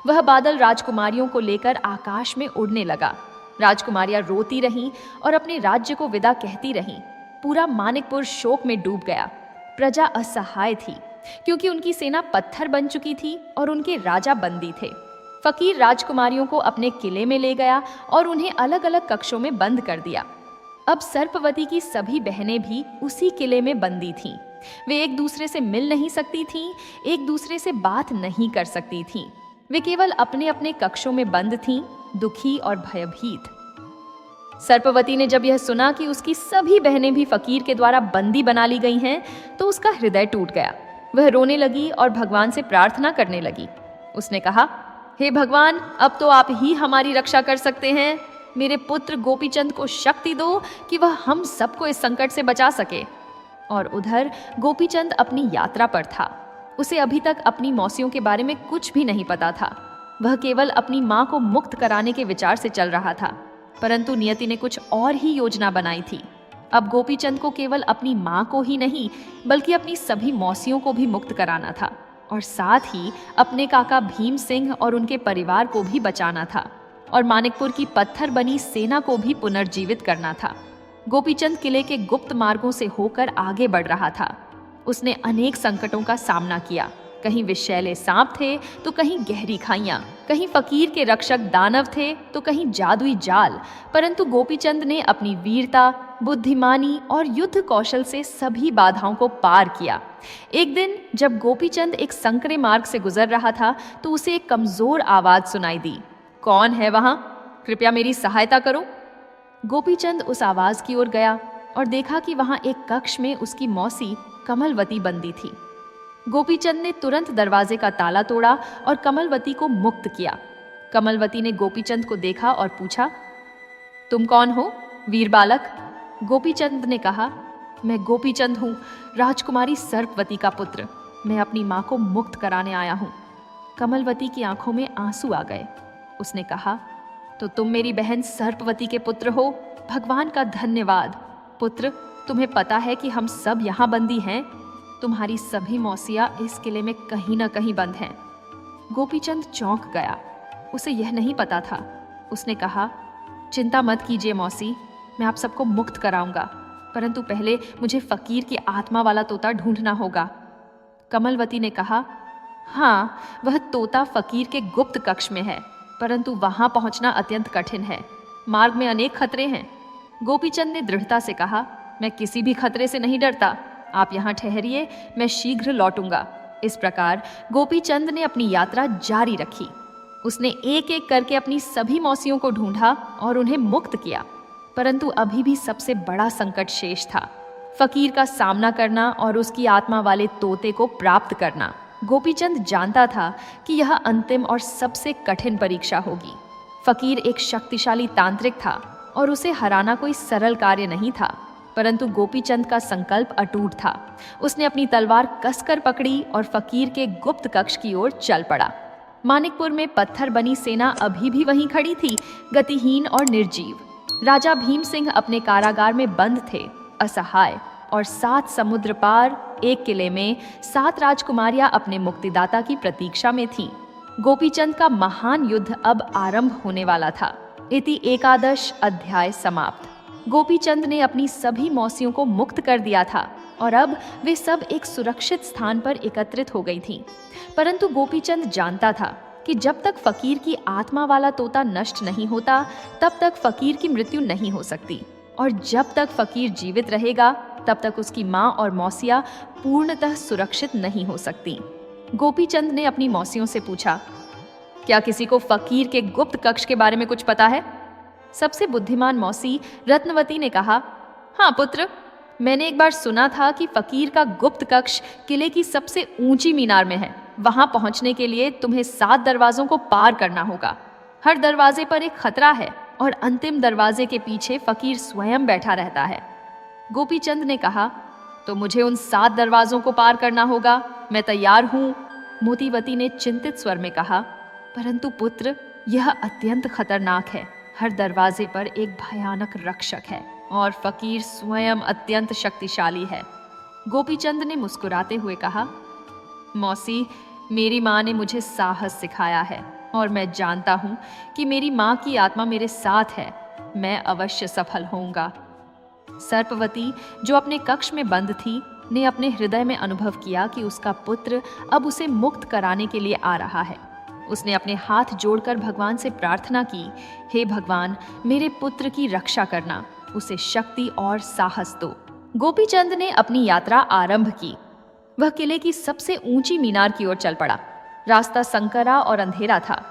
वह बादल राजकुमारियों को लेकर आकाश में उड़ने लगा। राजकुमारियां रोती रहीं और अपने राज्य को विदा कहती रहीं। पूरा मानिकपुर शोक में डूब गया। प्रजा असहाय थी क्योंकि उनकी सेना पत्थर बन चुकी थी और उनके राजा बंदी थे। फकीर राजकुमारियों को अपने किले में ले गया और उन्हें अलग अलग कक्षों में बंद कर दिया। अब सर्पवती की सभी बहनें भी उसी किले में बंदी थीं। वे एक दूसरे से मिल नहीं सकती थीं, एक दूसरे से बात नहीं कर सकती थीं। वे केवल अपने अपने कक्षों में बंद थीं, दुखी और भयभीत। सर्पवती ने जब यह सुना कि उसकी सभी बहनें भी फकीर के द्वारा बंदी बना ली गई हैं, तो उसका हृदय टूट गया। वह रोने लगी और भगवान से प्रार्थना करने लगी। उसने कहा, हे भगवान, अब तो आप ही हमारी रक्षा कर सकते हैं। मेरे पुत्र गोपीचंद को शक्ति दो कि वह हम सबको इस संकट से बचा सके। और उधर गोपीचंद अपनी यात्रा पर था। उसे अभी तक अपनी मौसियों के बारे में कुछ भी नहीं पता था। वह केवल अपनी माँ को मुक्त कराने के विचार से चल रहा था, परंतु नियति ने कुछ और ही योजना बनाई थी। अब गोपीचंद को केवल अपनी माँ को ही नहीं बल्कि अपनी सभी मौसियों को भी मुक्त कराना था और साथ ही अपने काका भीम सिंह और उनके परिवार को भी बचाना था और मानिकपुर की पत्थर बनी सेना को भी पुनर्जीवित करना था। गोपीचंद किले के गुप्त मार्गों से होकर आगे बढ़ रहा था। उसने अनेक संकटों का सामना किया। कहीं विषैले सांप थे तो कहीं गहरी खाइयां, कहीं फकीर के रक्षक दानव थे तो कहीं जादुई जाल, परंतु गोपीचंद ने अपनी वीरता, बुद्धिमानी और युद्ध कौशल से सभी बाधाओं को पार किया। एक दिन जब गोपीचंद एक संकरे मार्ग से गुजर रहा था तो उसे एक कमजोर आवाज सुनाई दी। कौन है वहां? कृपया मेरी सहायता करो। गोपीचंद उस आवाज की ओर गया और देखा कि वहां एक कक्ष में उसकी मौसी कमलवती बंदी थी। गोपीचंद ने तुरंत दरवाजे का ताला तोड़ा और कमलवती को मुक्त किया। कमलवती ने गोपीचंद को देखा और पूछा, तुम कौन हो, वीर बालक? गोपीचंद ने कहा, मैं गोपीचंद हूँ, राजकुमारी सर्पवती का पुत्र। मैं अपनी माँ को मुक्त कराने आया हूँ। कमलवती की आंखों में आंसू आ गए। उसने कहा, तो तुम मेरी बहन सर्पवती के पुत्र हो? भगवान का धन्यवाद। पुत्र, तुम्हें पता है कि हम सब यहाँ बंदी हैं? तुम्हारी सभी मौसियां इस किले में कहीं ना कहीं बंद हैं। गोपीचंद चौंक गया। उसे यह नहीं पता था। उसने कहा, चिंता मत कीजिए मौसी, मैं आप सबको मुक्त कराऊंगा, परंतु पहले मुझे फकीर की आत्मा वाला तोता ढूंढना होगा। कमलवती ने कहा, हाँ, वह तोता फकीर के गुप्त कक्ष में है, परंतु वहां पहुंचना अत्यंत कठिन है। मार्ग में अनेक खतरे हैं। गोपीचंद ने दृढ़ता से कहा, मैं किसी भी खतरे से नहीं डरता। आप यहाँ ठहरिए, मैं शीघ्र लौटूंगा। इस प्रकार गोपीचंद ने अपनी यात्रा जारी रखी। उसने एक एक करके अपनी सभी मौसियों को ढूंढा और उन्हें मुक्त किया, परंतु अभी भी सबसे बड़ा संकट शेष था, फकीर का सामना करना और उसकी आत्मा वाले तोते को प्राप्त करना। गोपीचंद जानता था कि यह अंतिम और सबसे कठिन परीक्षा होगी। फकीर एक शक्तिशाली तांत्रिक था और उसे हराना कोई सरल कार्य नहीं था, परंतु गोपीचंद का संकल्प अटूट था। उसने अपनी तलवार कसकर पकड़ी और फकीर के गुप्त कक्ष की ओर चल पड़ा। मानिकपुर में पत्थर बनी सेना अभी भी वहीं खड़ी थी, गतिहीन और निर्जीव। राजा भीम सिंह अपने कारागार में बंद थे, असहाय, और 7 समुद्र पार एक किले में 7 राजकुमारियां अपने मुक्तिदाता की प्रतीक्षा में थीं। गोपीचंद का महान युद्ध अब आरंभ होने वाला था। इति एकादश अध्याय समाप्त। गोपीचंद ने अपनी सभी मौसियों को मुक्त कर दिया था और अब वे सब एक सुरक्षित स्थान पर एकत्रित हो गई थीं। परंतु गोपीचंद जानता था कि जब तक फकीर की आत्मा वाला तोता नष्ट नहीं होता, तब तक फकीर की मृत्यु नहीं हो सकती, और जब तक फकीर जीवित रहेगा, तब तक उसकी माँ और मौसियाँ पूर्णतः सुरक्षित नहीं हो सकती। गोपीचंद ने अपनी मौसियों से पूछा, क्या किसी को फकीर के गुप्त कक्ष के बारे में कुछ पता है? सबसे बुद्धिमान मौसी रत्नवती ने कहा, हाँ पुत्र, मैंने एक बार सुना था कि फकीर का गुप्त कक्ष किले की सबसे ऊंची मीनार में है। वहां पहुंचने के लिए तुम्हें 7 दरवाजों को पार करना होगा। हर दरवाजे पर एक खतरा है और अंतिम दरवाजे के पीछे फकीर स्वयं बैठा रहता है। गोपीचंद ने कहा, तो मुझे उन 7 दरवाजों को पार करना होगा, मैं तैयार हूँ। मोतीवती ने चिंतित स्वर में कहा, परंतु पुत्र, यह अत्यंत खतरनाक है। हर दरवाजे पर एक भयानक रक्षक है और फकीर स्वयं अत्यंत शक्तिशाली है। गोपीचंद ने मुस्कुराते हुए कहा, मौसी, मेरी माँ ने मुझे साहस सिखाया है और मैं जानता हूँ कि मेरी माँ की आत्मा मेरे साथ है। मैं अवश्य सफल होऊंगा। सर्पवती, जो अपने कक्ष में बंद थी, ने अपने हृदय में अनुभव किया कि उसका पुत्र अब उसे मुक्त कराने के लिए आ रहा है। उसने अपने हाथ जोड़कर भगवान से प्रार्थना की, हे भगवान, मेरे पुत्र की रक्षा करना, उसे शक्ति और साहस दो। गोपीचंद ने अपनी यात्रा आरंभ की। वह किले की सबसे ऊंची मीनार की ओर चल पड़ा। रास्ता संकरा और अंधेरा था।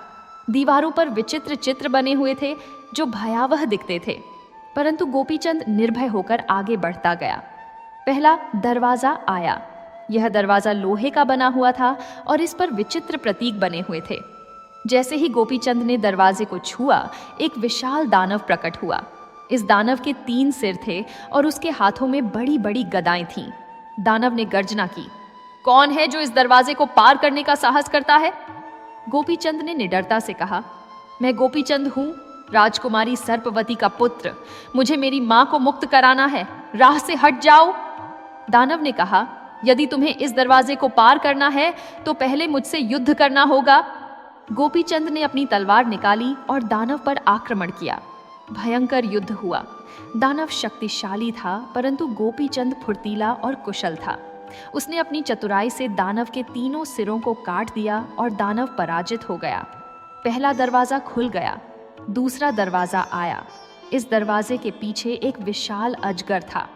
दीवारों पर विचित्र चित्र बने हुए थे जो भयावह दिखते थे, परंतु गोपीचंद निर्भय होकर आगे बढ़ता गया। पहला दरवाजा आया। यह दरवाजा लोहे का बना हुआ था और इस पर विचित्र प्रतीक बने हुए थे। जैसे ही गोपीचंद ने दरवाजे को छुआ, एक विशाल दानव प्रकट हुआ। इस दानव के 3 सिर थे और उसके हाथों में बड़ी बड़ी गदाएं थीं। दानव ने गर्जना की, कौन है जो इस दरवाजे को पार करने का साहस करता है? गोपीचंद ने निडरता से कहा, मैं गोपीचंद हूँ, राजकुमारी सर्पवती का पुत्र। मुझे मेरी माँ को मुक्त कराना है, राह से हट जाओ। दानव ने कहा, यदि तुम्हें इस दरवाजे को पार करना है तो पहले मुझसे युद्ध करना होगा। गोपीचंद ने अपनी तलवार निकाली और दानव पर आक्रमण किया। भयंकर युद्ध हुआ। दानव शक्तिशाली था, परंतु गोपीचंद फुर्तीला और कुशल था। उसने अपनी चतुराई से दानव के 3 सिरों को काट दिया और दानव पराजित हो गया। पहला दरवाजा खुल गया। दूसरा दरवाजा आया। इस दरवाजे के पीछे एक विशाल अजगर था।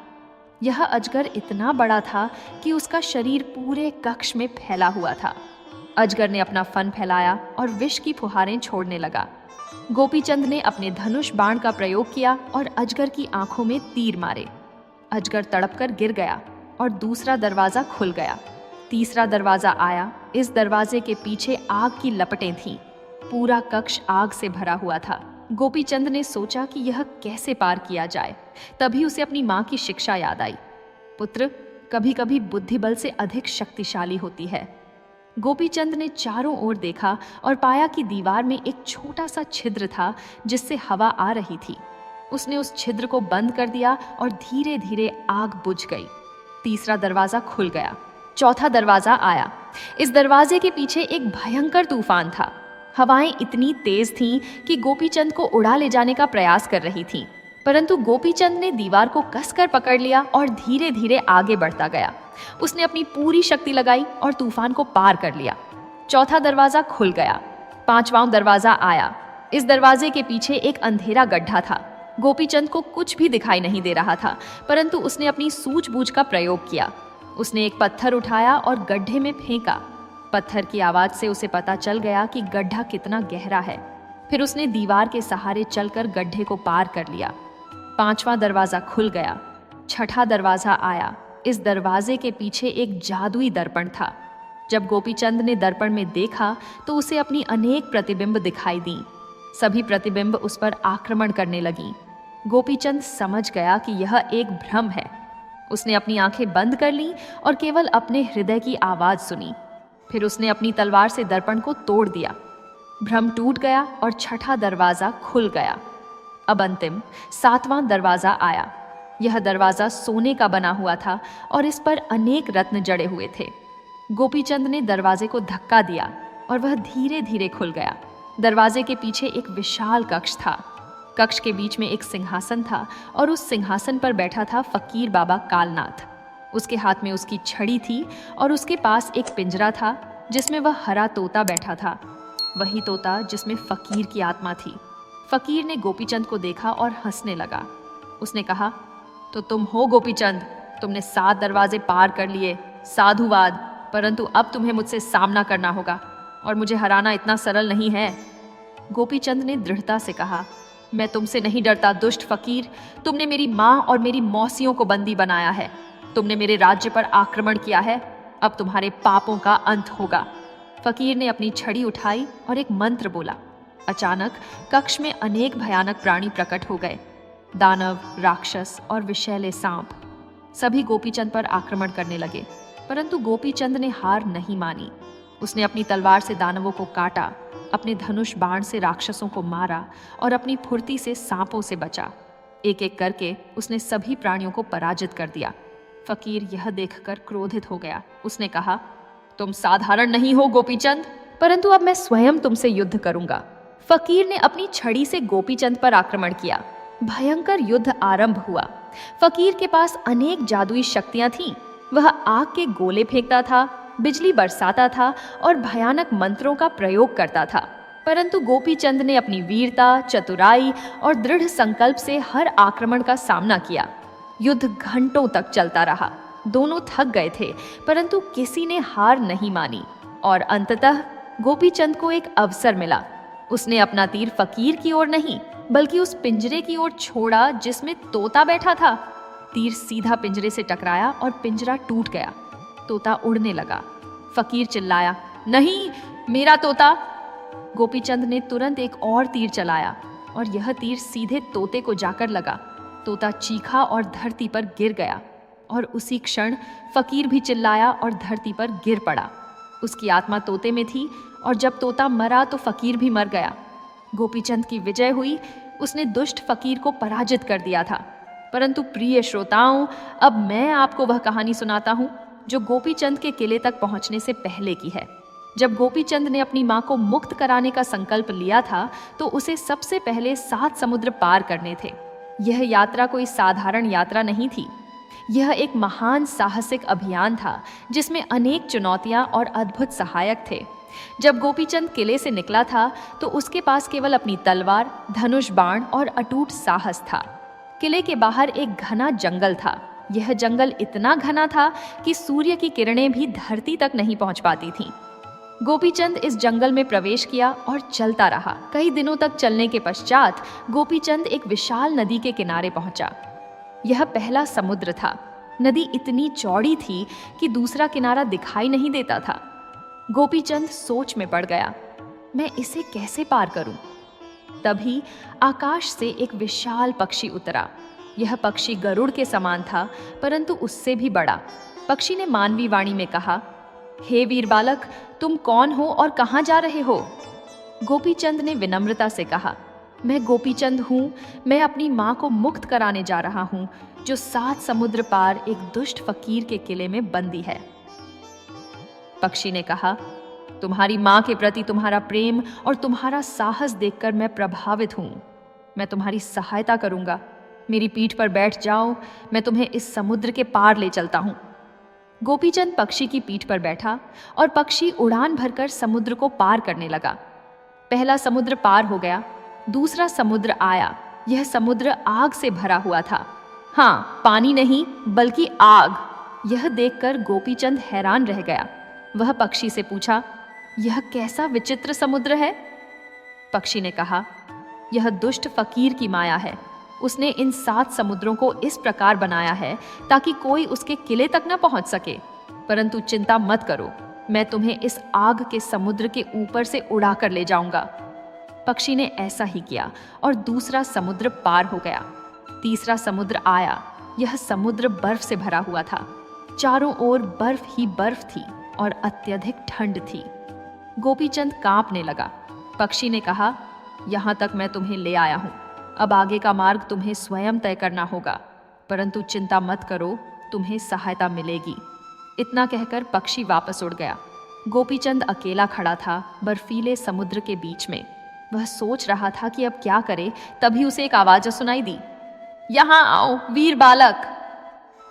यह अजगर इतना बड़ा था कि उसका शरीर पूरे कक्ष में फैला हुआ था। अजगर ने अपना फन फैलाया और विष की फुहारें छोड़ने लगा। गोपीचंद ने अपने धनुष बाण का प्रयोग किया और अजगर की आंखों में तीर मारे। अजगर तड़पकर गिर गया और दूसरा दरवाजा खुल गया। तीसरा दरवाजा आया। इस दरवाजे के पीछे आग की लपटें थीं। पूरा कक्ष आग से भरा हुआ था। गोपीचंद ने सोचा कि यह कैसे पार किया जाए। तभी उसे अपनी माँ की शिक्षा याद आई, पुत्र, कभी कभी बुद्धि बल से अधिक शक्तिशाली होती है। गोपीचंद ने चारों ओर देखा और पाया कि दीवार में एक छोटा सा छिद्र था जिससे हवा आ रही थी। उसने उस छिद्र को बंद कर दिया और धीरे धीरे आग बुझ गई। तीसरा दरवाजा खुल गया। चौथा दरवाजा आया। इस दरवाजे के पीछे एक भयंकर तूफान था। हवाएं इतनी तेज थीं कि गोपीचंद को उड़ा ले जाने का प्रयास कर रही थीं, परंतु गोपीचंद ने दीवार को कसकर पकड़ लिया और धीरे धीरे आगे बढ़ता गया। उसने अपनी पूरी शक्ति लगाई और तूफान को पार कर लिया। चौथा दरवाजा खुल गया। पांचवां दरवाजा आया। इस दरवाजे के पीछे एक अंधेरा गड्ढा था। गोपीचंद को कुछ भी दिखाई नहीं दे रहा था, परंतु उसने अपनी सूझबूझ का प्रयोग किया। उसने एक पत्थर उठाया और गड्ढे में फेंका। पत्थर की आवाज से उसे पता चल गया कि गड्ढा कितना गहरा है। फिर उसने दीवार के सहारे चलकर गड्ढे को पार कर लिया। पांचवा दरवाजा खुल गया। छठा दरवाजा आया। इस दरवाजे के पीछे एक जादुई दर्पण था। जब गोपीचंद ने दर्पण में देखा तो उसे अपनी अनेक प्रतिबिंब दिखाई दी। सभी प्रतिबिंब उस पर आक्रमण करने लगी। गोपीचंद समझ गया कि यह एक भ्रम है। उसने अपनी आंखें बंद कर लीं और केवल अपने हृदय की आवाज सुनी। फिर उसने अपनी तलवार से दर्पण को तोड़ दिया। भ्रम टूट गया और छठा दरवाजा खुल गया। अब अंतिम सातवां दरवाजा आया। यह दरवाजा सोने का बना हुआ था और इस पर अनेक रत्न जड़े हुए थे। गोपीचंद ने दरवाजे को धक्का दिया और वह धीरे धीरे खुल गया। दरवाजे के पीछे एक विशाल कक्ष था। कक्ष के बीच में एक सिंहासन था और उस सिंहासन पर बैठा था फकीर बाबा कालनाथ। उसके हाथ में उसकी छड़ी थी और उसके पास एक पिंजरा था जिसमें वह हरा तोता बैठा था, वही तोता जिसमें फकीर की आत्मा थी। फकीर ने गोपीचंद को देखा और हंसने लगा। उसने कहा, तो तुम हो गोपीचंद, तुमने 7 दरवाजे पार कर लिए, साधुवाद। परंतु अब तुम्हें मुझसे सामना करना होगा और मुझे हराना इतना सरल नहीं है। गोपीचंद ने दृढ़ता से कहा, मैं तुमसे नहीं डरता दुष्ट फकीर। तुमने मेरी माँ और मेरी मौसियों को बंदी बनाया है। तुमने मेरे राज्य पर आक्रमण किया है। अब तुम्हारे पापों का अंत होगा। फकीर ने अपनी छड़ी उठाई और एक मंत्र बोला। अचानक कक्ष में अनेक भयानक प्राणी प्रकट हो गए। दानव, राक्षस और विषैले सांप सभी गोपीचंद पर आक्रमण करने लगे, परंतु गोपीचंद ने हार नहीं मानी। उसने अपनी तलवार से दानवों को काटा, अपने धनुष बाण से राक्षसों को मारा और अपनी फुर्ती से सांपों से बचा। एक एक करके उसने सभी प्राणियों को पराजित कर दिया। फकीर यह देखकर क्रोधित हो गया। उसने कहा, तुम साधारण नहीं हो गोपीचंद, परंतु अब मैं स्वयं तुमसे युद्ध करूंगा। फकीर ने अपनी छड़ी से गोपीचंद पर आक्रमण किया। भयंकर युद्ध आरंभ हुआ। फकीर के पास अनेक जादुई शक्तियां थीं। वह आग के गोले फेंकता था, बिजली बरसाता था और भयानक मंत्रों का प्रयोग करता था, परंतु गोपीचंद ने अपनी वीरता, चतुराई और दृढ़ संकल्प से हर आक्रमण का सामना किया। युद्ध घंटों तक चलता रहा। दोनों थक गए थे, परंतु किसी ने हार नहीं मानी और अंततः गोपीचंद को एक अवसर मिला। उसने अपना तीर फकीर की ओर नहीं, बल्कि उस पिंजरे की ओर छोड़ा जिसमें तोता बैठा था। तीर सीधा पिंजरे से टकराया और पिंजरा टूट गया। तोता उड़ने लगा। फकीर चिल्लाया, नहीं, मेरा तोता। गोपीचंद ने तुरंत एक और तीर चलाया और यह तीर सीधे तोते को जाकर लगा। तोता चीखा और धरती पर गिर गया और उसी क्षण फकीर भी चिल्लाया और धरती पर गिर पड़ा। उसकी आत्मा तोते में थी और जब तोता मरा तो फकीर भी मर गया। गोपीचंद की विजय हुई। उसने दुष्ट फकीर को पराजित कर दिया था। परंतु प्रिय श्रोताओं, अब मैं आपको वह कहानी सुनाता हूँ जो गोपीचंद के किले तक पहुँचने से पहले की है। जब गोपीचंद ने अपनी माँ को मुक्त कराने का संकल्प लिया था तो उसे सबसे पहले 7 समुद्र पार करने थे। यह यात्रा कोई साधारण यात्रा नहीं थी। यह एक महान साहसिक अभियान था जिसमें अनेक चुनौतियां और अद्भुत सहायक थे। जब गोपीचंद किले से निकला था तो उसके पास केवल अपनी तलवार, धनुष बाण और अटूट साहस था। किले के बाहर एक घना जंगल था। यह जंगल इतना घना था कि सूर्य की किरणें भी धरती तक नहीं पहुंच पाती थीं। गोपीचंद इस जंगल में प्रवेश किया और चलता रहा। कई दिनों तक चलने के पश्चात गोपीचंद एक विशाल नदी के किनारे पहुंचा। यह पहला समुद्र था। नदी इतनी चौड़ी थी कि दूसरा किनारा दिखाई नहीं देता था। गोपीचंद सोच में पड़ गया, मैं इसे कैसे पार करूं? तभी आकाश से एक विशाल पक्षी उतरा। यह पक्षी गरुड़ के समान था, परंतु उससे भी बड़ा। पक्षी ने मानवी वाणी में कहा, हे वीर बालक, तुम कौन हो और कहाँ जा रहे हो? गोपीचंद ने विनम्रता से कहा, मैं गोपीचंद हूँ। मैं अपनी माँ को मुक्त कराने जा रहा हूँ, जो 7 समुद्र पार एक दुष्ट फकीर के किले में बंदी है। पक्षी ने कहा, तुम्हारी माँ के प्रति तुम्हारा प्रेम और तुम्हारा साहस देखकर मैं प्रभावित हूं। मैं तुम्हारी सहायता करूंगा। मेरी पीठ पर बैठ जाओ, मैं तुम्हें इस समुद्र के पार ले चलता हूं। गोपीचंद पक्षी की पीठ पर बैठा और पक्षी उड़ान भरकर समुद्र को पार करने लगा। पहला समुद्र पार हो गया, दूसरा समुद्र आया। यह समुद्र आग से भरा हुआ था। हाँ, पानी नहीं बल्कि आग। यह देखकर गोपीचंद हैरान रह गया। वह पक्षी से पूछा, यह कैसा विचित्र समुद्र है? पक्षी ने कहा, यह दुष्ट फकीर की माया है। उसने इन 7 समुद्रों को इस प्रकार बनाया है ताकि कोई उसके किले तक न पहुंच सके। परंतु चिंता मत करो, मैं तुम्हें इस आग के समुद्र के ऊपर से उड़ा कर ले जाऊंगा। पक्षी ने ऐसा ही किया और दूसरा समुद्र पार हो गया। तीसरा समुद्र आया। यह समुद्र बर्फ से भरा हुआ था। चारों ओर बर्फ ही बर्फ थी और अत्यधिक ठंड थी। गोपीचंद कांपने लगा। पक्षी ने कहा, यहाँ तक मैं तुम्हें ले आया हूँ। अब आगे का मार्ग तुम्हें स्वयं तय करना होगा, परंतु चिंता मत करो, तुम्हें सहायता मिलेगी। इतना कहकर पक्षी वापस उड़ गया। गोपीचंद अकेला खड़ा था बर्फीले समुद्र के बीच में। वह सोच रहा था कि अब क्या करे। तभी उसे एक आवाज सुनाई दी, यहाँ आओ वीर बालक।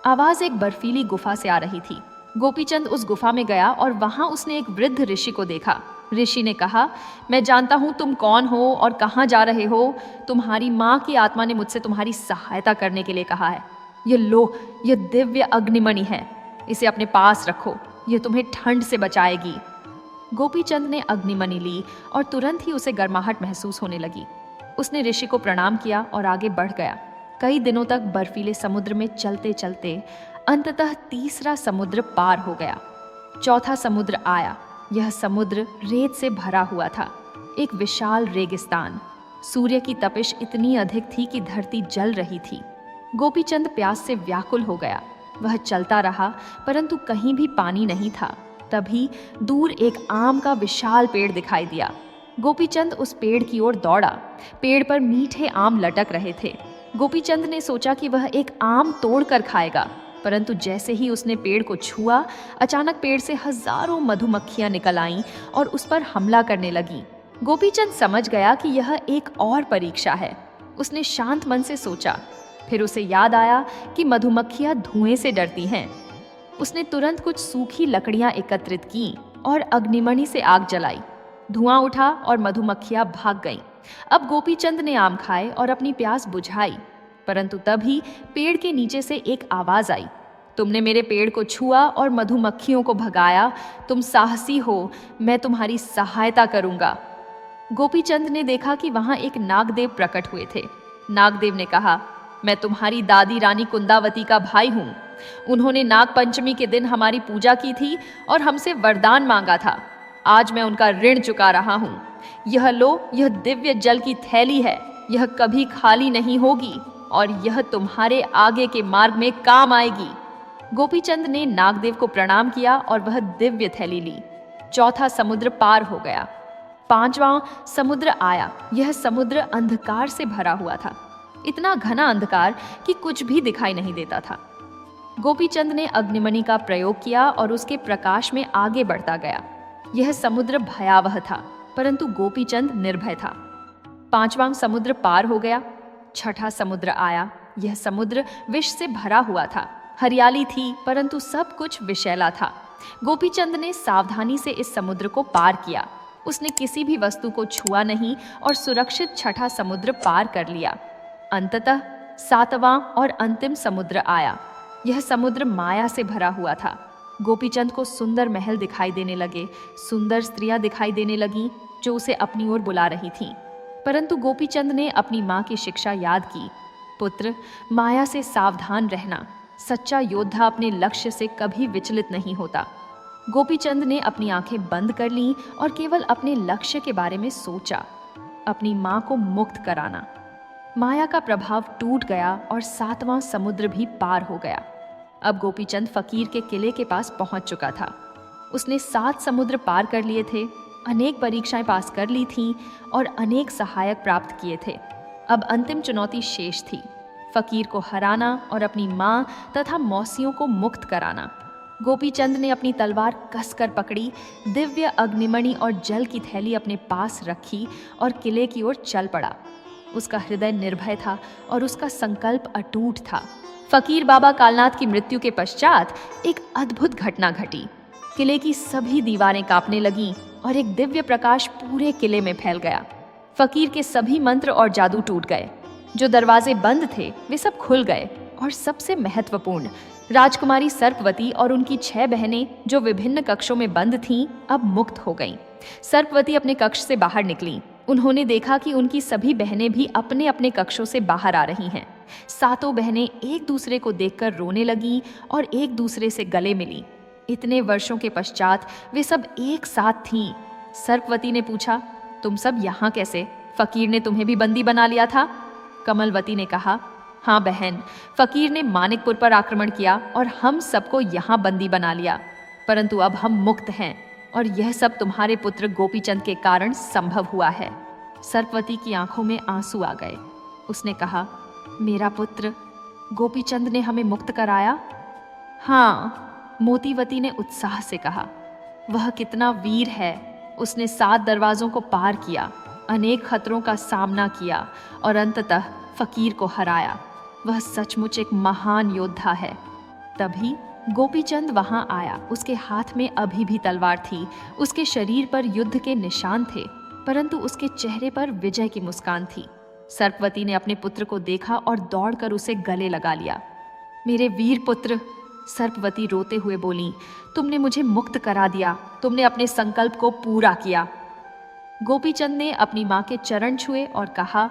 आवाज एक बर्फीली गुफा से आ रही थी। गोपीचंद उस गुफा में गया और वहां उसने एक वृद्ध ऋषि को देखा। ऋषि ने कहा, मैं जानता हूं तुम कौन हो और कहां जा रहे हो। तुम्हारी माँ की आत्मा ने मुझसे तुम्हारी सहायता करने के लिए कहा है। ये लो, यह दिव्य अग्निमणि है। इसे अपने पास रखो, यह तुम्हें ठंड से बचाएगी। गोपीचंद ने अग्निमणि ली और तुरंत ही उसे गर्माहट महसूस होने लगी। उसने ऋषि को प्रणाम किया और आगे बढ़ गया। कई दिनों तक बर्फीले समुद्र में चलते चलते अंततः तीसरा समुद्र पार हो गया। चौथा समुद्र आया। यह समुद्र रेत से भरा हुआ था, एक विशाल रेगिस्तान। सूर्य की तपिश इतनी अधिक थी कि धरती जल रही थी। गोपीचंद प्यास से व्याकुल हो गया। वह चलता रहा, परंतु कहीं भी पानी नहीं था। तभी दूर एक आम का विशाल पेड़ दिखाई दिया। गोपीचंद उस पेड़ की ओर दौड़ा। पेड़ पर मीठे आम लटक रहे थे। गोपीचंद ने सोचा कि वह एक आम तोड़कर खाएगा, परंतु जैसे ही उसने पेड़ को छुआ, अचानक पेड़ से हजारों मधुमक्खियां निकल आईं और उस पर हमला करने लगीं। गोपीचंद समझ गया कि यह एक और परीक्षा है। उसने शांत मन से सोचा। फिर उसे याद आया कि मधुमक्खियां धुएं से डरती हैं। उसने तुरंत कुछ सूखी लकड़ियां एकत्रित की और अग्निमणि से आग जलाई। धुआं उठा और मधुमक्खियां भाग गईं। अब गोपीचंद ने आम खाए और अपनी प्यास बुझाई, परंतु तभी पेड़ के नीचे से एक आवाज आई, तुमने मेरे पेड़ को छुआ और मधुमक्खियों को भगाया। तुम साहसी हो, मैं तुम्हारी सहायता करूंगा। गोपीचंद ने देखा कि वहां एक नागदेव प्रकट हुए थे। नागदेव ने कहा, मैं तुम्हारी दादी रानी कुंदावती का भाई हूँ। उन्होंने नाग पंचमी के दिन हमारी पूजा की थी और हमसे वरदान मांगा था। आज मैं उनका ऋण चुका रहा हूँ। यह लो, यह दिव्य जल की थैली है। यह कभी खाली नहीं होगी और यह तुम्हारे आगे के मार्ग में काम आएगी। गोपीचंद ने नागदेव को प्रणाम किया और वह दिव्य थैली ली। चौथा समुद्र पार हो गया। पांचवां समुद्र आया। यह समुद्र अंधकार से भरा हुआ था। इतना घना अंधकार कि कुछ भी दिखाई नहीं देता था। गोपीचंद ने अग्निमणि का प्रयोग किया और उसके प्रकाश में आगे बढ़ता गया। यह समुद्र भयावह था, परंतु गोपीचंद निर्भय था। पांचवां समुद्र पार हो गया। छठा समुद्र आया। यह समुद्र विष से भरा हुआ था। हरियाली थी, परंतु सब कुछ विषैला था। गोपीचंद ने सावधानी से इस समुद्र को पार किया। उसने किसी भी वस्तु को छुआ नहीं और सुरक्षित छठा समुद्र पार कर लिया। अंततः सातवां और अंतिम समुद्र आया। यह समुद्र माया से भरा हुआ था। गोपीचंद को सुंदर महल दिखाई देने लगे। सुंदर स्त्रियां दिखाई देने लगीं जो उसे अपनी ओर बुला रही थीं। परंतु गोपीचंद ने अपनी माँ की शिक्षा याद की, पुत्र, माया से सावधान रहना। सच्चा योद्धा अपने लक्ष्य से कभी विचलित नहीं होता। गोपीचंद ने अपनी आंखें बंद कर लीं और केवल अपने लक्ष्य के बारे में सोचा, अपनी माँ को मुक्त कराना। माया का प्रभाव टूट गया और सातवां समुद्र भी पार हो गया। अब गोपीचंद फकीर के किले के पास पहुंच चुका था। उसने 7 समुद्र पार कर लिए थे, अनेक परीक्षाएं पास कर ली थीं और अनेक सहायक प्राप्त किए थे। अब अंतिम चुनौती शेष थी, फकीर को हराना और अपनी माँ तथा मौसियों को मुक्त कराना। गोपीचंद ने अपनी तलवार कसकर पकड़ी, दिव्य अग्निमणि और जल की थैली अपने पास रखी और किले की ओर चल पड़ा। उसका हृदय निर्भय था और उसका संकल्प अटूट था। फकीर बाबा कालनाथ की मृत्यु के पश्चात एक अद्भुत घटना घटी। किले की सभी दीवारें कांपने लगीं और एक दिव्य प्रकाश पूरे किले में फैल गया। फकीर के सभी मंत्र और जादू टूट गए। जो दरवाजे बंद थे वे सब खुल गए और सबसे महत्वपूर्ण, राजकुमारी सर्पवती और उनकी 6 बहनें जो विभिन्न कक्षों में बंद थीं, अब मुक्त हो गईं। सर्पवती अपने कक्ष से बाहर निकलीं। उन्होंने देखा कि उनकी सभी बहनें भी अपने अपने कक्षों से बाहर आ रही हैं। 7 बहनें एक दूसरे को देखकर रोने लगीं और एक दूसरे से गले मिलीं। इतने वर्षों के पश्चात वे सब एक साथ थीं। सर्पवती ने पूछा, तुम सब यहाँ कैसे? फकीर ने तुम्हें भी बंदी बना लिया था? कमलवती ने कहा, हाँ बहन, फकीर ने मानिकपुर पर आक्रमण किया और हम सबको यहाँ बंदी बना लिया, परंतु अब हम मुक्त हैं और यह सब तुम्हारे पुत्र गोपीचंद के कारण संभव हुआ है। सर्पवती की आंखों में आंसू आ गए। उसने कहा, मेरा पुत्र गोपीचंद ने हमें मुक्त कराया? हाँ, मोतीवती ने उत्साह से कहा, वह कितना वीर है। उसने 7 दरवाजों को पार किया, अनेक खतरों का सामना किया और अंततः फकीर को हराया। वह सचमुच एक महान योद्धा है। तभी गोपीचंद वहां आया। उसके हाथ में अभी भी तलवार थी। उसके शरीर पर युद्ध के निशान थे, परंतु उसके चेहरे पर विजय की मुस्कान थी। सर्पवती ने अपने पुत्र को देखा और दौड़कर उसे गले लगा लिया। मेरे वीर पुत्र, सर्पवती रोते हुए बोली, तुमने मुझे मुक्त करा दिया। तुमने अपने संकल्प को पूरा किया। गोपीचंद ने अपनी माँ के चरण छुए और कहा,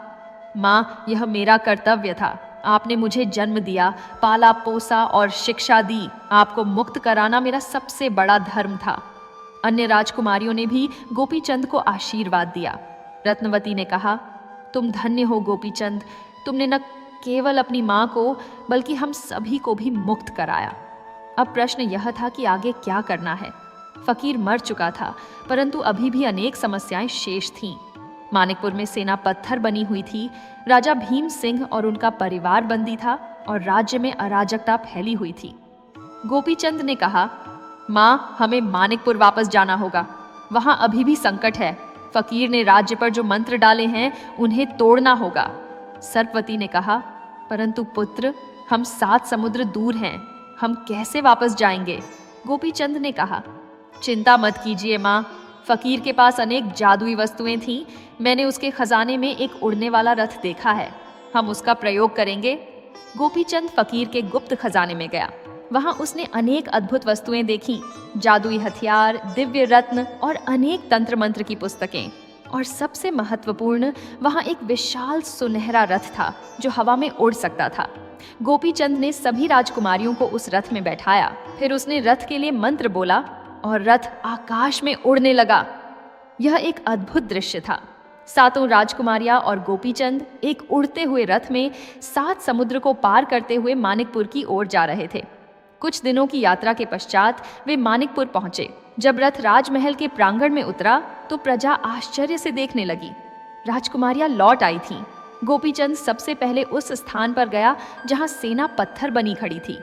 माँ, यह मेरा कर्तव्य था। आपने मुझे जन्म दिया, पाला पोसा और शिक्षा दी। आपको मुक्त कराना मेरा सबसे बड़ा धर्म था। अन्य राजकुमारियों ने भी गोपीचंद को आशीर्वाद दिया। रत्नवती ने कहा, तुम धन्य हो गोपीचंद। तुमने न केवल अपनी माँ को बल्कि हम सभी को भी मुक्त कराया। अब प्रश्न यह था कि आगे क्या करना है। फकीर मर चुका था, परंतु अभी भी अनेक समस्याएं शेष थीं। मानिकपुर में सेना पत्थर बनी हुई थी। राजा भीम सिंह और उनका परिवार बंदी था और राज्य में अराजकता फैली हुई थी। गोपीचंद ने कहा, माँ, हमें मानिकपुर वापस जाना होगा। वहां अभी भी संकट है। फकीर ने राज्य पर जो मंत्र डाले हैं उन्हें तोड़ना होगा। सर्पवती ने कहा, परंतु पुत्र, हम 7 समुद्र दूर हैं। हम कैसे वापस जाएंगे? गोपीचंद ने कहा, चिंता मत कीजिए माँ। फकीर के पास अनेक जादुई वस्तुएं थीं। मैंने उसके खजाने में एक उड़ने वाला रथ देखा है। हम उसका प्रयोग करेंगे। गोपीचंद फकीर के गुप्त खजाने में गया। वहां उसने अनेक अद्भुत वस्तुएं देखीं, जादुई हथियार, दिव्य रत्न और अनेक तंत्र मंत्र की पुस्तकें। और सबसे महत्वपूर्ण, वहां एक विशाल सुनहरा रथ था जो हवा में उड़ सकता था। गोपीचंद ने सभी राजकुमारियों को उस रथ में बैठाया। फिर उसने रथ के लिए मंत्र बोला और रथ आकाश में उड़ने लगा। यह एक अद्भुत दृश्य था। 7 राजकुमारियां और गोपीचंद एक उड़ते हुए रथ में 7 समुद्र को पार करते हुए मानिकपुर की ओर जा रहे थे। कुछ दिनों की यात्रा के पश्चात वे मानिकपुर पहुंचे। जब रथ राजमहल के प्रांगण में उतरा तो प्रजा आश्चर्य से देखने लगी। राजकुमारियां लौट आई थीं। गोपीचंद सबसे पहले उस स्थान पर गया जहां सेना पत्थर बनी खड़ी थी।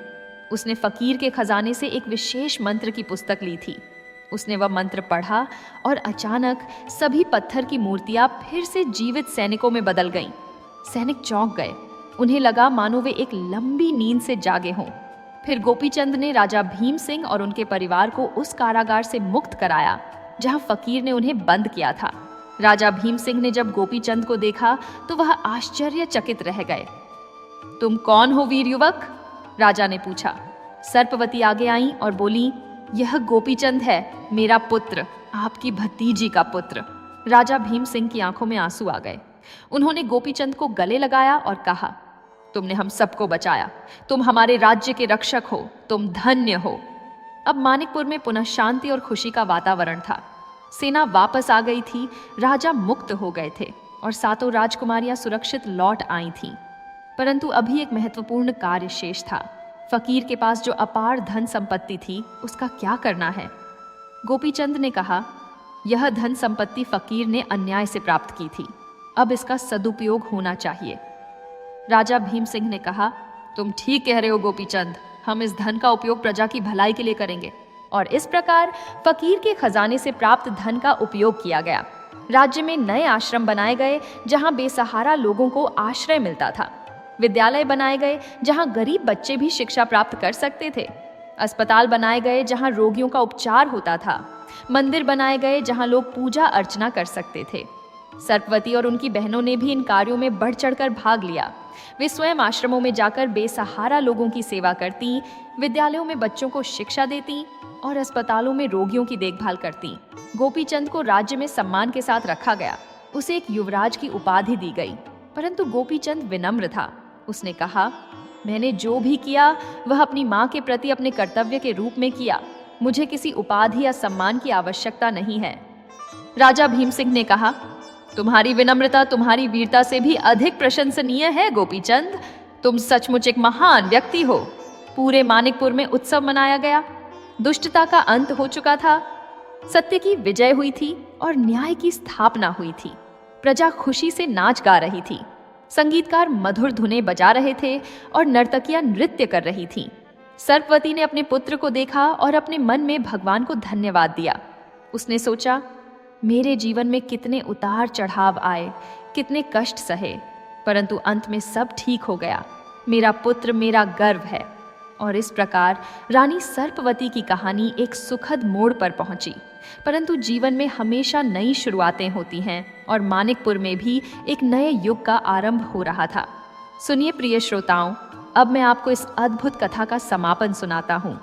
उसने फकीर के खजाने से एक विशेष मंत्र की पुस्तक ली थी। उसने वह मंत्र पढ़ा और अचानक सभी पत्थर की मूर्तियां फिर से जीवित सैनिकों में बदल गईं। सैनिक चौंक गए। उन्हें लगा मानो वे एक लंबी नींद से जागे हों। फिर गोपीचंद ने राजा भीम सिंह और उनके परिवार को उस कारागार से मुक्त कराया जहां फकीर ने उन्हें बंद किया था। राजा भीम सिंह ने जब गोपीचंद को देखा तो वह आश्चर्यचकित रह गए। तुम कौन हो वीर युवक? राजा ने पूछा। सर्पवती आगे आई और बोली, यह गोपीचंद है, मेरा पुत्र, आपकी भतीजी का पुत्र। राजा भीम सिंह की आंखों में आंसू आ गए। उन्होंने गोपीचंद को गले लगाया और कहा, तुमने हम सबको बचाया। तुम हमारे राज्य के रक्षक हो। तुम धन्य हो। अब मानिकपुर में पुनः शांति और खुशी का वातावरण था। सेना वापस आ गई थी। राजा मुक्त हो गए थे और 7 राजकुमारियां सुरक्षित लौट आई थीं। परंतु अभी एक महत्वपूर्ण कार्य शेष था। फकीर के पास जो अपार धन संपत्ति थी उसका क्या करना है? गोपीचंद ने कहा, यह धन संपत्ति फकीर ने अन्याय से प्राप्त की थी। अब इसका सदुपयोग होना चाहिए। राजा भीम सिंह ने कहा, तुम ठीक कह रहे हो गोपीचंद। हम इस धन का उपयोग प्रजा की भलाई के लिए करेंगे। और इस प्रकार फकीर के खजाने से प्राप्त धन का उपयोग किया गया। राज्य में नए आश्रम बनाए गए जहां बेसहारा लोगों को आश्रय मिलता था। विद्यालय बनाए गए जहां गरीब बच्चे भी शिक्षा प्राप्त कर सकते थे। अस्पताल बनाए गए जहां रोगियों का उपचार होता था। मंदिर बनाए गए जहां लोग पूजा अर्चना कर सकते थे। सर्पवती और उनकी बहनों ने भी इन कार्यों में बढ़ चढ़कर भाग लिया। वे स्वयं आश्रमों में जाकर बेसहारा लोगों की सेवा करती, विद्यालयों में बच्चों को शिक्षा देती और अस्पतालों में रोगियों की देखभाल करती। गोपीचंद को राज्य में सम्मान के साथ रखा गया। उसे एक युवराज की उपाधि दी गई, परंतु गोपीचंद विनम्र था। उसने कहा, मैंने जो भी किया वह अपनी माँ के प्रति अपने कर्तव्य के रूप में किया। मुझे किसी उपाधि या सम्मान की आवश्यकता नहीं है। राजा भीम सिंह ने कहा, तुम्हारी विनम्रता तुम्हारी वीरता से भी अधिक प्रशंसनीय है गोपीचंद। तुम सचमुच एक महान व्यक्ति हो। पूरे मानिकपुर में उत्सव मनाया गया। दुष्टता का अंत हो चुका था। सत्य की विजय हुई थी और न्याय की स्थापना हुई थी। प्रजा खुशी से नाच गा रही थी। संगीतकार मधुर धुनें बजा रहे थे और नर्तकियां नृत्य कर रही थीं। सर्पवती ने अपने पुत्र को देखा और अपने मन में भगवान को धन्यवाद दिया। उसने सोचा, मेरे जीवन में कितने उतार चढ़ाव आए, कितने कष्ट सहे, परंतु अंत में सब ठीक हो गया। मेरा पुत्र मेरा गर्व है। और इस प्रकार रानी सर्पवती की कहानी एक सुखद मोड़ पर पहुंची। परंतु जीवन में हमेशा नई शुरुआतें होती हैं और मानिकपुर में भी एक नए युग का आरंभ हो रहा था। सुनिए प्रिय श्रोताओं, अब मैं आपको इस अद्भुत कथा का समापन सुनाता हूँ।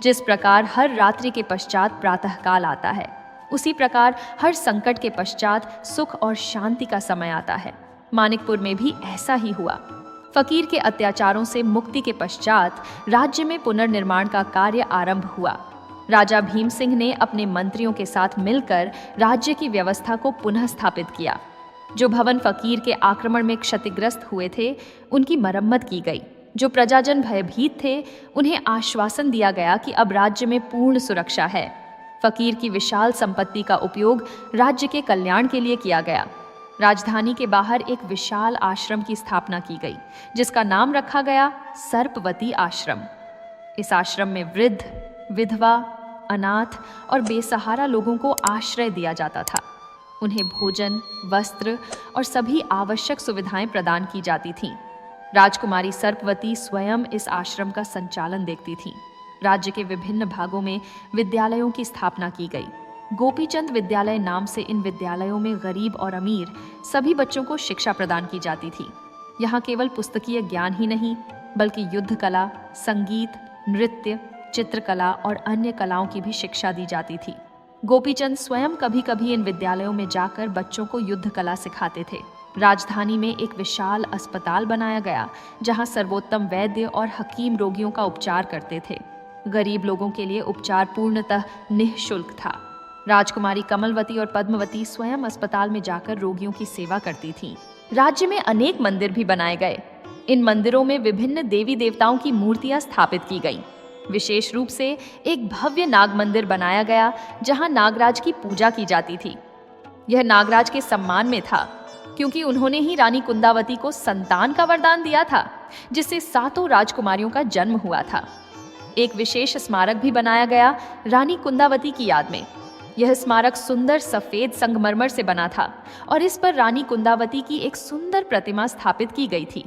जिस प्रकार हर रात्रि के पश्चात प्रातःकाल आता है, उसी प्रकार हर संकट के पश्चात सुख और शांति का समय आता है। मानिकपुर में भी ऐसा ही हुआ। फकीर के अत्याचारों से मुक्ति के पश्चात राज्य में पुनर्निर्माण का कार्य आरंभ हुआ। राजा भीम सिंह ने अपने मंत्रियों के साथ मिलकर राज्य की व्यवस्था को पुनः स्थापित किया। जो भवन फकीर के आक्रमण में क्षतिग्रस्त हुए थे, उनकी मरम्मत की गई। जो प्रजाजन भयभीत थे, उन्हें आश्वासन दिया गया कि अब राज्य में पूर्ण सुरक्षा है। फकीर की विशाल संपत्ति का उपयोग राज्य के कल्याण के लिए किया गया। राजधानी के बाहर एक विशाल आश्रम की स्थापना की गई, जिसका नाम रखा गया सर्पवती आश्रम। इस आश्रम में वृद्ध, विधवा, अनाथ और बेसहारा लोगों को आश्रय दिया जाता था। उन्हें भोजन, वस्त्र और सभी आवश्यक सुविधाएं प्रदान की जाती थीं। राजकुमारी सर्पवती स्वयं इस आश्रम का संचालन देखती थीं। राज्य के विभिन्न भागों में विद्यालयों की स्थापना की गई। गोपीचंद विद्यालय नाम से इन विद्यालयों में गरीब और अमीर सभी बच्चों को शिक्षा प्रदान की जाती थी। यहाँ केवल पुस्तकीय ज्ञान ही नहीं, बल्कि युद्ध कला, संगीत, नृत्य, चित्रकला और अन्य कलाओं की भी शिक्षा दी जाती थी। गोपीचंद स्वयं कभी कभी इन विद्यालयों में जाकर बच्चों को युद्ध कला सिखाते थे। राजधानी में एक विशाल अस्पताल बनाया गया, जहाँ सर्वोत्तम वैद्य और हकीम रोगियों का उपचार करते थे। गरीब लोगों के लिए उपचार पूर्णतः निःशुल्क था। राजकुमारी कमलवती और पद्मवती स्वयं अस्पताल में जाकर रोगियों की सेवा करती थीं। राज्य में अनेक मंदिर भी बनाए गए। इन मंदिरों में विभिन्न देवी देवताओं की मूर्तियां स्थापित की गईं। विशेष रूप से एक भव्य नाग मंदिर बनाया गया, जहां नागराज की पूजा की जाती थी। यह नागराज के सम्मान में था, क्योंकि उन्होंने ही रानी कुंदावती को संतान का वरदान दिया था, जिससे 7 राजकुमारियों का जन्म हुआ था। एक विशेष स्मारक भी बनाया गया रानी कुंदावती की याद में। यह स्मारक सुंदर सफेद संगमरमर से बना था और इस पर रानी कुंदावती की एक सुंदर प्रतिमा स्थापित की गई थी।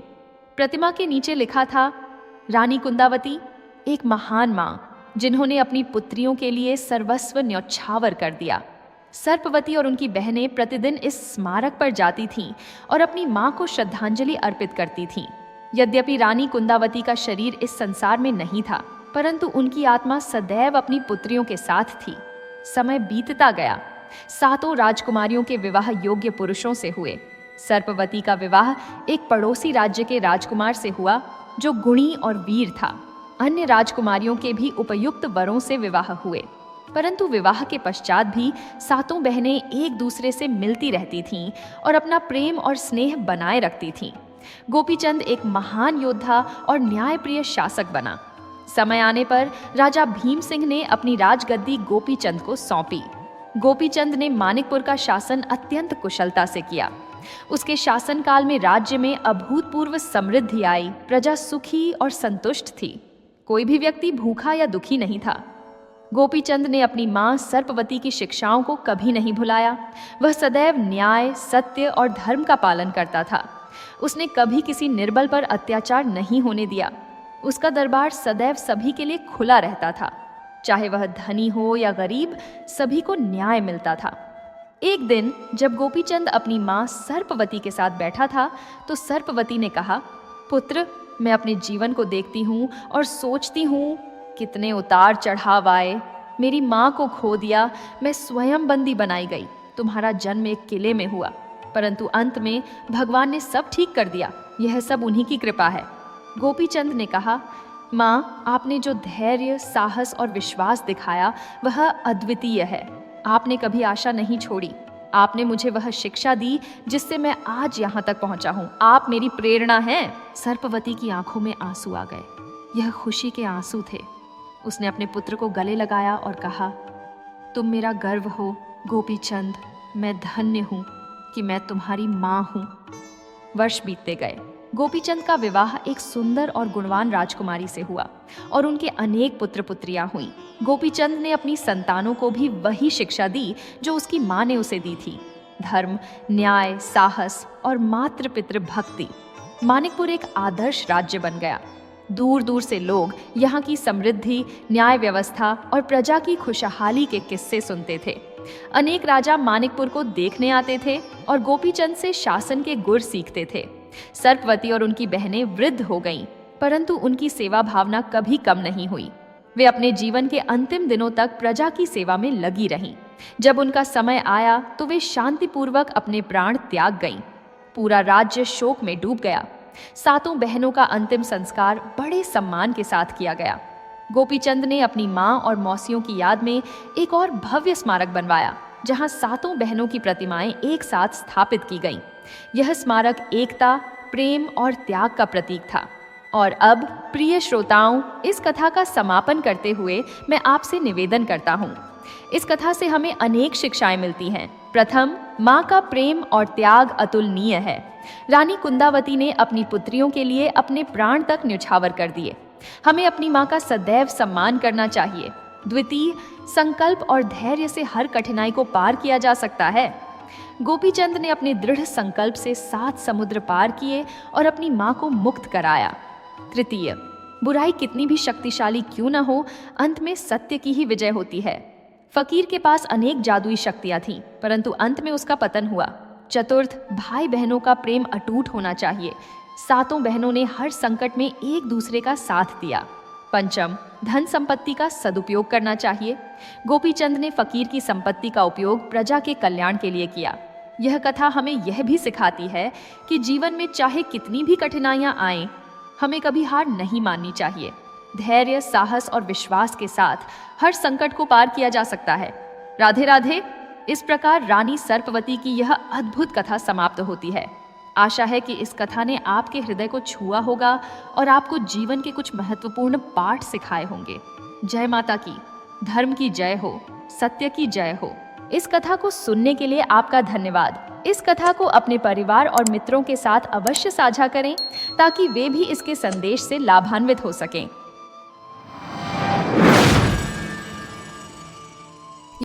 प्रतिमा के नीचे लिखा था, रानी कुंदावती एक महान माँ, जिन्होंने अपनी पुत्रियों के लिए सर्वस्व न्यौछावर कर दिया। सर्पवती और उनकी बहनें प्रतिदिन इस स्मारक पर जाती थीं और अपनी माँ को श्रद्धांजलि अर्पित करती थीं। यद्यपि रानी कुंदावती का शरीर इस संसार में नहीं था, परंतु उनकी आत्मा सदैव अपनी पुत्रियों के साथ थी। समय बीतता गया। 7 राजकुमारियों के विवाह योग्य पुरुषों से हुए। सर्पवती का विवाह एक पड़ोसी राज्य के राजकुमार से हुआ, जो गुणी और वीर था। अन्य राजकुमारियों के भी उपयुक्त वरों से विवाह हुए, परंतु विवाह के पश्चात भी 7 बहनें एक दूसरे से मिलती रहती थीं और अपना प्रेम और स्नेह बनाए रखती थीं। गोपीचंद एक महान योद्धा और न्यायप्रिय शासक बना। समय आने पर राजा भीम सिंह ने अपनी राजगद्दी गोपीचंद को सौंपी। गोपीचंद ने मानिकपुर का शासन अत्यंत कुशलता से किया। उसके शासनकाल में राज्य में अभूतपूर्व समृद्धि आई। प्रजा सुखी और संतुष्ट थी। कोई भी व्यक्ति भूखा या दुखी नहीं था। गोपीचंद ने अपनी मां सर्पवती की शिक्षाओं को कभी नहीं भुलाया। वह सदैव न्याय, सत्य और धर्म का पालन करता था। उसने कभी किसी निर्बल पर अत्याचार नहीं होने दिया। उसका दरबार सदैव सभी के लिए खुला रहता था। चाहे वह धनी हो या गरीब, सभी को न्याय मिलता था। एक दिन जब गोपीचंद अपनी मां सर्पवती के साथ बैठा था तो सर्पवती ने कहा, पुत्र, मैं अपने जीवन को देखती हूँ और सोचती हूँ कितने उतार चढ़ाव आए। मेरी माँ को खो दिया, मैं स्वयं बंदी बनाई गई। तुम्हारा जन्म एक किले में हुआ, परंतु अंत में भगवान ने सब ठीक कर दिया। यह सब उन्हीं की कृपा है। गोपीचंद ने कहा, माँ, आपने जो धैर्य, साहस और विश्वास दिखाया वह अद्वितीय है। आपने कभी आशा नहीं छोड़ी। आपने मुझे वह शिक्षा दी जिससे मैं आज यहाँ तक पहुँचा हूँ। आप मेरी प्रेरणा हैं। सर्पवती की आंखों में आंसू आ गए। यह खुशी के आंसू थे। उसने अपने पुत्र को गले लगाया और कहा, तुम मेरा गर्व हो गोपीचंद। मैं धन्य हूँ कि मैं तुम्हारी माँ हूँ। वर्ष बीतते गए। गोपीचंद का विवाह एक सुंदर और गुणवान राजकुमारी से हुआ और उनके अनेक पुत्र पुत्रियां हुई। गोपीचंद ने अपनी संतानों को भी वही शिक्षा दी जो उसकी माँ ने उसे दी थी। धर्म, न्याय, साहस और मातृ पितृ भक्ति। मानिकपुर एक आदर्श राज्य बन गया। दूर दूर से लोग यहाँ की समृद्धि, न्याय व्यवस्था और प्रजा की खुशहाली के किस्से सुनते थे। अनेक राजा मानिकपुर को देखने आते थे और गोपीचंद से शासन के गुर सीखते थे। सर्पवती और उनकी बहनें वृद्ध हो गईं, परंतु उनकी सेवा भावना कभी कम नहीं हुई। वे अपने जीवन के अंतिम दिनों तक प्रजा की सेवा में लगी रहीं। जब उनका समय आया तो वे शांतिपूर्वक अपने प्राण त्याग गईं। पूरा राज्य शोक में डूब गया। सातों बहनों का अंतिम संस्कार बड़े सम्मान के साथ किया गया। गोपीचंद ने अपनी मां और मौसियों की याद में एक और भव्य स्मारक बनवाया, जहां सातों बहनों की प्रतिमाएं एक साथ स्थापित की गईं। यह स्मारक एकता, प्रेम और त्याग का प्रतीक था। और अब प्रिय श्रोताओं, इस कथा का समापन करते हुए मैं आपसे निवेदन करता हूँ। इस कथा से हमें अनेक शिक्षाएं मिलती हैं। प्रथम, माँ का प्रेम और त्याग अतुलनीय है। रानी कुंदावती ने अपनी पुत्रियों के लिए अपने प्राण तक न्यौछावर कर दिए। हमें अपनी माँ का सदैव सम्मान करना चाहिए। द्वितीय, संकल्प और धैर्य से हर कठिनाई को पार किया जा सकता है। गोपीचंद ने अपने दृढ़ संकल्प से 7 समुद्र पार किए और अपनी माँ को मुक्त कराया। तृतीय, बुराई कितनी भी शक्तिशाली क्यों न हो, अंत में सत्य की ही विजय होती है। फकीर के पास अनेक जादुई शक्तियां थीं, परंतु अंत में उसका पतन हुआ। चतुर्थ, भाई बहनों का प्रेम अटूट होना चाहिए। सातों बहनों ने हर संकट में एक दूसरे का साथ दिया। पंचम, धन संपत्ति का सदुपयोग करना चाहिए। गोपीचंद ने फकीर की संपत्ति का उपयोग प्रजा के कल्याण के लिए किया। यह कथा हमें यह भी सिखाती है कि जीवन में चाहे कितनी भी कठिनाइयां आएं, हमें कभी हार नहीं माननी चाहिए। धैर्य, साहस और विश्वास के साथ हर संकट को पार किया जा सकता है। राधे राधे। इस प्रकार रानी सर्पवती की यह अद्भुत कथा समाप्त होती है। आशा है कि इस कथा ने आपके हृदय को छुआ होगा और आपको जीवन के कुछ महत्वपूर्ण पाठ सिखाए होंगे। जय माता की, धर्म की जय हो, सत्य की जय हो। इस कथा को सुनने के लिए आपका धन्यवाद। इस कथा को अपने परिवार और मित्रों के साथ अवश्य साझा करें ताकि वे भी इसके संदेश से लाभान्वित हो सकें।